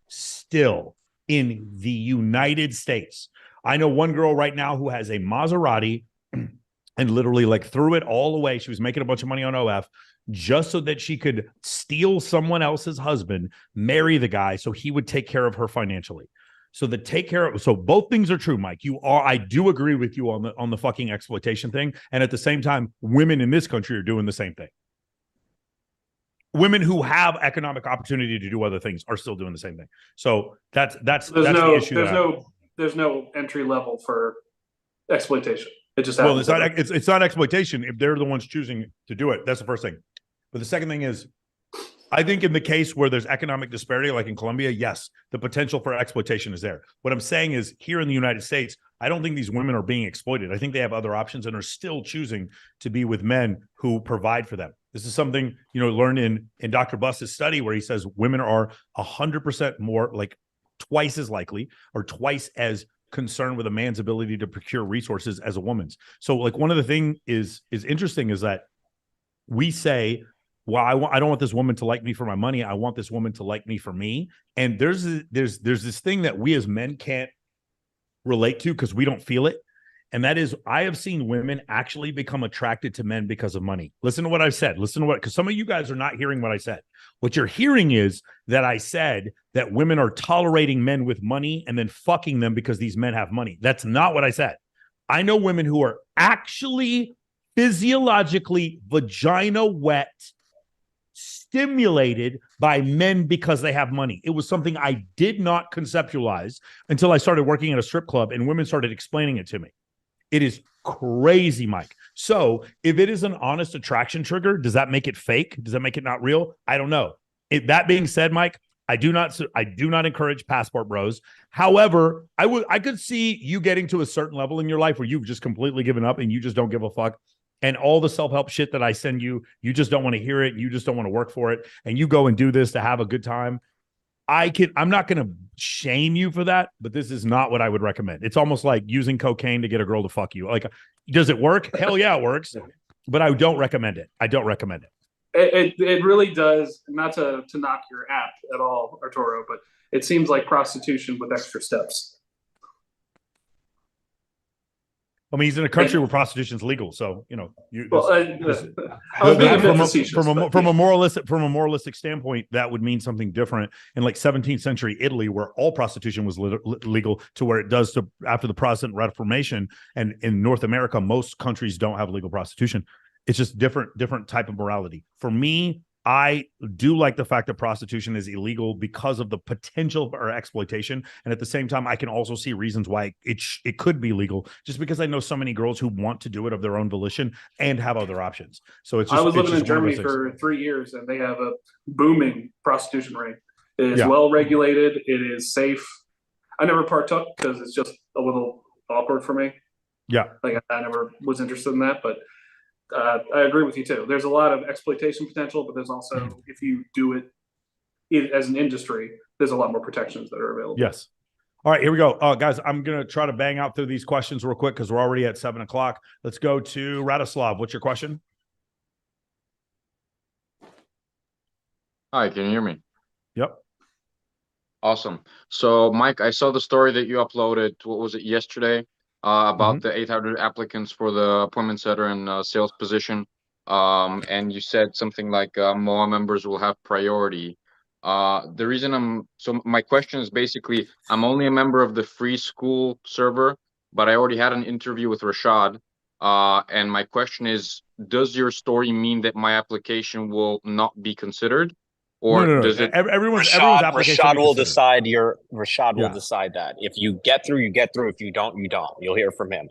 Still in the United States. I know one girl right now who has a Maserati and literally like threw it all away. She was making a bunch of money on OF just so that she could steal someone else's husband, marry the guy so he would take care of her financially. So so both things are true, Mike. I do agree with you on the fucking exploitation thing. And at the same time, women in this country are doing the same thing. Women who have economic opportunity to do other things are still doing the same thing. So that's the issue. There's no entry level for exploitation. It just well, happens. it's not exploitation if they're the ones choosing to do it. That's the first thing. But the second thing is, I think in the case where there's economic disparity, like in Colombia, yes, the potential for exploitation is there. What I'm saying is, here in the United States, I don't think these women are being exploited. I think they have other options and are still choosing to be with men who provide for them. This is something, you know, learned in Dr. Buss's study, where he says women are 100% more, like twice as likely or twice as concerned with a man's ability to procure resources as a woman's. So like one of the things is interesting is that we say, well, I don't want this woman to like me for my money. I want this woman to like me for me. And there's this thing that we as men can't relate to because we don't feel it. And that is, I have seen women actually become attracted to men because of money. Listen to what I've said. Because some of you guys are not hearing what I said. What you're hearing is that I said that women are tolerating men with money and then fucking them because these men have money. That's not what I said. I know women who are actually physiologically vagina wet, stimulated by men because they have money. It was something I did not conceptualize until I started working at a strip club and women started explaining it to me. It is crazy, Mike. So if it is an honest attraction trigger, does that make it fake? Does that make it not real? I don't know. That being said, Mike, I do not encourage passport bros. However, I could see you getting to a certain level in your life where you've just completely given up and you just don't give a fuck. And all the self-help shit that I send you, you just don't want to hear it. You just don't want to work for it. And you go and do this to have a good time. I'm not going to shame you for that, but this is not what I would recommend. It's almost like using cocaine to get a girl to fuck you. Like, does it work? Hell yeah, it works. But I don't recommend it. I don't recommend it. It really does. Not to knock your app at all, Arturo, but it seems like prostitution with extra steps. I mean, he's in a country where prostitution is legal, so you know. From a moralistic standpoint, that would mean something different in like 17th century Italy, where all prostitution was legal, to where it does to after the Protestant Reformation. And in North America, most countries don't have legal prostitution. It's just different type of morality. For me, I do like the fact that prostitution is illegal because of the potential for exploitation. And at the same time, I can also see reasons why it could be legal, just because I know so many girls who want to do it of their own volition and have other options. So it's just, I was living in one of Germany those things. for 3 years, and they have a booming prostitution rate. It is Yeah. well regulated. It is safe. I never partook because it's just a little awkward for me. Yeah. Like I never was interested in that, but I agree with you too. There's a lot of exploitation potential, but there's also, if you do it as an industry, there's a lot more protections that are available. Yes. All right, here we go. Guys, I'm going to try to bang out through these questions real quick because we're already at 7 o'clock. Let's go to Radislav. What's your question? Hi, can you hear me? Yep. Awesome. So, Mike, I saw the story that you uploaded. What was it, yesterday? About the 800 applicants for the appointment setter and sales position. And you said something like MOA members will have priority. The reason my question is basically, I'm only a member of the free school server, but I already had an interview with Rashad. And my question is, does your story mean that my application will not be considered? Or No. does it? Everyone's application Rashad will considered. decide Rashad will Yeah. decide that. If you get through, you get through. If you don't, you don't. You'll hear from him.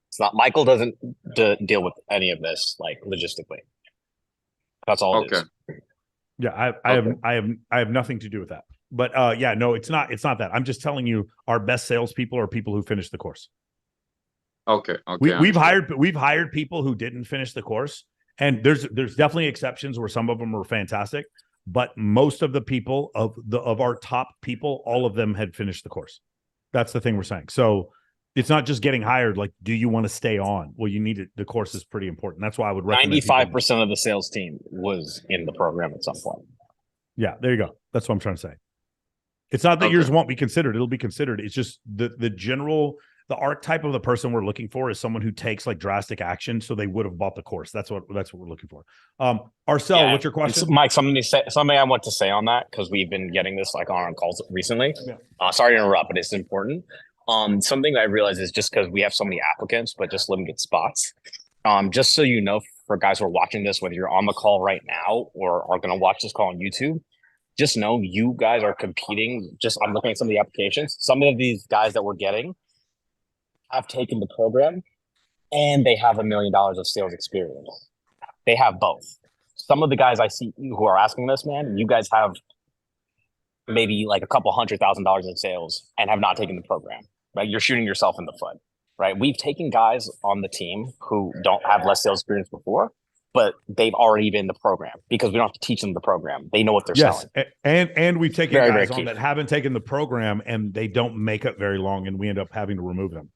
It's not Michael doesn't deal with any of this, like, logistically. That's all it is. Yeah, I have nothing to do with that. But yeah, no, it's not that. I'm just telling you, our best salespeople are people who finish the course. Okay. We've hired people who didn't finish the course, and there's definitely exceptions where some of them are fantastic, but most of the people of our top people, all of them had finished the course. That's the thing we're saying. So it's not just getting hired. Like, do you want to stay on? Well, you need it. The course is pretty important. That's why I would recommend 95% of the sales team was in the program at some point. Yeah, there you go. That's what I'm trying to say. It's not that yours won't be considered. It'll be considered. It's just the archetype of the person we're looking for is someone who takes like drastic action, so they would have bought the course. That's what we're looking for. Arcel, what's your question? Mike, something I want to say on that, because we've been getting this like on calls recently. Yeah. Sorry to interrupt, but it's important. Something I realize is just because we have so many applicants, but just limited spots. Just so you know, for guys who are watching this, whether you're on the call right now or are going to watch this call on YouTube, just know you guys are competing. I'm looking at some of the applications. Some of these guys that we're getting have taken the program and they have $1 million of sales experience. They have both. Some of the guys I see who are asking this, man, you guys have maybe like a couple $100,000 in sales and have not taken the program, right? You're shooting yourself in the foot, right? We've taken guys on the team who don't have less sales experience before, but they've already been in the program because we don't have to teach them the program. They know what they're selling. And we've taken Very, guys very on that haven't taken the program and they don't make it very long, and we end up having to remove them.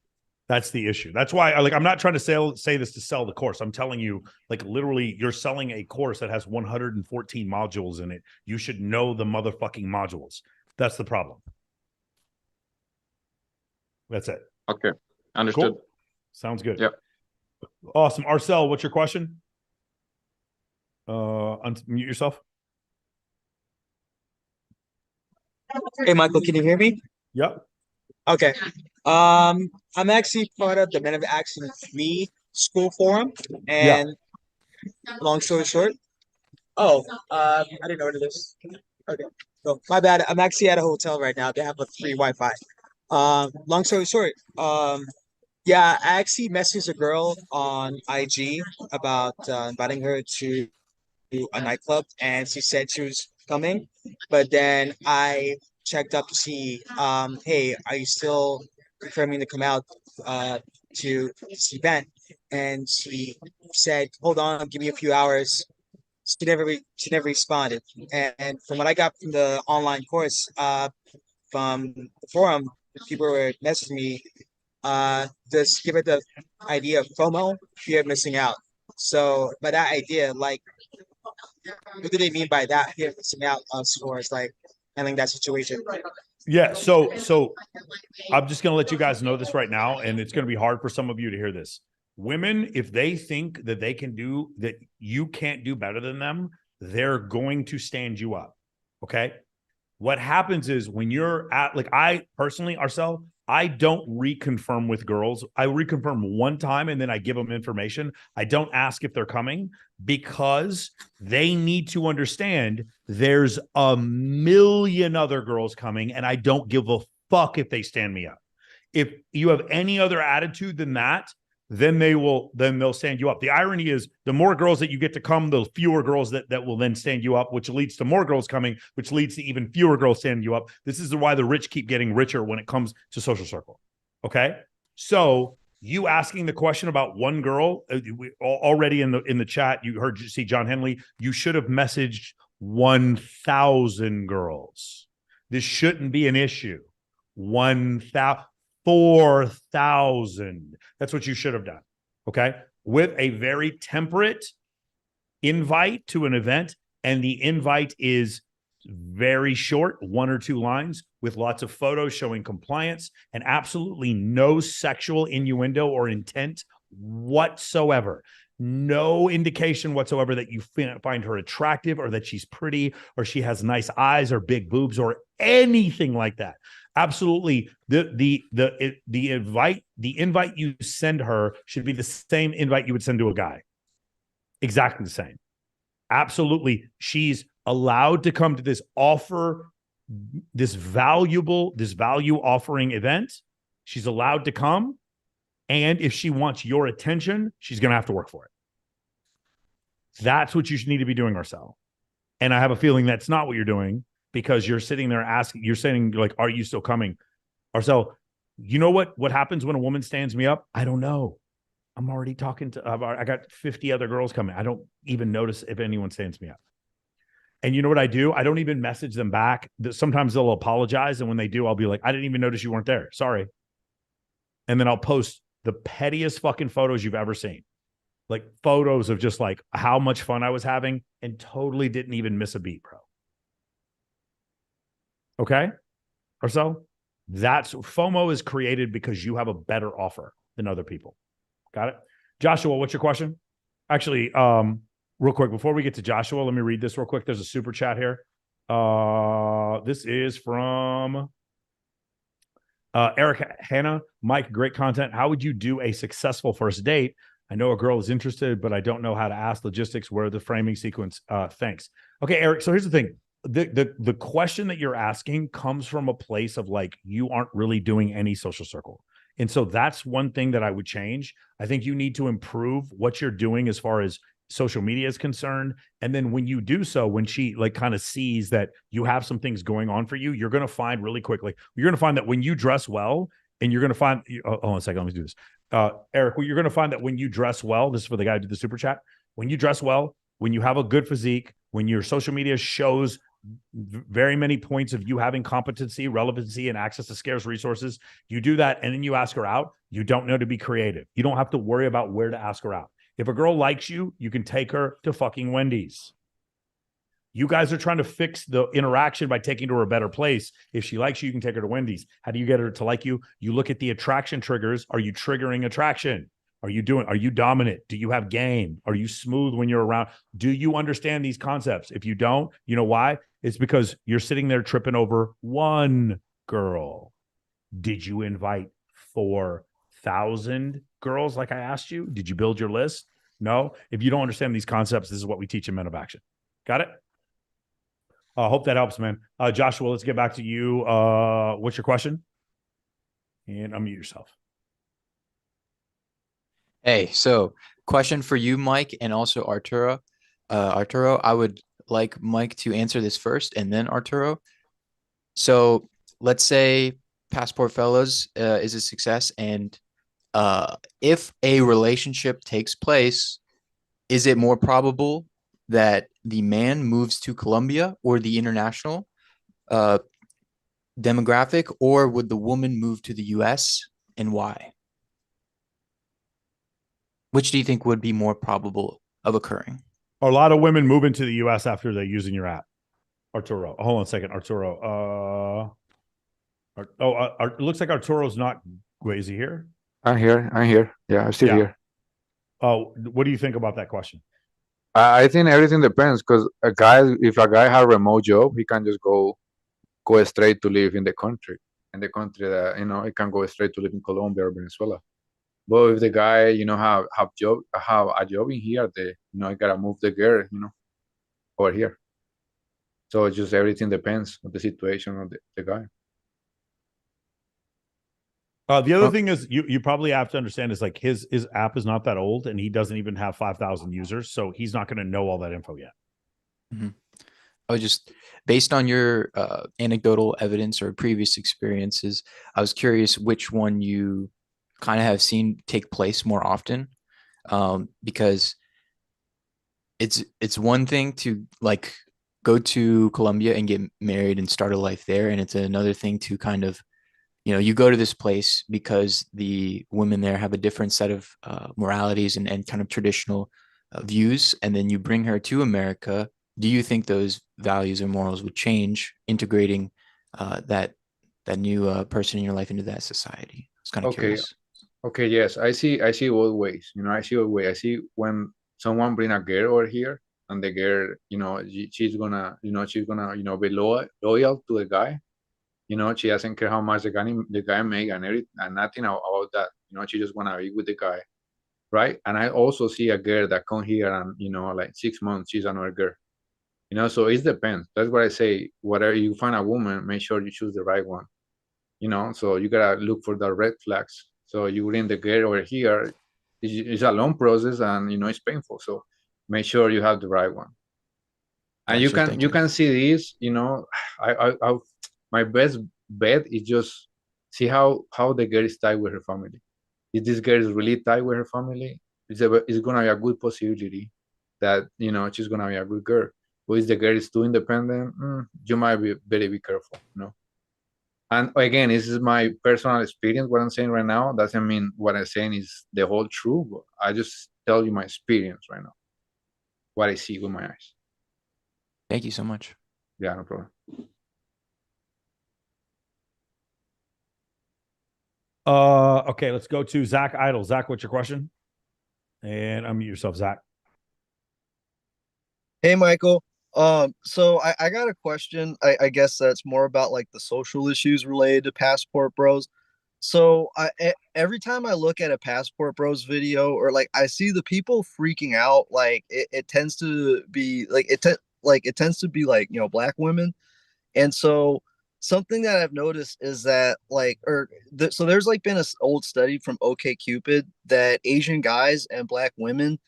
That's the issue. That's why, I'm not trying to say this to sell the course. I'm telling you, like, literally, you're selling a course that has 114 modules in it. You should know the motherfucking modules. That's the problem. That's it. Okay. Understood. Cool. Sounds good. Yep. Awesome. Arcel, what's your question? Unmute yourself. Hey, Michael, can you hear me? Yep. Okay. I'm actually part of the Men of Action Free School Forum, and long story short, I didn't know what it is. Okay, so my bad. I'm actually at a hotel right now. They have a free Wi-Fi. Long story short, yeah, I actually messaged a girl on IG about inviting her to a nightclub, and she said she was coming, but then I checked up to see, hey, are you still confirming to come out to this event? And she said, hold on, give me a few hours. She never responded. And from what I got from the online course, from the forum, people were messaging me, just give it the idea of FOMO, fear of missing out. So by that idea, like, what do they mean by that? Fear of missing out on scores, like handling that situation. Yeah, so I'm just going to let you guys know this right now, and it's going to be hard for some of you to hear this. Women, if they think that they can do that, you can't do better than them, they're going to stand you up. Okay. What happens is when you're at, like, I personally, Arcel, I don't reconfirm with girls. I reconfirm one time and then I give them information. I don't ask if they're coming because they need to understand there's a million other girls coming and I don't give a fuck if they stand me up. If you have any other attitude than that, then they'll stand you up. The irony is the more girls that you get to come, the fewer girls that will then stand you up, which leads to more girls coming, which leads to even fewer girls standing you up. This is why the rich keep getting richer when it comes to social circle. Okay. So you asking the question about one girl already in the chat, you see John Henley, you should have messaged 1,000 girls. This shouldn't be an issue. 1,000. 4,000. That's what you should have done. Okay. With a very temperate invite to an event. And the invite is very short, 1 or 2 lines with lots of photos showing compliance and absolutely no sexual innuendo or intent whatsoever. No indication whatsoever that you find her attractive or that she's pretty or she has nice eyes or big boobs or anything like that. Absolutely. The invite you send her should be the same invite you would send to a guy. Exactly the same. Absolutely. She's allowed to come to this value offering event. She's allowed to come. And if she wants your attention, she's going to have to work for it. That's what you should need to be doing, Marcel. And I have a feeling that's not what you're doing because you're sitting there asking, you're saying like, are you still coming? Marcel, you know what happens when a woman stands me up? I don't know. I'm already talking to, I got 50 other girls coming. I don't even notice if anyone stands me up. And you know what I do? I don't even message them back. Sometimes they'll apologize. And when they do, I'll be like, I didn't even notice you weren't there. Sorry. And then I'll post the pettiest fucking photos you've ever seen. Like photos of just like how much fun I was having and totally didn't even miss a beat, bro. Okay? Or so? That's FOMO is created because you have a better offer than other people. Got it? Joshua, what's your question? Actually, real quick, before we get to Joshua, let me read this real quick. There's a super chat here. This is from Eric Hannah. Mike, great content. How would you do a successful first date? I know a girl is interested, but I don't know how to ask logistics. Where the framing sequence? Thanks. Okay, Eric. So here's the thing. The question that you're asking comes from a place of like, you aren't really doing any social circle. And so that's one thing that I would change. I think you need to improve what you're doing as far as social media is concerned. And then when you do so, when she like kind of sees that you have some things going on for you, you're going to find really quickly, you're going to find that when you dress well and you're going to find, hold on a second, let me do this. Eric, you're going to find that when you dress well, this is for the guy who did the super chat. When you dress well, when you have a good physique, when your social media shows very many points of you having competency, relevancy, and access to scarce resources, you do that. And then you ask her out. You don't know to be creative. You don't have to worry about where to ask her out. If a girl likes you, you can take her to fucking Wendy's. You guys are trying to fix the interaction by taking her to a better place. If she likes you, you can take her to Wendy's. How do you get her to like you? You look at the attraction triggers. Are you triggering attraction? Are you dominant? Do you have game? Are you smooth when you're around? Do you understand these concepts? If you don't, you know why? It's because you're sitting there tripping over one girl. Did you invite 4,000 girls like I asked you? Did you build your list? No. If you don't understand these concepts, this is what we teach in Men of Action. Got it? Hope that helps, man. Joshua, let's get back to you. What's your question? And unmute yourself. Hey, so question for you, Mike, and also Arturo. Arturo, I would like Mike to answer this first and then Arturo. So let's say Passport Fellows is a success, and if a relationship takes place, is it more probable that the man moves to Colombia or the international demographic, or would the woman move to the US, and why? Which do you think would be more probable of occurring? A lot of women move into the US after they're using your app. Arturo. Hold on a second, Arturo. It looks like Arturo's not. Wait, is he here? I'm here. Yeah, I'm still here. Oh, what do you think about that question? I think everything depends because if a guy has a remote job, he can just go go straight to live in the country. In the country that, you know, it can go straight to live in Colombia or Venezuela. But if the guy, you know, have a job in here, you know, I gotta move the girl, you know, over here. So it's just everything depends on the situation of the guy. The other thing is you probably have to understand is like his app is not that old and he doesn't even have 5,000 users, so he's not going to know all that info yet. Mm-hmm. I was just based on your anecdotal evidence or previous experiences, I was curious which one you kind of have seen take place more often, because it's one thing to like go to Colombia and get married and start a life there, and it's another thing to kind of, you know, you go to this place because the women there have a different set of moralities and kind of traditional views, and then you bring her to America. Do you think those values or morals would change integrating that new person in your life into that society? I was kind of curious. Okay, yes, I see both ways. You know, I see both ways. I see when someone bring a girl over here, and the girl, you know, she's gonna, you know, be loyal to the guy. You know, she doesn't care how much the guy make and nothing about that. You know, she just wanna be with the guy, right? And I also see a girl that come here and, you know, like 6 months she's another girl. You know, so it depends. That's what I say. Whatever you find a woman, make sure you choose the right one. You know, so you gotta look for the red flags. So you bring the girl over here. It's a long process, and you know it's painful. So make sure you have the right one. And you can see this. You know, I my best bet is just see how the girl is tied with her family. If this girl is really tied with her family, it's gonna be a good possibility that, you know, she's gonna be a good girl. But if the girl is too independent, you might be very careful. You know. And again, this is my personal experience. What I'm saying right now doesn't mean what I'm saying is the whole truth. But I just tell you my experience right now, what I see with my eyes. Thank you so much. Yeah, no problem. Okay, let's go to Zach Idle. Zach, what's your question? And unmute yourself, Zach. Hey, Michael. So I got a question. I guess that's more about like the social issues related to Passport Bros. So every time I look at a Passport Bros video, or like I see the people freaking out, like it tends to be like it tends to be like, you know, black women. And so something that I've noticed is that like, so there's like been a old study from OK Cupid that Asian guys and black women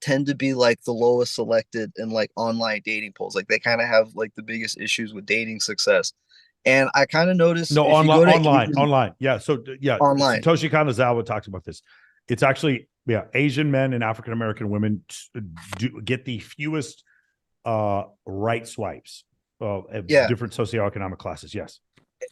tend to be like the lowest selected in like online dating polls. Like they kind of have like the biggest issues with dating success. And I kind of noticed No, if online, you go to online. Yeah. So yeah, online. Satoshi Kanazawa talks about this. It's actually, yeah, Asian men and African American women do get the fewest right swipes of different socioeconomic classes. Yes.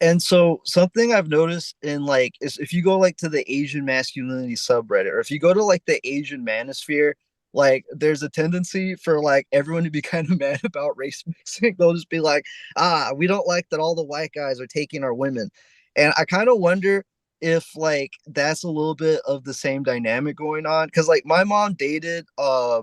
And so something I've noticed in like is if you go like to the Asian masculinity subreddit, or if you go to like the Asian manosphere, like there's a tendency for like everyone to be kind of mad about race mixing. They'll just be like, we don't like that all the white guys are taking our women. And I kind of wonder if like that's a little bit of the same dynamic going on. Cause like my mom dated I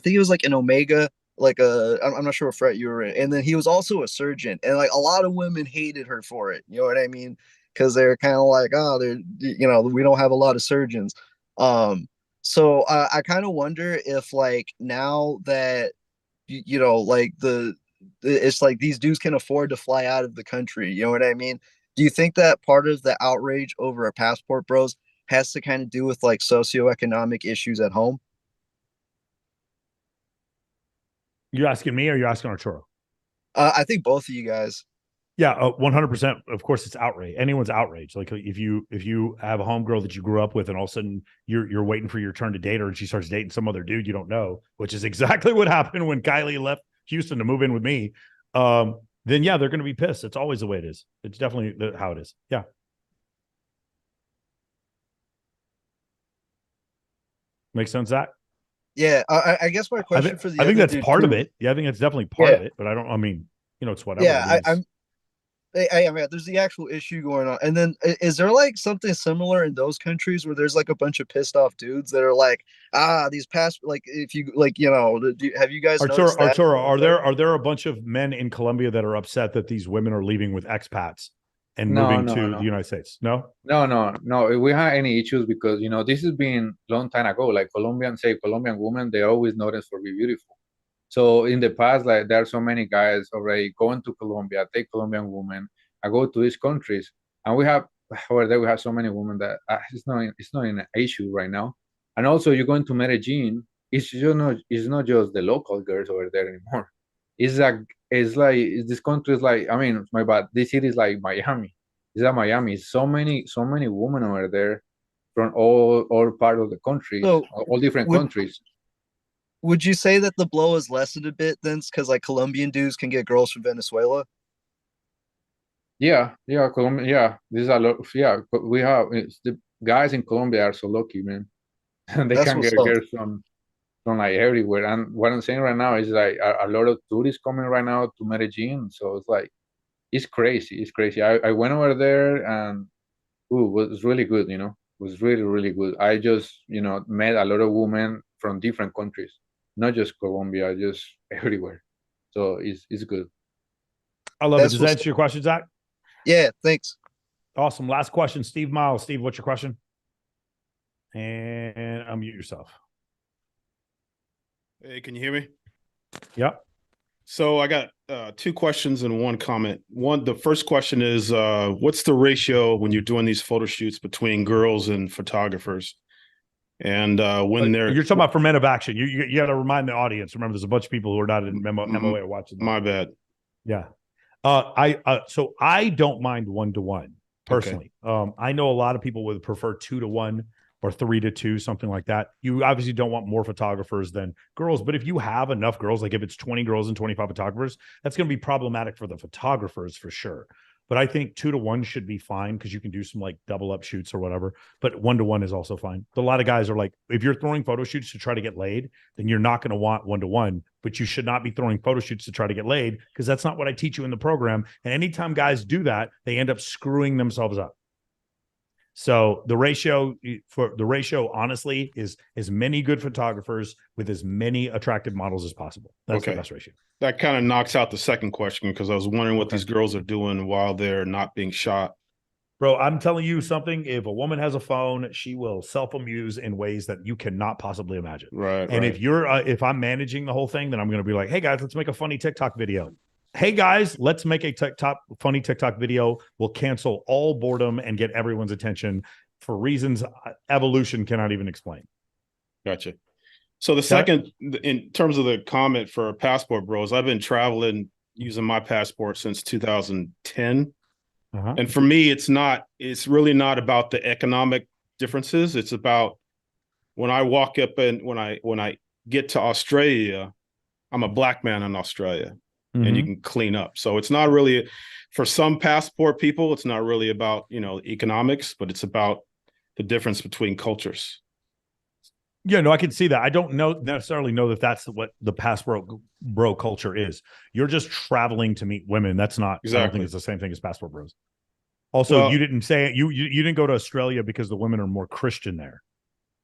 think it was like an Omega, like I'm not sure what frat you were in, and then he was also a surgeon, and like a lot of women hated her for it, you know what I mean, because they're kind of like, oh, they're, you know, we don't have a lot of surgeons. So I kind of wonder if like now that you know like it's like these dudes can afford to fly out of the country, you know what I mean, do you think that part of the outrage over a Passport Bros has to kind of do with like socioeconomic issues at home? You asking me or you asking Arturo? I think both of you guys. Yeah, 100%. Of course, it's outrage. Anyone's outraged. Like if you have a homegirl that you grew up with, and all of a sudden you're waiting for your turn to date her, and she starts dating some other dude you don't know, which is exactly what happened when Kylie left Houston to move in with me. Then yeah, they're going to be pissed. It's always the way it is. It's definitely how it is. Yeah. Makes sense, Zach? Yeah, I guess my question for the I think other that's dude part of too, it. Yeah, I think it's definitely part of it, but I mean, you know, it's whatever. Yeah, I mean, there's the actual issue going on, and then is there like something similar in those countries where there's like a bunch of pissed off dudes that are like, these past, like, if you like, have you guys noticed that? Arturo, are there a bunch of men in Colombia that are upset that these women are leaving with expats and moving to the United States? No? No. If we have any issues, because this has been long time ago. Like Colombian women, they always noticed for be beautiful. So in the past, like there are so many guys already going to Colombia, take Colombian women, I go to these countries, and we have over there we have so many women that it's not an issue right now. And also, you're going to Medellin, it's not just the local girls over there anymore. This country is like, I mean, my bad. This city is like Miami. It's like Miami. So many women over there from all part of the country, So all different countries. Would you say that the blow has lessened a bit then, because like Colombian dudes can get girls from Venezuela? Yeah, Colombia. Yeah, there's a lot. Yeah, we have the guys in Colombia are so lucky, man. They That's can what's get up. girls from like everywhere. And what I'm saying right now is like a lot of tourists coming right now to Medellin. So it's like it's crazy. It's crazy. I went over there and it was really good. It was really really good. I just met a lot of women from different countries, not just Colombia, just everywhere. So it's good. I love it. That's Does that what's answer your question, Zach? Yeah, thanks. Awesome. Last question, Steve Miles. Steve, what's your question? And unmute yourself. Hey, can you hear me? Yep. So I got two questions and one comment. The first question is, what's the ratio when you're doing these photo shoots between girls and photographers? And when they're You're talking about for Men of Action. You got to remind the audience. Remember, there's a bunch of people who are not in MOA are watching. My bad. Yeah. So I don't mind 1-to-1 personally. Okay. I know a lot of people would prefer 2-to-1 or 3-to-2, something like that. You obviously don't want more photographers than girls, but if you have enough girls, like if it's 20 girls and 25 photographers, that's going to be problematic for the photographers for sure. But I think 2-to-1 should be fine because you can do some like double up shoots or whatever. But 1-to-1 is also fine. A lot of guys are like, if you're throwing photo shoots to try to get laid, then you're not going to want 1-to-1. But you should not be throwing photo shoots to try to get laid because that's not what I teach you in the program. And anytime guys do that, they end up screwing themselves up. So the ratio honestly is as many good photographers with as many attractive models as possible. That's the best ratio. That kind of knocks out the second question because I was wondering what these girls are doing while they're not being shot. Bro, I'm telling you something. If a woman has a phone, she will self-amuse in ways that you cannot possibly imagine. Right. And if I'm managing the whole thing, then I'm going to be like, hey guys, let's make a funny TikTok video. Hey guys, let's make a funny TikTok video. We'll cancel all boredom and get everyone's attention for reasons evolution cannot even explain. Gotcha. So the second, in terms of the comment for Passport Bros, I've been traveling using my passport since 2010. And for me, it's really not about the economic differences. It's about when I walk up and when I get to Australia, I'm a black man in Australia. And you can clean up. So it's not really, for some passport people, it's not really about, economics, but it's about the difference between cultures. Yeah, no, I can see that. I don't necessarily know that that's what the passport bro culture is. You're just traveling to meet women. That's not, exactly. I don't think it's the same thing as passport bros. Also, you didn't say you didn't go to Australia because the women are more Christian there.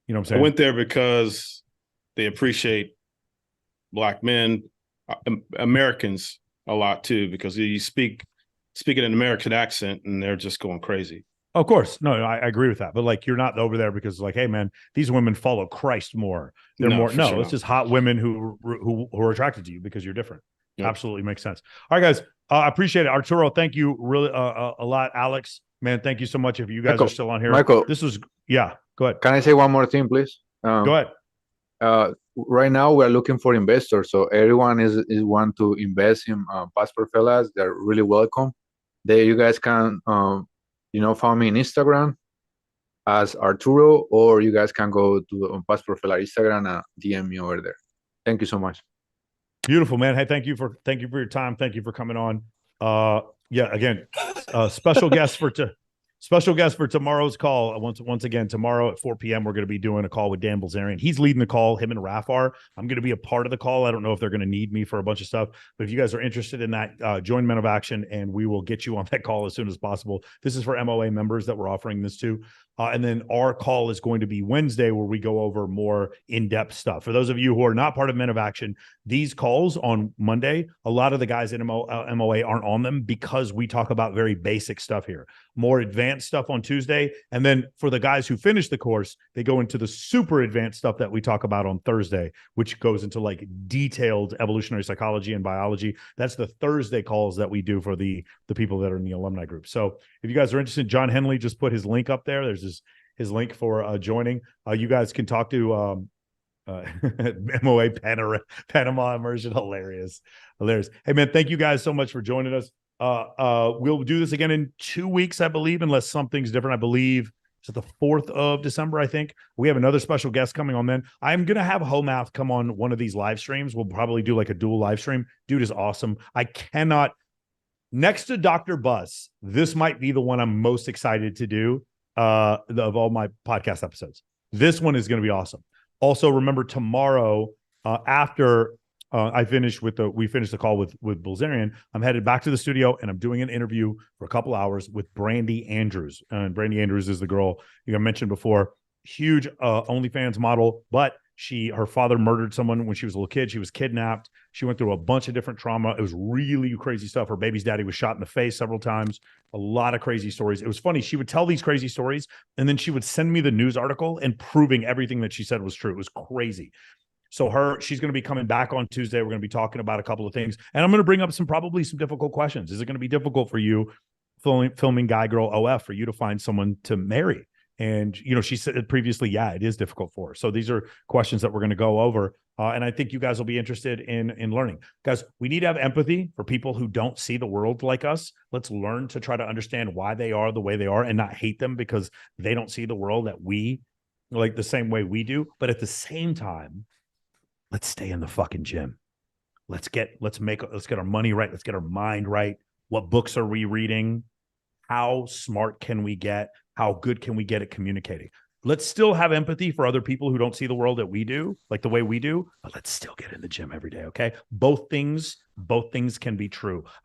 You know what I'm saying? I went there because they appreciate black men, Americans a lot too, because you speak in an American accent and they're just going crazy. Of course. No, I agree with that. But like, you're not over there because like, hey man, these women follow Christ more. They're it's just hot women who are attracted to you because you're different. Yep. Absolutely makes sense. All right, guys. I appreciate it. Arturo, thank you really a lot. Alex, man, thank you so much. If you guys are still on here. Michael, this was, go ahead. Can I say one more thing, please? Go ahead. Right now we are looking for investors, so everyone is want to invest in Passport Fellas. They're really welcome. You guys can find me in Instagram as Arturo, or you guys can go to Passport Fella Instagram and DM me over there. Thank you so much. Beautiful, man. Hey, thank you for your time. Thank you for coming on. Again, special guest Special guest for tomorrow's call. Once again, tomorrow at 4 p.m., we're going to be doing a call with Dan Bilzerian. He's leading the call, him and Raf are. I'm going to be a part of the call. I don't know if they're going to need me for a bunch of stuff, but if you guys are interested in that, join Men of Action, and we will get you on that call as soon as possible. This is for MOA members that we're offering this to. And then our call is going to be Wednesday, where we go over more in-depth stuff. For those of you who are not part of Men of Action, these calls on Monday, a lot of the guys in MOA aren't on them because we talk about very basic stuff here. More advanced stuff on Tuesday. And then for the guys who finish the course, they go into the super advanced stuff that we talk about on Thursday, which goes into like detailed evolutionary psychology and biology. That's the Thursday calls that we do for the people that are in the alumni group. So if you guys are interested, John Henley just put his link up there. There's his link for joining. You guys can talk to MOA Panama immersion. Hilarious. Hey man, thank you guys so much for joining us. We'll do this again in 2 weeks, I believe, unless something's different. I believe it's the 4th of December, I think. We have another special guest coming on then. I'm going to have Homath come on one of these live streams. We'll probably do like a dual live stream. Dude is awesome. I cannot, next to Dr. Buzz, this might be the one I'm most excited to do of all my podcast episodes. This one is going to be awesome. Also, remember tomorrow, after we finish the call with Bilzerian, I'm headed back to the studio and I'm doing an interview for a couple hours with Brandy Andrews. And Brandy Andrews is the girl you mentioned before, huge OnlyFans model, but her father murdered someone when she was a little kid. She was kidnapped. She went through a bunch of different trauma. It was really crazy stuff. Her baby's daddy was shot in the face several times. A lot of crazy stories. It was funny. She would tell these crazy stories, and then she would send me the news article and proving everything that she said was true. It was crazy. So she's going to be coming back on Tuesday. We're going to be talking about a couple of things, and I'm going to bring up probably some difficult questions. Is it going to be difficult for you filming Guy Girl OF for you to find someone to marry? And, she said previously, yeah, it is difficult for her. So these are questions that we're going to go over. And I think you guys will be interested in learning. Guys, we need to have empathy for people who don't see the world like us. Let's learn to try to understand why they are the way they are and not hate them because they don't see the world that we like the same way we do. But at the same time, let's stay in the fucking gym. Let's get our money right. Let's get our mind right. What books are we reading? How smart can we get? How good can we get at communicating? Let's still have empathy for other people who don't see the world that we do, like the way we do, but let's still get in the gym every day, okay? Both things can be true.